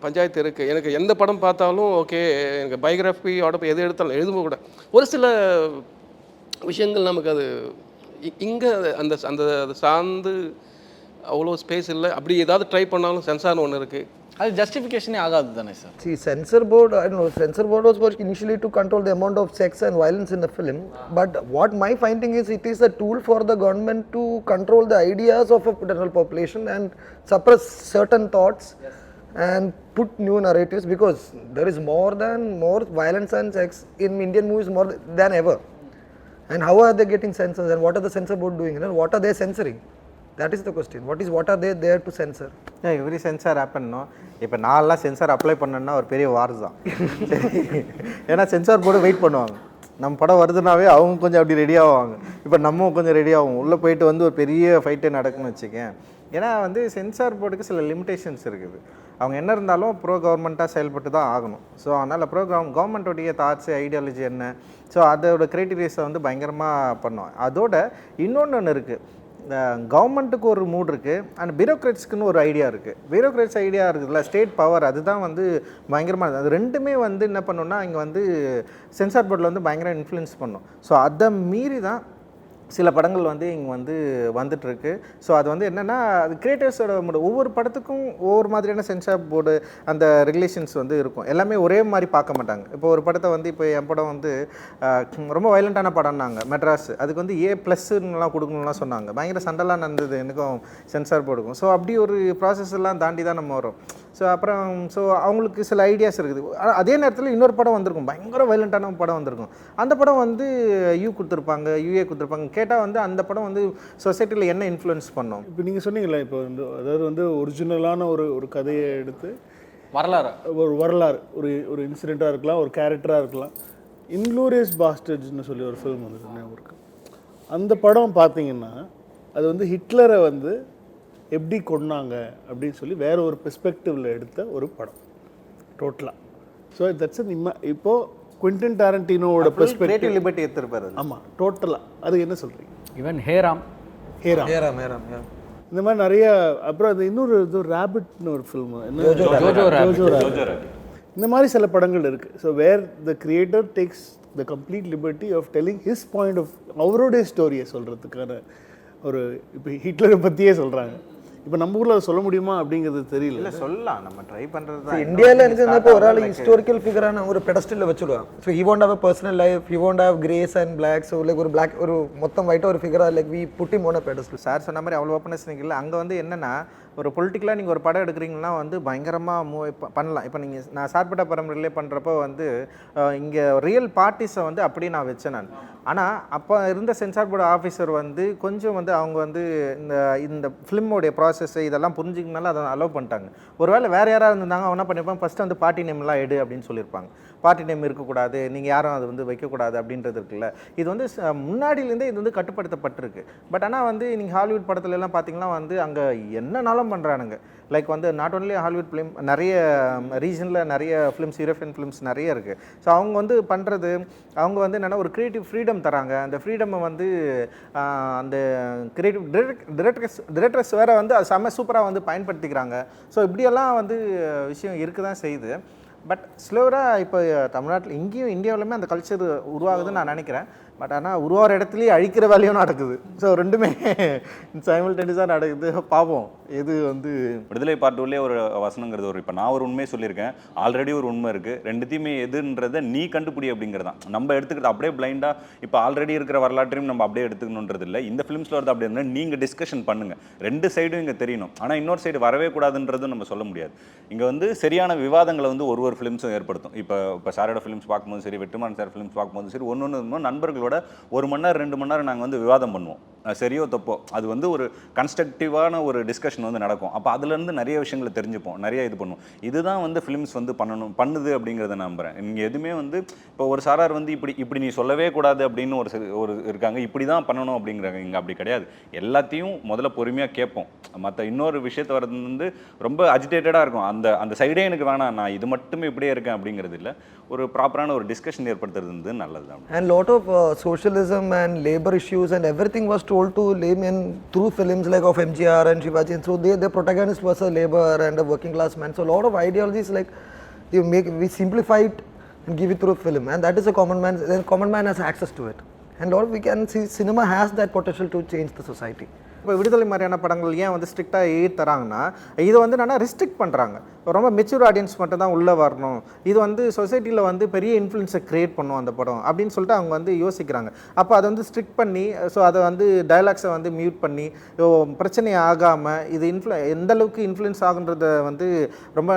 பஞ்சாயத்து இருக்குது. எனக்கு எந்த படம் பார்த்தாலும் ஓகே, எனக்கு பயோகிராஃபி ஆட்டோ எது எடுத்தாலும் எழுதும்போது கூட ஒரு சில விஷயங்கள் நமக்கு அது இங்கே அந்த அந்த சார்ந்து அவ்வளோ ஸ்பேஸ் இல்லை. அப்படி ஏதாவது ட்ரை பண்ணாலும் சென்சார்னு ஒன்று இருக்குது, அது ஜஸ்டிஃபிகேஷனே ஆகாது தானே sir? See, censor board, I don't know, censor board was for initially to control the amount of sex and violence in the film. But what my finding is, it is a tool for the government to control the ideas of a general population and suppress certain thoughts and put new narratives, because there is more violence and sex in Indian movies more than ever. And how are they getting censors, and what are the censor board doing? And what are they censoring? That is the question. What are they there to censor? Every censor ஆப்பன்னும். இப்போ நான்லாம் sensor apply பண்ணேன்னா ஒரு பெரிய வார் தான். ஏன்னா censor board wait பண்ணுவாங்க. நம்ம படம் வருதுனாவே அவங்க கொஞ்சம் அப்படி ரெடி ஆவாங்க. இப்போ நம்ம கொஞ்சம் ரெடி ஆகும். உள்ளே போயிட்டு வந்து ஒரு பெரிய ஃபைட்டே நடக்குன்னு வச்சுக்கேன். ஏன்னா வந்து சென்சார் போர்டுக்கு சில லிமிடேஷன்ஸ் இருக்குது. அவங்க என்ன இருந்தாலும் ப்ரோ கவர்மெண்ட்டாக செயல்பட்டு தான் ஆகணும். ஸோ அதனால் கவர்மெண்ட்டோடைய தாட்ஸு ஐடியாலஜி என்ன, ஸோ அதோட க்ரைட்டீரியாஸை வந்து பயங்கரமாக பண்ணுவோம். அதோட இன்னொன்று இருக்குது, கவர்மெண்ட்டுக்கு ஒரு மூட் இருக்குது அண்ட் பியூரோக்ராட்ஸ்க்குன்னு ஒரு ஐடியா இருக்குது. பியூரோக்ராட்ஸ் ஐடியா இருக்குதுல்ல, ஸ்டேட் பவர், அதுதான் வந்து பயங்கரமாக அது ரெண்டுமே வந்து என்ன பண்ணோன்னா இங்கே வந்து சென்சார் போர்டில் வந்து பயங்கர இன்ஃப்ளூயன்ஸ் பண்ணும். ஸோ அதை மீறி தான் சில படங்கள் வந்து இங்கே வந்து வந்துட்டுருக்கு. ஸோ அது வந்து என்னென்னா அது கிரியேட்டர்ஸோட ஒவ்வொரு படத்துக்கும் ஒவ்வொரு மாதிரியான சென்சார் போர்டு அந்த ரெகுலேஷன்ஸ் வந்து இருக்கும். எல்லாமே ஒரே மாதிரி பார்க்க மாட்டாங்க. இப்போ ஒரு படத்தை வந்து இப்போ என் படம் வந்து ரொம்ப வயலண்ட்டான படம்னாங்க மெட்ராஸ், அதுக்கு வந்து A+ன்னுலாம் கொடுக்கணும்லாம் சொன்னாங்க. பயங்கர சண்டைலாம் நடந்தது எனக்கும் சென்சார் போர்டுக்கும். ஸோ அப்படி ஒரு ப்ராசஸ் எல்லாம் தாண்டி தான் நம்ம வரோம். ஸோ அப்புறம் அவங்களுக்கு சில ஐடியாஸ் இருக்குது. அதே நேரத்தில் இன்னொரு படம் வந்திருக்கும், பயங்கர வயலண்ட்டான படம் வந்திருக்கும். அந்த படம் வந்து யூஏ கொடுத்துருப்பாங்க. கேட்டால் வந்து அந்த படம் வந்து சொசைட்டியில் என்ன இன்ஃப்ளூயன்ஸ் பண்ணோம். இப்போ நீங்கள் சொன்னீங்களே, இப்போ வந்து அதாவது வந்து ஒரிஜினலான ஒரு கதையை எடுத்து வரலாறு ஒரு இன்சிடெண்ட்டாக இருக்கலாம், ஒரு கேரக்டராக இருக்கலாம். இன்க்ளோரியஸ் பாஸ்டர்ட்ஸ்னு சொல்லி ஒரு ஃபிலிம் வந்து இருக்கு. அந்த படம் பார்த்தீங்கன்னா அது வந்து ஹிட்லரை வந்து எப்படி கொண்டாங்க அப்படின்னு சொல்லி வேற ஒரு பெர்ஸ்பெக்டிவில் எடுத்த ஒரு படம் டோட்டலாக. ஸோ தட்ஸ் இப்போது குவிண்டன் டாரண்டினோட பெர்ஸ்பெக்டிவ் கிரியேட்டிவ் லிபர்ட்டி எடுத்திருப்பாரு. ஆமாம், டோட்டலாக அது என்ன சொல்கிறீங்க? ஈவன் ஹேராம் ஹேராம் இந்த மாதிரி நிறைய. அப்புறம் அது இன்னொரு இது ரேபிட்னு ஒரு ஃபில்ம், ஜோஜோ ராபிட். இந்த மாதிரி சில படங்கள் இருக்குது. So where the creator takes the complete liberty of telling his point of அவருடைய ஸ்டோரியை சொல்கிறதுக்கான ஒரு, இப்போ ஹிட்லரை பற்றியே சொல்கிறாங்க. இப்போ நம்ம ஊரில் சொல்ல முடியுமா அப்படிங்கிறது தெரியல. இல்லை சொல்லலாம், நம்ம ட்ரை பண்ணுறது தான். இந்தியாவில் எனக்கு இப்போ ஒரு ஆள் ஹிஸ்டாரிக்கல் ஃபிகரான ஒரு பெடஸ்டலில் வச்சுடுவான். So he want have a personal life, he want have greys and black. So like ஒரு பிளாக் ஒரு மொத்தம் ஒயிட்டாக ஒரு ஃபிகராக like we put him on a pedestal. Sir சொன்ன மாதிரி அவ்வளோ ஓப்பனஸ் இல்லை. அங்கே வந்து என்னென்னா ஒரு பொலிட்டிக்கலாக நீங்கள் ஒரு படம் எடுக்கிறீங்கன்னா வந்து பயங்கரமாக பண்ணலாம். இப்போ நீங்கள் நான் சார்பட்டா படம் ரிலே பண்ணுறப்போ வந்து இங்கே ரியல் பார்ட்டிஸை வந்து அப்படியே நான் வச்சேன் நான். ஆனால் அப்போ இருந்த சென்சார் போர்டு ஆஃபீஸர் வந்து கொஞ்சம் வந்து அவங்க வந்து இந்த ஃபிலிமோடைய ப்ராசஸ்ஸு இதெல்லாம் புரிஞ்சிக்கனால அதை அலோவ் பண்ணிட்டாங்க. ஒருவேளை வேறு யாராவது இருந்தாங்க அவன் என்ன பண்ணியிருப்பாங்க, ஃபஸ்ட்டு வந்து பார்ட்டி நேம்லாம் எடு அப்படின்னு சொல்லியிருப்பாங்க. பார்ட்டி நேம் இருக்கக்கூடாது, நீங்கள் யாரும் அது வந்து வைக்கக்கூடாது அப்படின்றது இருக்குல்ல. இது வந்து முன்னாடியிலேருந்தே இது வந்து கட்டுப்படுத்தப்பட்டிருக்கு. பட் ஆனால் வந்து நீங்கள் ஹாலிவுட் படத்துலலாம் பார்த்தீங்கன்னா வந்து அங்கே என்னன்னாலும் பண்ணுறானுங்க. லைக் வந்து நாட் ஒன்லி ஹாலிவுட் ஃபிலிம், நிறைய ரீஜனில் நிறைய ஃபிலிம்ஸ், யூரோப்பியன் ஃபிலிம்ஸ் நிறைய இருக்குது. ஸோ அவங்க வந்து பண்ணுறது, அவங்க வந்து என்னென்னா ஒரு க்ரியேட்டிவ் ஃப்ரீடம் தராங்க. அந்த ஃப்ரீடமை வந்து அந்த க்ரியேட்டிவ் டிரெக்டர்ஸ் வேறு வந்து அது செம்ம சூப்பராக வந்து பயன்படுத்திக்கிறாங்க. ஸோ இப்படியெல்லாம் வந்து விஷயம் இருக்க தான் செய்யுது. பட் ஸ்லோவராக இப்போ தமிழ்நாட்டில் இங்கேயும் இந்தியாவிலுமே அந்த கல்ச்சர் உருவாகுதுன்னு நான் நினைக்கிறேன். பட் ஆனால் உருவாகிற இடத்துலையே அழிக்கிற வேலையும் நடக்குது. ஸோ ரெண்டுமே சைமல்டேனியஸாக நடக்குது. பார்ப்போம் எது வந்து. விடுதலை பார்ட் 2லே ஒரு வசனங்கிறது ஒரு, இப்போ நான் ஒரு உண்மையை சொல்லியிருக்கேன், ஆல்ரெடி ஒரு உண்மை இருக்குது, ரெண்டுத்தையுமே எதுன்றதை நீ கண்டுபிடி அப்படிங்கிறது தான். நம்ம எடுத்துக்கிட்டு அப்படியே பிளைண்டாக இப்போ ஆல்ரெடி இருக்கிற வரலாற்றையும் நம்ம அப்படியே எடுத்துக்கணுன்றது இல்லை. இந்த ஃபிலிம்ஸில் வருது அப்படி இருந்தால் நீங்கள் டிஸ்கஷன் பண்ணுங்கள், ரெண்டு சைடும் இங்கே தெரியணும். ஆனால் இன்னொரு சைடு வரவே கூடாதுன்றதும் நம்ம சொல்ல முடியாது. இங்கே வந்து சரியான விவாதங்களை வந்து ஒரு ஃபிலிம்ஸும் ஏற்படுத்தும். இப்போ சாரோட ஃபிலிம்ஸ் பார்க்கும்போது சரி, வெட்டுமான் சார் ஃபிலிம்ஸ் பார்க்கும்போது சரி, ஒன்று நண்பர்களோட 1 மணி நேரம் 2 மணி நேரம் நாங்கள் வந்து விவாதம் பண்ணுவோம். சரியோ தப்போ அது வந்து ஒரு கன்ஸ்ட்ரக்டிவான ஒரு டிஸ்கஷன் வந்து நடக்கும். அப்போ அதுலேருந்து நிறைய விஷயங்களை தெரிஞ்சுப்போம், நிறைய இது பண்ணுவோம். இதுதான் வந்து ஃபிலிம்ஸ் வந்து பண்ணுது அப்படிங்கிறத நம்புகிறேன். நீங்கள் எதுவுமே வந்து இப்போ ஒரு சாரார் வந்து இப்படி நீ சொல்லவே கூடாது அப்படின்னு ஒரு இருக்காங்க, இப்படி தான் பண்ணணும் அப்படிங்கிறாங்க. இங்கே அப்படி கிடையாது. எல்லாத்தையும் முதல்ல பொறுமையாக கேட்போம். மற்ற இன்னொரு விஷயத்தை வர்றது வந்து ரொம்ப அஜிடேட்டடாக இருக்கும். அந்த சைடே எனக்கு வேணாம், நான் இது மட்டுமே இப்படியே இருக்கேன் அப்படிங்கிறது இல்லை. ஒரு ப்ராப்பரான ஒரு டிஸ்கஷன் ஏற்படுத்துறது வந்து நல்லது தான். And lot of socialism and labor issues and everything was told to laymen through films like of MGR and Shivaji. And so their protagonist was a labor and a working class man. So a lot of ideologies like we simplify it and give it through a film, and that is a common man. Then common man has access to it, and lot we can see cinema has that potential to change the society. இப்போ விடுதலை மாதிரியான படங்கள் ஏன் வந்து ஸ்ட்ரிக்டாக தராங்கன்னா, இது வந்து என்னென்னா ரெஸ்ட்ரிக்ட் பண்ணுறாங்க. ரொம்ப மெச்சூர் ஆடியன்ஸ் மட்டும் தான் உள்ளே வரணும், இது வந்து சொசைட்டியில் வந்து பெரிய இன்ஃப்ளூயன்ஸை க்ரியேட் பண்ணும் அந்த படம் அப்படின்னு சொல்லிட்டு அவங்க வந்து யோசிக்கிறாங்க. அப்போ அதை வந்து ஸ்ட்ரிக்ட் பண்ணி, ஸோ அதை வந்து டயலாக்ஸை வந்து மியூட் பண்ணி பிரச்சனை ஆகாமல் இது எந்த அளவுக்கு இன்ஃப்ளூயன்ஸ் ஆகுன்றத வந்து ரொம்ப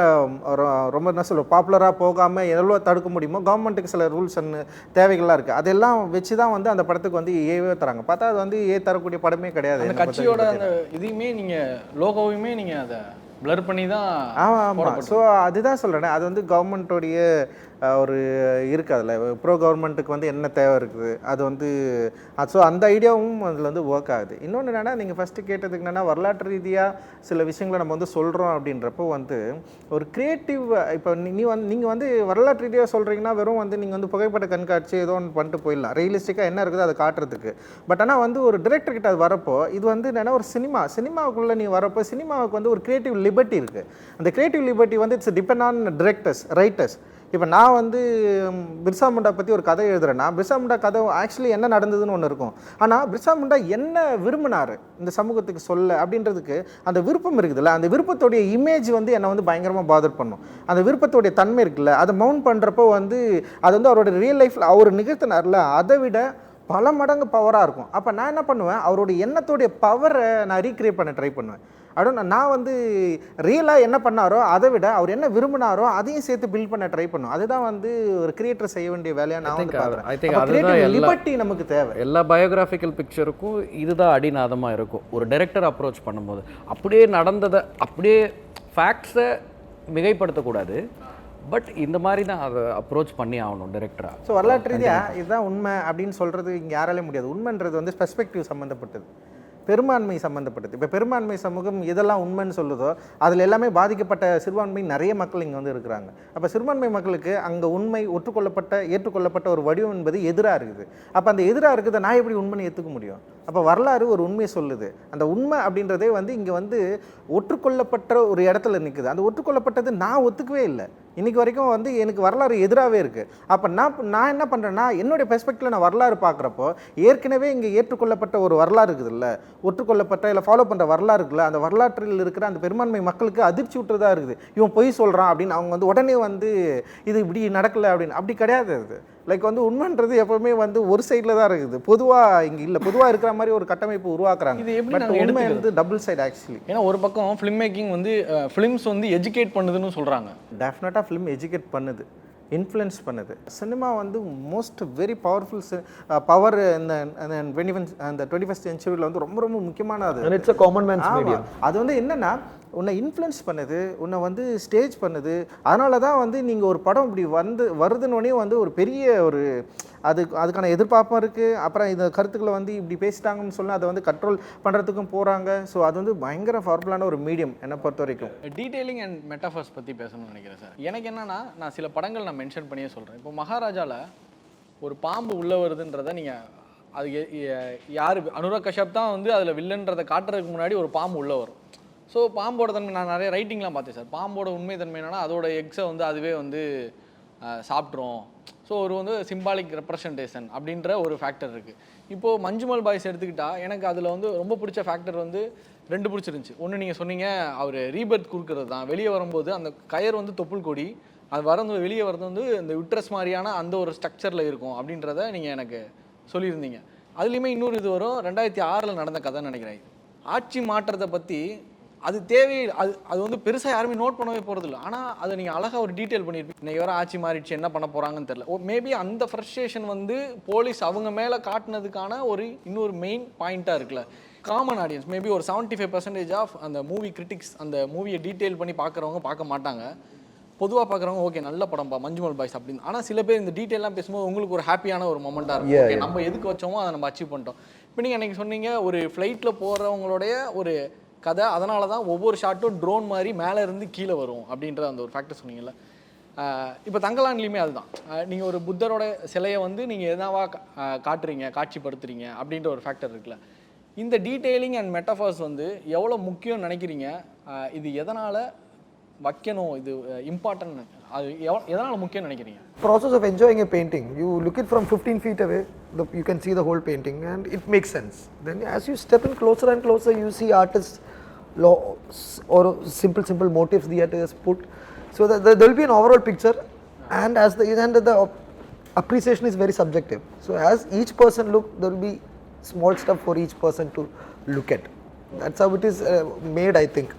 ரொம்ப என்ன சொல்லுவோம் பாப்புலராக போகாமல் எவ்வளோ தடுக்க முடியுமோ கவர்மெண்ட்டுக்கு சில ரூல்ஸ் அண்ட் தேவைகள்லாம் இருக்குது. அதெல்லாம் வச்சு தான் வந்து அந்த படத்துக்கு வந்து ஏவே தராங்க. பார்த்தா அது வந்து தரக்கூடிய படமே கிடையாது. கட்சியோட அந்த இதையுமே நீங்கள் லோகோவையுமே நீங்கள் அதை பிளர் பண்ணி தான். ஆமாம். ஸோ அதுதான் சொல்கிறேன், அது வந்து கவர்மெண்ட்டோடைய ஒரு இருக்குது. அதில் ப்ரோ கவர்மெண்ட்டுக்கு வந்து என்ன தேவை இருக்குது அது வந்து ஸோ அந்த ஐடியாவும் அதில் வந்து ஒர்க் ஆகுது. இன்னொன்று என்னென்னா, நீங்கள் ஃபஸ்ட்டு கேட்டதுக்கு என்னென்னா வரலாற்று ரீதியாக சில விஷயங்களை நம்ம வந்து சொல்கிறோம் அப்படின்றப்போ வந்து ஒரு க்ரியேட்டிவ், இப்போ நீங்கள் வந்து வரலாற்று ரீதியாக சொல்கிறீங்கன்னா வெறும் வந்து நீங்கள் வந்து புகைப்பட கண்காட்சி ஏதோ ஒன்று பண்ணிட்டு போயிடலாம், ரியலிஸ்டிக்காக என்ன இருக்குதோ அதை காட்டுறதுக்கு. பட் ஆனால் வந்து ஒரு டிரெக்டர்கிட்ட அது வரப்போ இது வந்து என்னென்னா ஒரு சினிமாவுக்குள்ளே நீ வரப்போ சினிமாவுக்கு வந்து ஒரு க்ரியேட்டிவ் லிபர்ட்டி இருக்குது. அந்த க்ரியேட்டிவ் லிபர்ட்டி வந்து it's depend on directors, writers. இப்போ நான் வந்து பிர்சா முண்டா பற்றி ஒரு கதை எழுதுறேன்னா, பிர்சா முண்டா கதை ஆக்சுவலி என்ன நடந்ததுன்னு ஒன்று இருக்கும். ஆனால் பிர்சா முண்டா என்ன விரும்பினார் இந்த சமூகத்துக்கு சொல்ல அப்படின்றதுக்கு அந்த விருப்பம் இருக்குதுல்ல, அந்த விருப்பத்தோடைய இமேஜ் வந்து என்னை வந்து பயங்கரமாக பாதர் பண்ணும். அந்த விருப்பத்தோடைய தன்மை இருக்குல்ல, அதை மவுண்ட் பண்ணுறப்போ வந்து அது வந்து அவரோட ரியல் லைஃப்பில் அவர் நிகழ்த்தினார்ல அதை விட பல மடங்கு பவராக இருக்கும். அப்போ நான் என்ன பண்ணுவேன், அவருடைய எண்ணத்தோடைய பவரை நான் ரீக்ரியேட் பண்ண ட்ரை பண்ணுவேன். அப்படின்னா நான் வந்து ரியலாக என்ன பண்ணாரோ அதை விட அவர் என்ன விரும்பினாரோ அதையும் சேர்த்து பில்ட் பண்ண ட்ரை பண்ணும். அதுதான் வந்து ஒரு கிரியேட்டர் செய்ய வேண்டிய வேலையாக நான் வந்து பார்க்குறேன். லிபர்ட்டி நமக்கு தேவை. எல்லா பயோகிராஃபிக்கல் பிக்சருக்கும் இதுதான் அடிநாதமாக இருக்கும். ஒரு டைரக்டர் அப்ரோச் பண்ணும்போது அப்படியே நடந்ததை அப்படியே ஃபேக்ட்ஸை மிகைப்படுத்தக்கூடாது, பட் இந்த மாதிரி தான் அதை அப்ரோச் பண்ணி ஆகணும் டைரக்டராக. ஸோ வரலாற்று ரீதியாக இதுதான் உண்மை அப்படின்னு சொல்கிறது இங்கே யாராலே முடியாது. உண்மைன்றது வந்து பெர்ஸ்பெக்டிவ் சம்மந்தப்பட்டது. பெரும்பான்மை சம்மந்தப்பட்டது. இப்போ பெரும்பான்மை சமூகம் இதெல்லாம் உண்மைன்னு சொல்லுதோ அதில் எல்லாமே பாதிக்கப்பட்ட சிறுபான்மை நிறைய மக்கள் இங்கே வந்து இருக்கிறாங்க. அப்போ சிறுபான்மை மக்களுக்கு அங்கே உண்மை ஏற்றுக்கொள்ளப்பட்ட ஒரு வடிவம் என்பது எதிராக இருக்குது. அப்போ அந்த எதிராக இருக்கிறத நான் எப்படி உண்மையை ஏற்றுக்க முடியும்? அப்போ வரலாறு ஒரு உண்மையை சொல்லுது. அந்த உண்மை அப்படின்றதே வந்து இங்கே வந்து ஒற்றுக்கொள்ளப்பட்ட ஒரு இடத்துல நிற்குது. அந்த ஒற்றுக்கொள்ளப்பட்டது நான் ஒத்துக்கவே இல்லை. இன்றைக்கி வரைக்கும் வந்து எனக்கு வரலாறு எதிராகவே இருக்குது. அப்போ நான் என்ன பண்ணுறேன்னா என்னுடைய பெர்ஸ்பெக்டிவில் நான் வரலாறு பார்க்குறப்போ ஏற்கனவே இங்கே ஏற்றுக்கொள்ளப்பட்ட ஒரு வரலாறு இருக்குதுல்ல, ஒற்றுக்கொள்ளப்பட்ட இல்லை ஃபாலோ பண்ணுற வரலாறு இருக்குல்ல, அந்த வரலாற்றில் இருக்கிற அந்த பெரும்பான்மை மக்களுக்கு அதிர்ச்சி விட்டுறதா இருக்குது. இவன் பொய் சொல்கிறான் அப்படின்னு அவங்க வந்து உடனே வந்து இது இப்படி நடக்கலை அப்படின்னு. அப்படி கிடையாது. அது லைக் வந்து உண்மைன்றது எப்பவுமே வந்து ஒரு சைடில் தான் இருக்குது. பொதுவாக இங்கே இல்லை, பொதுவாக இருக்கிற மாதிரி ஒரு கட்டமைப்பு உருவாக்குறாங்க. இது எப்படி பட் நாங்க உண்மை எடுத்துக்கிறது? வந்து டபுள் சைடு ஆக்சுவலி. ஏன்னா ஒரு பக்கம் ஃபிலிம் மேக்கிங் வந்து ஃபிலிம்ஸ் வந்து எஜுகேட் பண்ணுதுன்னு சொல்கிறாங்க. டெஃபினட்டாக ஃபிலிம் எஜுகேட் பண்ணுது, இன்ஃப்ளூயன்ஸ் பண்ணுது. சினிமா வந்து மோஸ்ட் வெரி பவர்ஃபுல் பவர் இந்த 21st சென்ச்சுரியில் வந்து ரொம்ப ரொம்ப முக்கியமானது. And it's a common man's medium. அது வந்து என்னென்னா உன்னை இன்ஃப்ளூயன்ஸ் பண்ணுது, உன்னை வந்து ஸ்டேஜ் பண்ணுது. அதனால தான் வந்து நீங்கள் ஒரு படம் இப்படி வருதுன்னொடனே வந்து ஒரு பெரிய ஒரு அதுக்கான எதிர்பார்ப்பும் இருக்குது. அப்புறம் இந்த கருத்துக்களை வந்து இப்படி பேசிட்டாங்கன்னு சொல்லி அதை வந்து கண்ட்ரோல் பண்ணுறதுக்கும் போகிறாங்க. ஸோ அது வந்து பயங்கர பவர்ஃபுல்லான ஒரு மீடியம் என்னை பொறுத்த வரைக்கும். டீட்டெயிலிங் அண்ட் மெட்டாஃபர்ஸ் பற்றி பேசணும்னு நினைக்கிறேன் சார். எனக்கு என்னென்னா நான் சில படங்கள் நான் மென்ஷன் பண்ணியே சொல்கிறேன். இப்போ மகாராஜாவில் ஒரு பாம்பு உள்ளே வருதுன்றதை நீங்கள் அது யார் அனுராக் கஷ்யப் தான் வந்து அதில் வில்லன்றதை காட்டுறதுக்கு முன்னாடி ஒரு பாம்பு உள்ளே வரும். ஸோ பாம்போட தன்மை நான் நிறைய ரைட்டிங்லாம் பார்த்தேன் சார். பாம்போட உண்மை தன்மை என்னன்னா அதோட எக்ஸை வந்து அதுவே வந்து சாப்பிட்றோம். ஸோ ஒரு வந்து சிம்பாலிக் ரெப்ரசன்டேஷன் அப்படின்ற ஒரு ஃபேக்டர் இருக்குது. இப்போது மஞ்சுமல் பாய்ஸ் எடுத்துக்கிட்டால் எனக்கு அதில் வந்து ரொம்ப பிடிச்ச ஃபேக்டர் வந்து 2 பிடிச்சிருந்துச்சி. ஒன்று நீங்கள் சொன்னீங்க அவர் ரீபர்த் கொடுக்குறது தான். வெளியே வரும்போது அந்த கயர் வந்து தொப்புள் கொடி, அது வரது வெளியே வரது வந்து இந்த யுட்ரஸ் மாதிரியான அந்த ஒரு ஸ்ட்ரக்சரில் இருக்கும் அப்படின்றத நீங்கள் எனக்கு சொல்லியிருந்தீங்க. அதுலேயுமே இன்னொரு இது வரும், 2006 நடந்த கதைன்னு நினைக்கிறேன். ஆட்சி மாற்றத்தை பற்றி அது தேவையில்லை. அது வந்து பெருசாக யாருமே நோட் பண்ணவே போகிறதில்ல. ஆனால் அதை நீங்கள் அழகாக ஒரு டீட்டெயில் பண்ணியிருப்பீங்க. இன்னைக்கு வர ஆட்சி மாறிடுச்சு, என்ன பண்ண போகிறாங்கன்னு தெரியல. மேபி அந்த ஃப்ரஸ்ட்ரேஷன் வந்து போலீஸ் அவங்க மேலே காட்டினதுக்கான ஒரு இன்னொரு மெயின் பாயிண்ட்டாக இருக்குல்ல. காமன் ஆடியன்ஸ் மேபி ஒரு 75% ஆஃப் அந்த மூவி கிரிட்டிக்ஸ் அந்த மூவியை டீட்டெயில் பண்ணி பார்க்குறவங்க பார்க்க மாட்டாங்க. பொதுவாக பார்க்குறவங்க ஓகே நல்ல படம்பா மஞ்சுமல் பாய்ஸ் அப்படின்னு. ஆனால் சில பேர் இந்த டீட்டெயிலாம் பேசும்போது உங்களுக்கு ஒரு ஹாப்பியான ஒரு மொமெண்ட்டாக இருக்கும். ஓகே நம்ம எதுக்கு வச்சோமோ அதை நம்ம அச்சீவ் பண்ணிட்டோம். இப்போ நீங்கள் அன்றைக்கி சொன்னீங்க ஒரு ஃப்ளைட்டில் போகிறவங்களுடைய ஒரு கதை, அதனால தான் ஒவ்வொரு ஷாட்டும் ட்ரோன் மாதிரி மேலே இருந்து கீழே வரும் அப்படின்ற அந்த ஒரு ஃபேக்டர் சொன்னீங்கல்ல. இப்போ தங்கலான்லேயுமே அதுதான். நீங்கள் ஒரு புத்தரோட சிலையை வந்து நீங்கள் எதாவா காட்டுறீங்க, காட்சிப்படுத்துறீங்க அப்படின்ற ஒரு ஃபேக்டர் இருக்குல்ல. இந்த டீட்டெயிலிங் அண்ட் மெட்டாஃபர்ஸ் வந்து எவ்வளோ முக்கியம்னு நினைக்கிறீங்க? இது எதனால் வைக்கணும், இது இம்பார்ட்டன்ட், அது எதனால் முக்கியம்னு நினைக்கிறீங்க? Process of enjoying a painting, you look it from 15 feet away, you can see the whole painting and it makes sense. Then as you step in closer and closer, you see artists or simple motifs the artist put, so that there will be an overall picture. And as the appreciation is very subjective, so as each person look, there will be small stuff for each person to look at. That's how it is made, I think,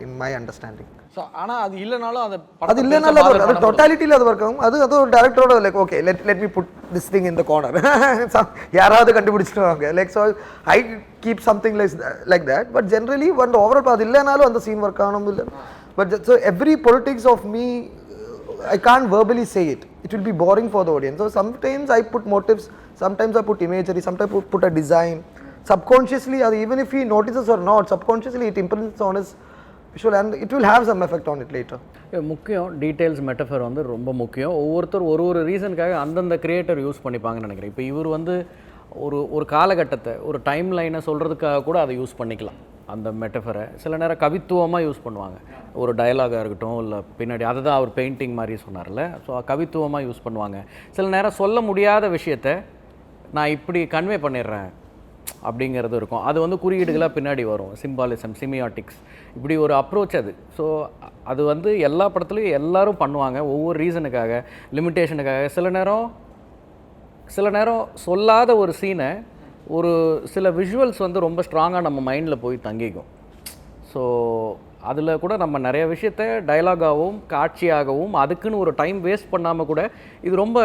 in my understanding. So ஆனால் அது இல்லைனாலும் அது இல்லைனாலும் அது டோட்டாலிட்டியில் அது work ஆகும். அது ஒரு டேரக்டரோட like okay let me put this thing in the corner, யாராவது கண்டுபிடிச்சிடுவாங்க. Like so I keep something like that. But generally one overall அது இல்லைனாலும் அந்த சீன் ஒர்க் ஆகணும் இல்லை. But so every politics of me I can't verbally say it. It will be boring for the audience. So sometimes I put motives, sometimes I put imagery, sometimes I put a design. Subconsciously, even if he notices or not, subconsciously it imprints on his visual and it will have some effect on it later. முக்கியம் details metaphor வந்து ரொம்ப முக்கியம். ஒவ்வொருத்தர் ஒரு ரீசனுக்காக அந்தந்த creator use பண்ணிப்பாங்கன்னு நினைக்கிறேன். இப்போ இவர் வந்து ஒரு காலகட்டத்தை ஒரு டைம் லைனை சொல்கிறதுக்காக கூட அதை யூஸ் பண்ணிக்கலாம். அந்த மெட்டஃபரை சில நேரம் கவித்துவமாக யூஸ் பண்ணுவாங்க. ஒரு டயலாகாக இருக்கட்டும் இல்லை பின்னாடி அதை தான் அவர் பெயிண்டிங் மாதிரி சொன்னார்ல, ஸோ கவித்துவமாக யூஸ் பண்ணுவாங்க. சில நேரம் சொல்ல முடியாத விஷயத்தை நான் இப்படி கன்வே பண்ணிடுறேன் அப்படிங்கிறது இருக்கும். அது வந்து குறியீடுகளாக பின்னாடி வரும். சிம்பாலிசம், சிமியாட்டிக்ஸ், இப்படி ஒரு அப்ரோச் அது. ஸோ அது வந்து எல்லா படத்துலையும் எல்லோரும் பண்ணுவாங்க ஒவ்வொரு ரீசனுக்காக, லிமிட்டேஷனுக்காக. சில நேரம் சொல்லாத ஒரு சீனை ஒரு சில விஷுவல்ஸ் வந்து ரொம்ப ஸ்ட்ராங்காக நம்ம மைண்டில் போய் தங்கிக்கும். ஸோ அதில் கூட நம்ம நிறைய விஷயத்த டயலாகாகவும் காட்சியாகவும் அதுக்குன்னு ஒரு டைம் வேஸ்ட் பண்ணாமல் கூட இது ரொம்ப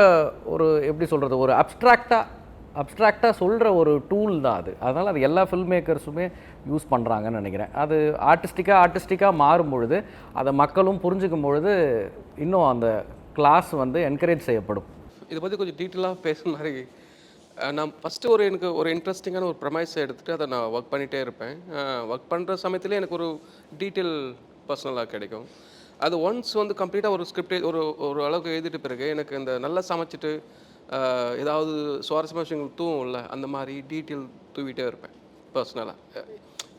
ஒரு எப்படி சொல்கிறது, ஒரு அப்ட்ராக்டாக சொல்கிற ஒரு டூல் தான் அது. அதனால் அது எல்லா ஃபில்ம் மேக்கர்ஸுமே யூஸ் பண்ணுறாங்கன்னு நினைக்கிறேன். அது ஆர்டிஸ்டிக்காக மாறும் பொழுது அதை மக்களும் புரிஞ்சுக்கும் பொழுது இன்னும் அந்த கிளாஸ் வந்து என்கரேஜ் செய்யப்படும். இதை பற்றி கொஞ்சம் டீட்டெயிலாக பேசுகிற மாதிரி நான் ஃபஸ்ட்டு எனக்கு ஒரு இன்ட்ரெஸ்டிங்கான ஒரு ப்ரமைஸை எடுத்துகிட்டு அதை நான் ஒர்க் பண்ணிகிட்டே இருப்பேன். ஒர்க் பண்ணுற சமயத்துலேயே எனக்கு ஒரு டீட்டெயில் பர்சனலாக கிடைக்கும். அது ஒன்ஸ் வந்து கம்ப்ளீட்டாக ஒரு ஸ்கிரிப்ட் ஒரு அளவுக்கு எழுதிட்டு பிறகு எனக்கு இந்த நல்லா சமைச்சிட்டு ஏதாவது சுவாரஸ்யமான விஷயங்கள் தூவும்ல, அந்த மாதிரி டீட்டெயில் தூவிட்டே இருப்பேன் பர்சனலாக.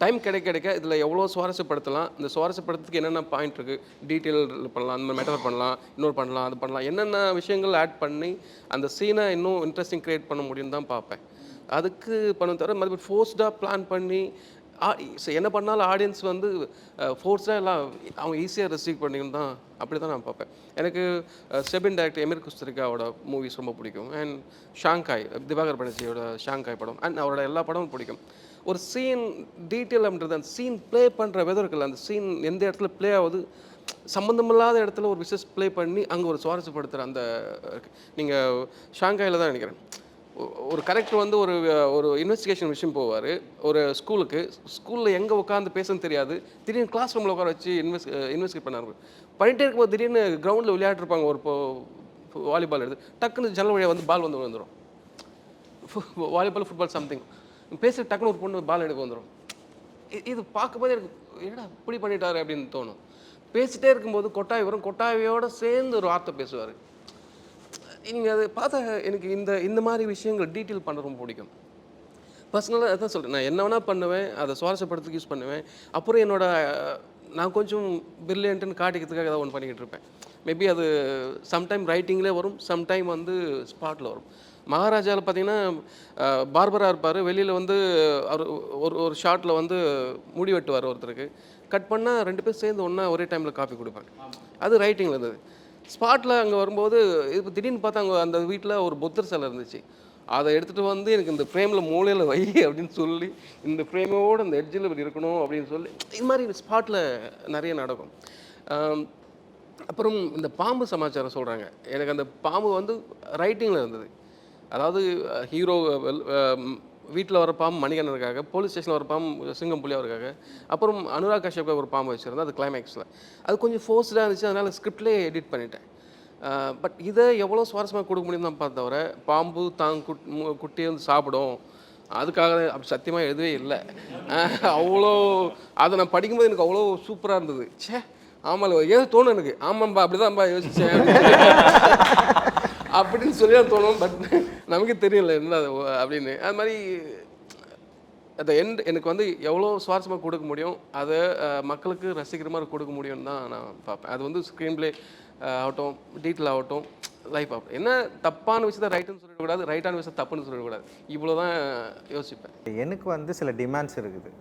டைம் கிடைக்க இதில் எவ்வளோ சுவாரஸ்யப்படுத்தலாம், இந்த சுவாரஸ்யப்படுத்துறதுக்கு என்னென்ன பாயிண்ட் இருக்குது, டீட்டெயில் பண்ணலாம், அந்த மாதிரி மெட்டவர் பண்ணலாம், இன்னொரு பண்ணலாம், அது பண்ணலாம், என்னென்ன விஷயங்கள் ஆட் பண்ணி அந்த சீனை இன்னும் இன்ட்ரெஸ்டிங் க்ரியேட் பண்ண முடியும்னு தான் பார்ப்பேன். அதுக்கு பண்ண தவிர மறுபடியும் ஃபோர்ஸ்டாக பிளான் பண்ணி என்ன பண்ணாலும் ஆடியன்ஸ் வந்து ஃபோர்ஸாக எல்லாம் அவங்க ஈஸியாக ரிசீவ் பண்ணிக்கணும் தான், அப்படி தான் நான் பார்ப்பேன். எனக்கு செபின் டைரக்டர் எமிர் குஸ்தரிக்காவோட மூவிஸ் ரொம்ப பிடிக்கும். அண்ட் ஷாங்காய் திவாகர் பானர்ஜியோட ஷாங்காய் படம் அண்ட் அவரோட எல்லா படமும் பிடிக்கும். ஒரு சீன் டீட்டெயில் அப்படின்றது அந்த சீன் ப்ளே பண்ணுற வெதர் இருக்குல்ல, அந்த சீன் எந்த இடத்துல ப்ளே ஆகுது, சம்மந்தமில்லாத இடத்துல ஒரு விஷஸ் ப்ளே பண்ணி அங்கே ஒரு சுவாரஸ்யப்படுத்துகிற அந்த நீங்கள் ஷாங்காயில் தான் நினைக்கிறேன். ஒரு கரெக்டர் வந்து ஒரு இன்வெஸ்டிகேஷன் விஷயம் போவார் ஒரு ஸ்கூலில் எங்கே உட்காந்து பேசுன்னு தெரியாது, திடீர்னு கிளாஸ் ரூமில் உட்கார வச்சு இன்வெஸ்டிகேட் பண்ணாரு. பண்ணிகிட்டே இருக்கும்போது திடீர்னு கிரவுண்டில் விளையாட்டுருப்பாங்க, ஒரு வாலிபால் எடுத்து டக்குன்னு ஜன்னல் வழியாக வந்து பால் வந்து வந்துடும். வாலிபால் ஃபுட்பால் சம்திங் பேசி டக்குன்னு ஒரு பொண்ணு பால் எடுக்க வந்துடும். இது பார்க்கும்போது எனக்கு என்னடா இப்படி பண்ணிட்டாரு அப்படின்னு தோணும். பேசிகிட்டே இருக்கும்போது கொட்டாவியோடு சேர்ந்து ஒரு வார்த்தை பேசுவார். நீங்கள் அதை பார்த்தா எனக்கு இந்த மாதிரி விஷயங்கள் டீட்டெயில் பண்ண ரொம்ப பிடிக்கும். பர்சனலாக அதான் சொல்கிறேன், நான் என்ன வேணால் பண்ணுவேன், அதை சுவாரஸ்யப்படுறதுக்கு யூஸ் பண்ணுவேன். அப்புறம் நான் கொஞ்சம் பிரில்லியன்ட்டுன்னு காட்டிக்கிறதுக்காக ஏதாவது ஒன்று பண்ணிக்கிட்டு இருப்பேன். மேபி அது சம்டைம் ரைட்டிங்லேயே வரும், சம்டைம் வந்து ஸ்பாட்டில் வரும். மகாராஜாவில் பார்த்தீங்கன்னா பார்பராக இருப்பார், வெளியில் வந்து அவர் ஒரு ஷார்ட்டில் வந்து முடி வெட்டுவார் ஒருத்தருக்கு, கட் பண்ணால் 2 பேர் சேர்ந்து ஒன்றா ஒரே டைமில் காஃபி கொடுப்பாங்க. அது ரைட்டிங்கில் இருந்தது. ஸ்பாட்டில் அங்கே வரும்போது இப்போ திடீர்னு பார்த்தா அங்கே அந்த வீட்டில் ஒரு புத்தர் சிலை இருந்துச்சு. அதை எடுத்துகிட்டு வந்து எனக்கு இந்த ஃப்ரேமில் மூலையில் வை அப்படின்னு சொல்லி, இந்த ஃப்ரேமோடு அந்த எட்ஜில் இப்படி இருக்கணும் அப்படின்னு சொல்லி, இது மாதிரி ஸ்பாட்டில் நிறைய நடக்கும். அப்புறம் இந்த பாம்பு சமாச்சாரம் சொல்கிறாங்க, எனக்கு அந்த பாம்பு வந்து ரைட்டிங்கில் இருந்தது. அதாவது ஹீரோ வீட்டில் வர பாம்பு மணிகண்டனுக்காக, போலீஸ் ஸ்டேஷனில் வர பாம்பு சிங்கம் புலி அவருக்காக, அப்புறம் அனுராக் கஷ்யப்காக ஒரு பாம்பு வச்சுருந்தேன். அது கிளைமேக்ஸில் அது கொஞ்சம் ஃபோர்ஸ்டாக இருந்துச்சு, அதனால் ஸ்கிரிப்ட்லேயே எடிட் பண்ணிட்டேன். பட் இதை எவ்வளோ சுவாரஸ்யமாக கொடுக்க முடியும் தான் பார்த்த தவிர, பாம்பு குட்டியை வந்து சாப்பிடும் அதுக்காக அப்படி சத்தியமாக எதுவே இல்லை. அவ்வளோ அதை நான் படிக்கும்போது எனக்கு அவ்வளோ சூப்பராக இருந்தது. ஆமாம் ஏதோ தோணும் எனக்கு, ஆமாம்பா அப்படி தான்ப்பா யோசித்தேன் அப்படின்னு சொல்லி தான் தோணும். பட் நமக்கு தெரியல என்ன அப்படின்னு. அது மாதிரி அந்த எனக்கு வந்து எவ்வளோ சுவாரஸ்யமாக கொடுக்க முடியும், அதை மக்களுக்கு ரசிக்கிற மாதிரி கொடுக்க முடியும்னு தான் நான் பார்ப்பேன். அது வந்து ஸ்க்ரீன் பிளே ஆகட்டும், டீட்டெயில் ஆகட்டும், லைஃப் ஆகட்டும். என்ன தப்பான விஷயத்தை ரைட்டுன்னு சொல்லிடக்கூடாது, ரைட்டான விஷயத்தை தப்புன்னு சொல்லிடக்கூடாது, இவ்வளோ தான் யோசிப்பேன். எனக்கு வந்து சில டிமாண்ட்ஸ் இருக்குது.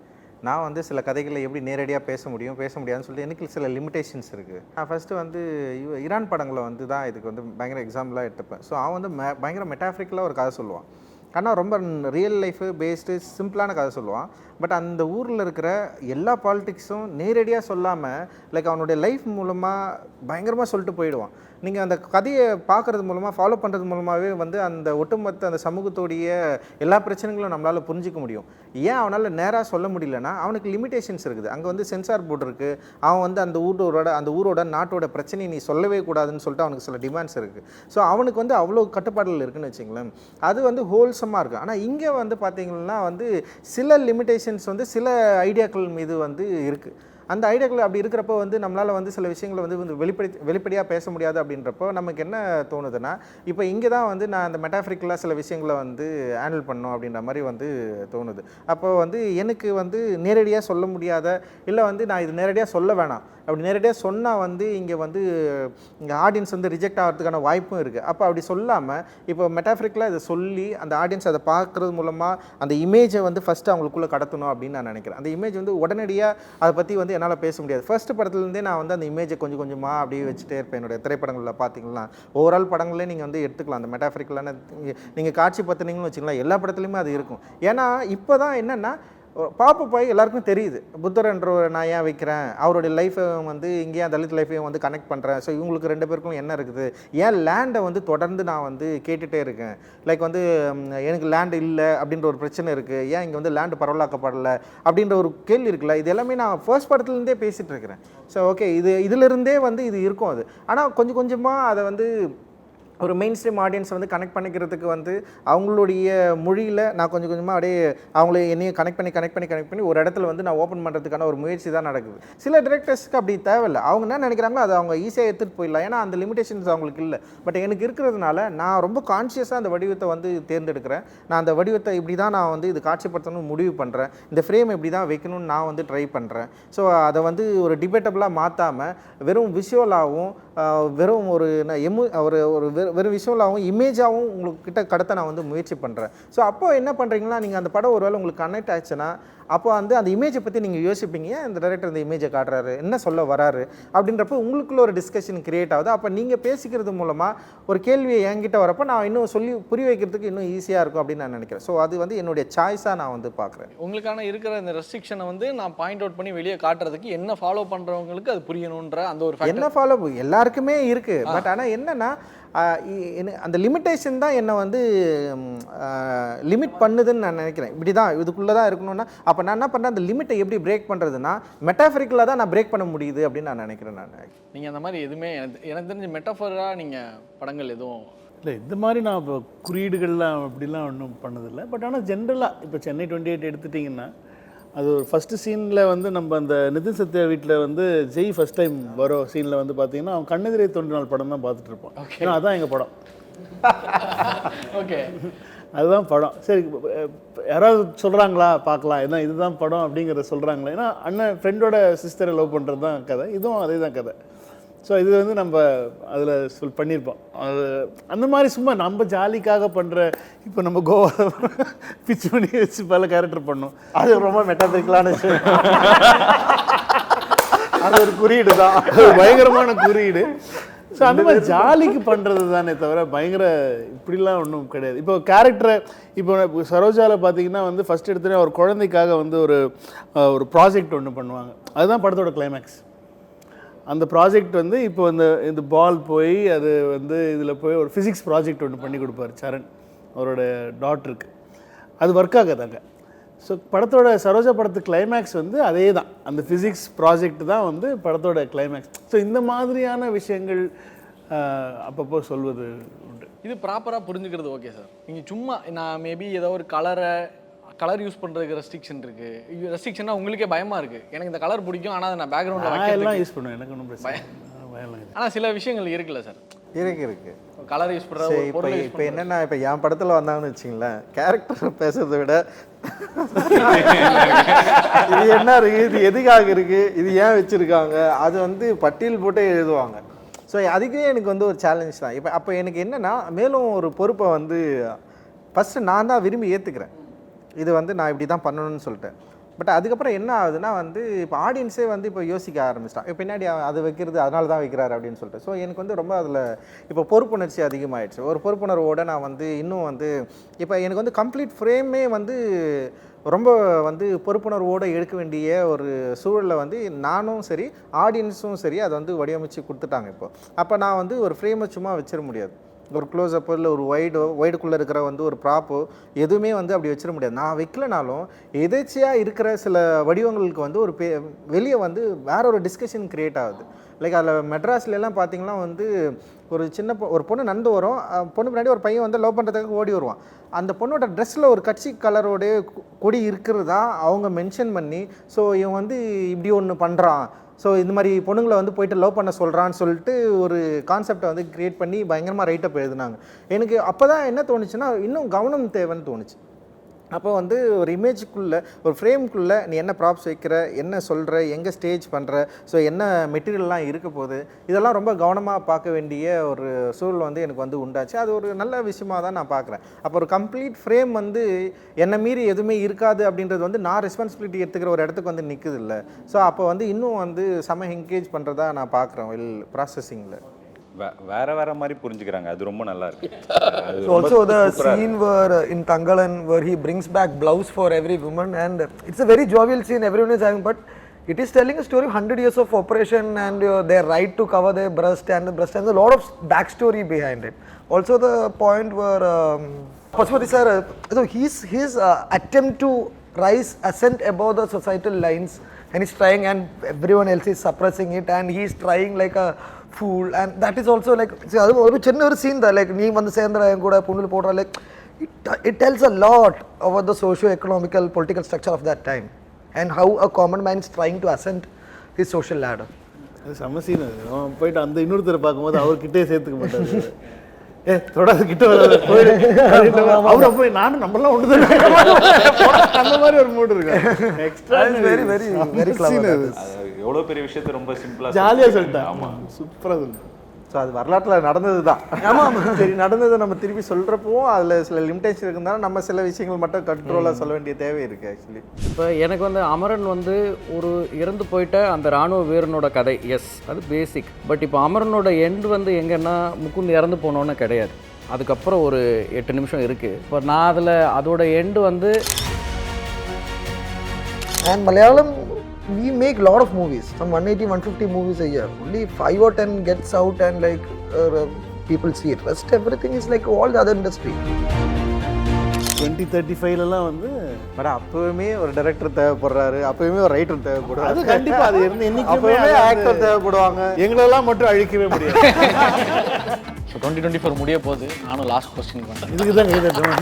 நான் வந்து சில கதைகளை எப்படி நேரடியாக பேச முடியாதுன்னு சொல்லிட்டு எனக்கு சில லிமிடேஷன்ஸ் இருக்குது. நான் ஃபஸ்ட்டு வந்து ஈரான் படங்களை வந்து தான் இதுக்கு வந்து பயங்கர எக்ஸாம்பிளாக எடுத்துப்பேன். ஸோ அவன் வந்து பயங்கர மெட்டாஃப்ரிக்கலாக ஒரு கதை சொல்லுவான். ஆனால் ரொம்ப ரியல் லைஃபு பேஸ்டு சிம்பிளான கதை சொல்லுவான். பட் அந்த ஊரில் இருக்கிற எல்லா பாலிட்டிக்ஸும் நேரடியாக சொல்லாமல் லைக் அவனுடைய லைஃப் மூலமாக பயங்கரமாக சொல்லிட்டு போயிடுவான். நீங்கள் அந்த கதையை பார்க்குறது மூலமாக ஃபாலோ பண்ணுறது மூலமாகவே வந்து அந்த ஒட்டுமொத்த அந்த சமூகத்தோடைய எல்லா பிரச்சனைகளும் நம்மளால் புரிஞ்சிக்க முடியும். ஏன் அவனால் நேராக சொல்ல முடியலன்னா அவனுக்கு லிமிடேஷன்ஸ் இருக்குது. அங்கே வந்து சென்சார் போர்டு இருக்குது. அவன் வந்து அந்த ஊரோட நாட்டோட பிரச்சனையை நீ சொல்லவே கூடாதுன்னு சொல்லிட்டு அவனுக்கு சில டிமாண்ட்ஸ் இருக்குது. ஸோ அவனுக்கு வந்து அவ்வளோ கட்டுப்பாடுகள் இருக்குதுன்னு வச்சுங்களேன். அது வந்து ஹோல்சமாக இருக்குது. ஆனால் இங்கே வந்து பார்த்திங்கன்னா வந்து சில லிமிடேஷன்ஸ் வந்து சில ஐடியாக்கள் மீது வந்து இருக்குது. அந்த ஐடியாக்கள் அப்படி இருக்கிறப்போ வந்து நம்மளால் வந்து சில விஷயங்களை வந்து வெளிப்படையாக பேச முடியாது. அப்படின்றப்போ நமக்கு என்ன தோணுதுன்னா, இப்போ இங்கே தான் வந்து நான் அந்த மெட்டாஃப்ரிக்கலாக சில விஷயங்களை வந்து ஹேண்டில் பண்ணணும் அப்படின்ற மாதிரி வந்து தோணுது. அப்போ வந்து எனக்கு வந்து நேரடியாக சொல்ல முடியாத, இல்லை வந்து நான் இது நேரடியாக சொல்ல வேணாம், அப்படி நேரடியாக சொன்னால் வந்து இங்கே ஆடியன்ஸ் வந்து ரிஜெக்ட் ஆகிறதுக்கான வாய்ப்பும் இருக்குது. அப்போ அப்படி சொல்லாமல் இப்போ மெட்டாஃப்ரிக்கலாக இதை சொல்லி அந்த ஆடியன்ஸ் அதை பார்க்குறது மூலமாக அந்த இமேஜை வந்து ஃபஸ்ட்டு அவங்களுக்குள்ளே கடத்தணும் அப்படின்னு நான் நினைக்கிறேன். அந்த இமேஜ் வந்து உடனடியாக அதை பற்றி வந்து என்னால் பேச முடியாது. ஃபர்ஸ்ட் படத்துலேருந்தே நான் வந்து அந்த இமேஜை கொஞ்சம் கொஞ்சமாக அப்படியே வச்சுட்டே இருப்பேன். என்னுடைய திரைப்படங்களில் பார்த்தீங்கன்னா ஓவரால் படங்களே நீங்கள் வந்து எடுத்துக்கலாம். அந்த மெட்டாஃப்ரிக்கலான நீங்கள் காட்சி பத்தினீங்கன்னு வச்சுக்கலாம், எல்லா படத்துலையுமே அது இருக்கும். ஏன்னா இப்போ தான் என்னென்னா பாப்பு பாய் எல்லாருக்கும் தெரியுது, புத்தர் என்ற நான் ஏன் வைக்கிறேன், அவருடைய லைஃப்பை வந்து இங்கேயே தலித் லைஃப்பையும் வந்து கனெக்ட் பண்ணுறேன். ஸோ இவங்களுக்கு 2 பேருக்கும் என்ன இருக்குது, ஏன் லேண்டை வந்து தொடர்ந்து நான் வந்து கேட்டுகிட்டே இருக்கேன். லைக் வந்து எனக்கு லேண்டு இல்லை அப்படின்ற ஒரு பிரச்சனை இருக்குது, ஏன் இங்கே வந்து லேண்டு பரவலாக்கப்படலை அப்படின்ற ஒரு கேள்வி இருக்குல்ல. இது எல்லாமே நான் ஃபர்ஸ்ட் படத்துலேருந்தே பேசிகிட்டு இருக்கிறேன். ஸோ ஓகே, இதிலிருந்தே வந்து இது இருக்கும். அது ஆனால் கொஞ்சம் கொஞ்சமாக அதை வந்து ஒரு மெயின் ஸ்ட்ரீம் ஆடியன்ஸ் வந்து கனெக்ட் பண்ணிக்கிறதுக்கு வந்து அவங்களுடைய மொழியில் நான் கொஞ்சம் கொஞ்சமாக அப்படியே அவங்கள என்னையும் கனெக்ட் பண்ணி ஒரு இடத்துல வந்து நான் ஓப்பன் பண்ணுறதுக்கான ஒரு முயற்சி தான் நடக்குது. சில டிரெக்டர்ஸ்க்கு அப்படி தேவையில்லை, அவங்க என்ன நினைக்கிறாங்களோ அதை அவங்க ஈஸியாக எடுத்துகிட்டு போயிடலாம், ஏன்னா அந்த லிமிடேஷன்ஸ் அவங்களுக்கு இல்லை. பட் எனக்கு இருக்கிறதுனால நான் ரொம்ப கான்ஷியஸாக அந்த வடிவத்தை வந்து தேர்ந்தெடுக்கிறேன். நான் அந்த வடிவத்தை இப்படி தான் நான் வந்து இது காட்சிப்படுத்தணும்னு முடிவு பண்ணுறேன், இந்த ஃப்ரேம் இப்படி தான் வைக்கணும்னு நான் வந்து ட்ரை பண்ணுறேன். ஸோ அதை வந்து ஒரு டிபேட்டபுளாக மாற்றாமல் வெறும் விஷுவலாகவும் வெறும் ஒரு வெறும் விஷுவலாகவும் இமேஜாகவும் உங்களுக்கு கிட்ட கடத்த நான் வந்து முயற்சி பண்ணுறேன். ஸோ அப்போ என்ன பண்ணுறீங்கன்னா, நீங்கள் அந்த படம் ஒருவேளை உங்களுக்கு கனெக்ட் ஆச்சுன்னா அப்போ வந்து அந்த இமேஜை பற்றி நீங்கள் யோசிப்பீங்க, இந்த டைரக்டர் இந்த இமேஜை காட்டுறாரு, என்ன சொல்ல வராரு அப்படின்றப்போ உங்களுக்குள்ள ஒரு டிஸ்கஷன் கிரியேட் ஆகுது. அப்போ நீங்கள் பேசிக்கிறது மூலமாக ஒரு கேள்வியை என்கிட்ட வரப்போ நான் இன்னும் சொல்லி புரிய வைக்கிறதுக்கு இன்னும் ஈஸியாக இருக்கும் அப்படின்னு நான் நினைக்கிறேன். ஸோ அது வந்து என்னுடைய சாய்ஸாக நான் வந்து பார்க்குறேன். உங்களுக்கான இருக்கிற இந்த ரெஸ்ட்ரிக்ஷனை வந்து நான் பாயிண்ட் அவுட் பண்ணி வெளியே காட்டுறதுக்கு என்ன ஃபாலோ பண்ணுறவங்களுக்கு அது புரியணுன்ற அந்த ஒரு என்ன ஃபாலோ எல்லாருக்குமே இருக்குது. பட் ஆனால் என்னென்னா அந்த லிமிட்டேஷன் தான் என்னை வந்து லிமிட் பண்ணுதுன்னு நான் நினைக்கிறேன். இப்படி தான் இதுக்குள்ளே தான் இருக்கணும்னா அப்போ நான் என்ன பண்ணுறேன், அந்த லிமிட்டை எப்படி பிரேக் பண்ணுறதுன்னா மெட்டாஃபரிக்கலாக தான் நான் பிரேக் பண்ண முடியுது அப்படின்னு நான் நினைக்கிறேன். நீங்கள் அந்த மாதிரி எதுவுமே எனக்கு தெரிஞ்ச மெட்டாஃபராக நீங்கள் படங்கள் எதுவும் இல்லை, இந்த மாதிரி நான் இப்போ குறியீடுகள்லாம் அப்படிலாம் ஒன்றும் பண்ணதில்லை. பட் ஆனால் ஜென்ரலாக இப்போ சென்னை 28 எடுத்துட்டிங்கன்னா அது ஒரு ஃபஸ்ட்டு சீனில் வந்து நம்ம அந்த நிதின் சத்யா வீட்டில் வந்து ஜெய் ஃபஸ்ட் டைம் வரும் சீனில் வந்து பார்த்தீங்கன்னா அவன் கண்ணெதிரே தோன்றினால் படம் தான் பார்த்துட்டு இருப்பான். ஏன்னா அதுதான் எங்கள் படம். ஓகே, அதுதான் படம். சரி, யாராவது சொல்கிறாங்களா பார்க்கலாம், ஏன்னா இதுதான் படம் அப்படிங்கிறத சொல்கிறாங்களா, ஏன்னா அண்ணன் ஃப்ரெண்டோட சிஸ்டரை லவ் பண்ணுறது தான் கதை, இதுவும் அதே தான் கதை. ஸோ இது வந்து நம்ம அதில் பண்ணியிருப்போம். அது அந்த மாதிரி சும்மா நம்ம ஜாலிக்காக பண்ணுற, இப்போ நம்ம கோவா பிச் பண்ணி வச்சு பல கேரக்டர் பண்ணோம், அது ரொம்ப மெட்டாஃபிரிக்கலான அது ஒரு குறியீடு தான், பயங்கரமான குறியீடு. ஸோ அந்த மாதிரி ஜாலிக்கு பண்ணுறது தானே தவிர பயங்கர இப்படிலாம் ஒன்றும் கிடையாது. இப்போ கேரக்டரை இப்போ சரோஜாவில் பார்த்தீங்கன்னா வந்து ஃபஸ்ட் எடுத்துகிட்டே ஒரு குழந்தைக்காக வந்து ஒரு ப்ராஜெக்ட் ஒன்று பண்ணுவாங்க, அதுதான் படத்தோட கிளைமேக்ஸ். அந்த ப்ராஜெக்ட் வந்து இப்போ இந்த பால் போய் அது வந்து இதில் போய் ஒரு ஃபிசிக்ஸ் ப்ராஜெக்ட் ஒன்று பண்ணி கொடுப்பார் சரண் அவரோட டாட்டருக்கு. அது ஒர்க் ஆகாதாங்க. ஸோ படத்தோட சரோஜா படத்து கிளைமேக்ஸ் வந்து அதே தான், அந்த ஃபிசிக்ஸ் ப்ராஜெக்ட் தான் வந்து படத்தோட கிளைமேக்ஸ். ஸோ இந்த மாதிரியான விஷயங்கள் அப்பப்போ சொல்வது உண்டு. இது ப்ராப்பராக புரிஞ்சுக்கிறது ஓகே சார். நீங்கள் சும்மா நான் மேபி ஏதோ ஒரு கலர் யூஸ் பண்ணுறதுக்கு ரெஸ்ட்ரிக்ஷன் இருக்குது. ரெஸ்ட்ரிக்ஷன்னா உங்களுக்கே பயமாக இருக்குது, எனக்கு இந்த கலர் பிடிக்கும் ஆனால் நான் பேக்ரவுண்டில் எல்லாம் யூஸ் பண்ணுவேன், எனக்கு ஒன்றும் பிரச்சனை. ஆனால் சில விஷயங்கள் இருக்குல்ல சார், இருக்கு கலர் யூஸ் பண்ணுறது. இப்போ என்னென்னா, இப்போ என் படத்தில் வந்தாங்கன்னு வச்சிங்களேன், கேரக்டர் பேசுறதை விட இது என்ன இருக்குது, இது எதுக்காக இருக்குது, இது ஏன் வச்சுருக்காங்க, அது வந்து பட்டியல் போட்டே எழுதுவாங்க. ஸோ அதுக்கே எனக்கு வந்து ஒரு சேலஞ்ச் தான். அப்போ எனக்கு என்னென்னா, மேலும் ஒரு பொறுப்பை வந்து ஃபஸ்ட்டு நான் தான் விரும்பி ஏற்றுக்கிறேன், இது வந்து நான் இப்படி தான் பண்ணணும்னு சொல்லிட்டேன். பட் அதுக்கப்புறம் என்ன ஆகுதுன்னா வந்து இப்போ ஆடியன்ஸே வந்து இப்போ யோசிக்க ஆரம்பிச்சிட்டான், இப்போ பின்னாடி அது வைக்கிறது அதனால தான் வைக்கிறாரு அப்படின்னு சொல்லிட்டு. ஸோ எனக்கு வந்து ரொம்ப அதில் இப்போ பொறுப்புணர்ச்சி அதிகமாகிடுச்சு. ஒரு பொறுப்புணர்வோடு நான் வந்து இன்னும் வந்து இப்போ எனக்கு வந்து கம்ப்ளீட் ஃப்ரேமே வந்து ரொம்ப வந்து பொறுப்புணர்வோடு எடுக்க வேண்டிய ஒரு சூழலில் வந்து நானும் சரி ஆடியன்ஸும் சரி அதை வந்து வடிவமைச்சு கொடுத்துட்டாங்க. இப்போ அப்போ நான் வந்து ஒரு ஃப்ரேமை சும்மா வச்சிட முடியாது, ஒரு க்ளோஸ்அப்போ இல்லை ஒரு ஒய்டுக்குள்ளே இருக்கிற வந்து ஒரு ப்ராப்போ எதுவுமே வந்து அப்படி வச்சிட முடியாது. நான் வைக்கலனாலும் எதேச்சியாக இருக்கிற சில வடிவங்களுக்கு வந்து ஒரு வெளியே வந்து வேற ஒரு டிஸ்கஷன் க்ரியேட் ஆகுது. லைக் அதில் மெட்ராஸ்லாம் பார்த்தீங்கன்னா வந்து ஒரு பொண்ணு நடந்து வரும், பொண்ணு பின்னாடி ஒரு பையன் வந்து லவ் பண்ணுறதுக்காக ஓடி வருவான். அந்த பொண்ணோட ட்ரெஸ்ஸில் ஒரு கட்சி கலரோடைய கொடி இருக்கிறதா அவங்க மென்ஷன் பண்ணி, ஸோ இவன் வந்து இப்படி ஒன்று பண்ணுறான், ஸோ இந்த மாதிரி பொண்ணுங்களை வந்து போயிட்டு லவ் பண்ண சொல்கிறான்னு சொல்லிட்டு ஒரு கான்செப்டை வந்து க்ரியேட் பண்ணி பயங்கரமாக ரைட்டப் எழுதுனாங்க. எனக்கு அப்போ தான் என்ன தோணுச்சுன்னா, இன்னும் கவனம் தேவைன்னு தோணுச்சு. அப்போ வந்து ஒரு இமேஜுக்குள்ளே ஒரு ஃப்ரேமுக்குள்ளே நீ என்ன ப்ராப்ஸ் வைக்கிற, என்ன சொல்கிற, எங்கே ஸ்டேஜ் பண்ணுற, ஸோ என்ன மெட்டீரியல்லாம் இருக்க போகுது, இதெல்லாம் ரொம்ப கவனமாக பார்க்க வேண்டிய ஒரு சூழல் வந்து எனக்கு வந்து உண்டாச்சு. அது ஒரு நல்ல விஷயமாக தான் நான் பார்க்குறேன். அப்போ ஒரு கம்ப்ளீட் ஃப்ரேம் வந்து என்னை மீறி எதுவுமே இருக்காது அப்படின்றது வந்து நான் ரெஸ்பான்சிபிலிட்டி எடுத்துக்கிற ஒரு இடத்துக்கு வந்து நிற்குது இல்லை. ஸோ அப்போ வந்து இன்னும் வந்து செம என்கேஜ் பண்ணுறதா நான் பார்க்குறேன் ப்ராசஸிங்கில். வேற மாதிரி புரிஞ்சுக்கிறாங்க, அது ரொம்ப நல்லா இருக்கு. So also the scene where in Tangalan where he brings back blouse for every woman, and it's a very jovial scene, everyone is having, but it is telling a story of 100 years of oppression and their right to cover their breast, and the breast has a lot of backstory behind it. Also the point where Pashupati sir, so his attempt to ascend above the societal lines, and he's trying and everyone else is suppressing it, and he's trying like a fool, and that is also like, see, அது ஒரு சின்ன ஒரு scene தான், like நீ வந்து சேர்ந்துற என் கூட பொண்ணுல போடுற, like it tells a lot about the socio-economical political structure of that time and how a common man is trying to ascend his social ladder. அது செம்ம சீன். அது அவன் போயிட்டு அந்த இன்னொருத்தரை பார்க்கும்போது அவர்கிட்டே சேர்த்துக்க மாட்டாரு. தொடாது கிட்ட வராது போயிடு அவரை போய் நானும் நம்மளாம் ஒன்று அந்த மாதிரி ஒரு மூடு இருக்கு. Extra very very very clever. எவ்வளோ பெரிய விஷயத்தை ரொம்ப சிம்பிளாக ஜாலியாக சொல்லிட்டேன். ஆமாம், சூப்பராக சொல்லிட்டேன். ஸோ அது வரலாற்றில் நடந்தது தான். ஆமாம், சரி, நடந்ததை நம்ம திருப்பி சொல்கிறப்பவும் அதில் சில லிமிடேஷன் இருந்தாலும் நம்ம சில விஷயங்கள் மட்டும் கண்ட்ரோலாக சொல்ல வேண்டிய தேவை இருக்குது ஆக்சுவலி. இப்போ எனக்கு வந்து அமரன் வந்து ஒரு இறந்து போயிட்ட அந்த ராணுவ வீரனோட கதை, எஸ் அது பேசிக். பட் இப்போ அமரனோட எண்டு வந்து எங்கன்னா முக்குந்து இறந்து போனோன்னு கிடையாது, அதுக்கப்புறம் ஒரு 8 நிமிஷம் இருக்குது. இப்போ நான் அதில் அதோட எண்டு வந்து And Malayalam, we make a lot of movies, some 180-150 movies a year. Only 5 or 10 gets out and like people see it. Rest everything is like all the other industry. 2035 வந்து பட் அப்போவுமே ஒரு director தேவைப்படுறாரு, அப்போவுமே ஒரு writer தேவைப்படுறாரு. அது கண்டிப்பாக அது என்னைக்குமே அப்போவுமே actor தேவைப்படுவாங்க. எங்களெல்லாம் மட்டும் அழிக்கவே முடியாது. ஸோ 2024 முடிய போகுது. நானும் லாஸ்ட் கொஸ்டின் பண்ணுறேன். இதுக்கு தான் கைதட்டணும்.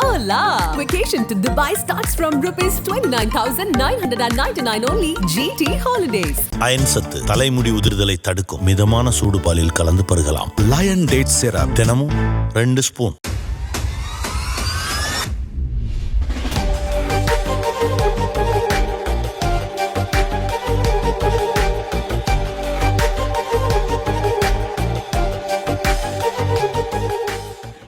Hola! Vacation to Dubai starts from rupees 29,999 only. GT Holidays. Iron சத்து தலைமுடி உதிர்தலை தடுக்கும் மிதமான சூடு பாலில் கலந்து பருகலாம். லயன் டேட் சிரப் தினமும் 2 ஸ்பூன்.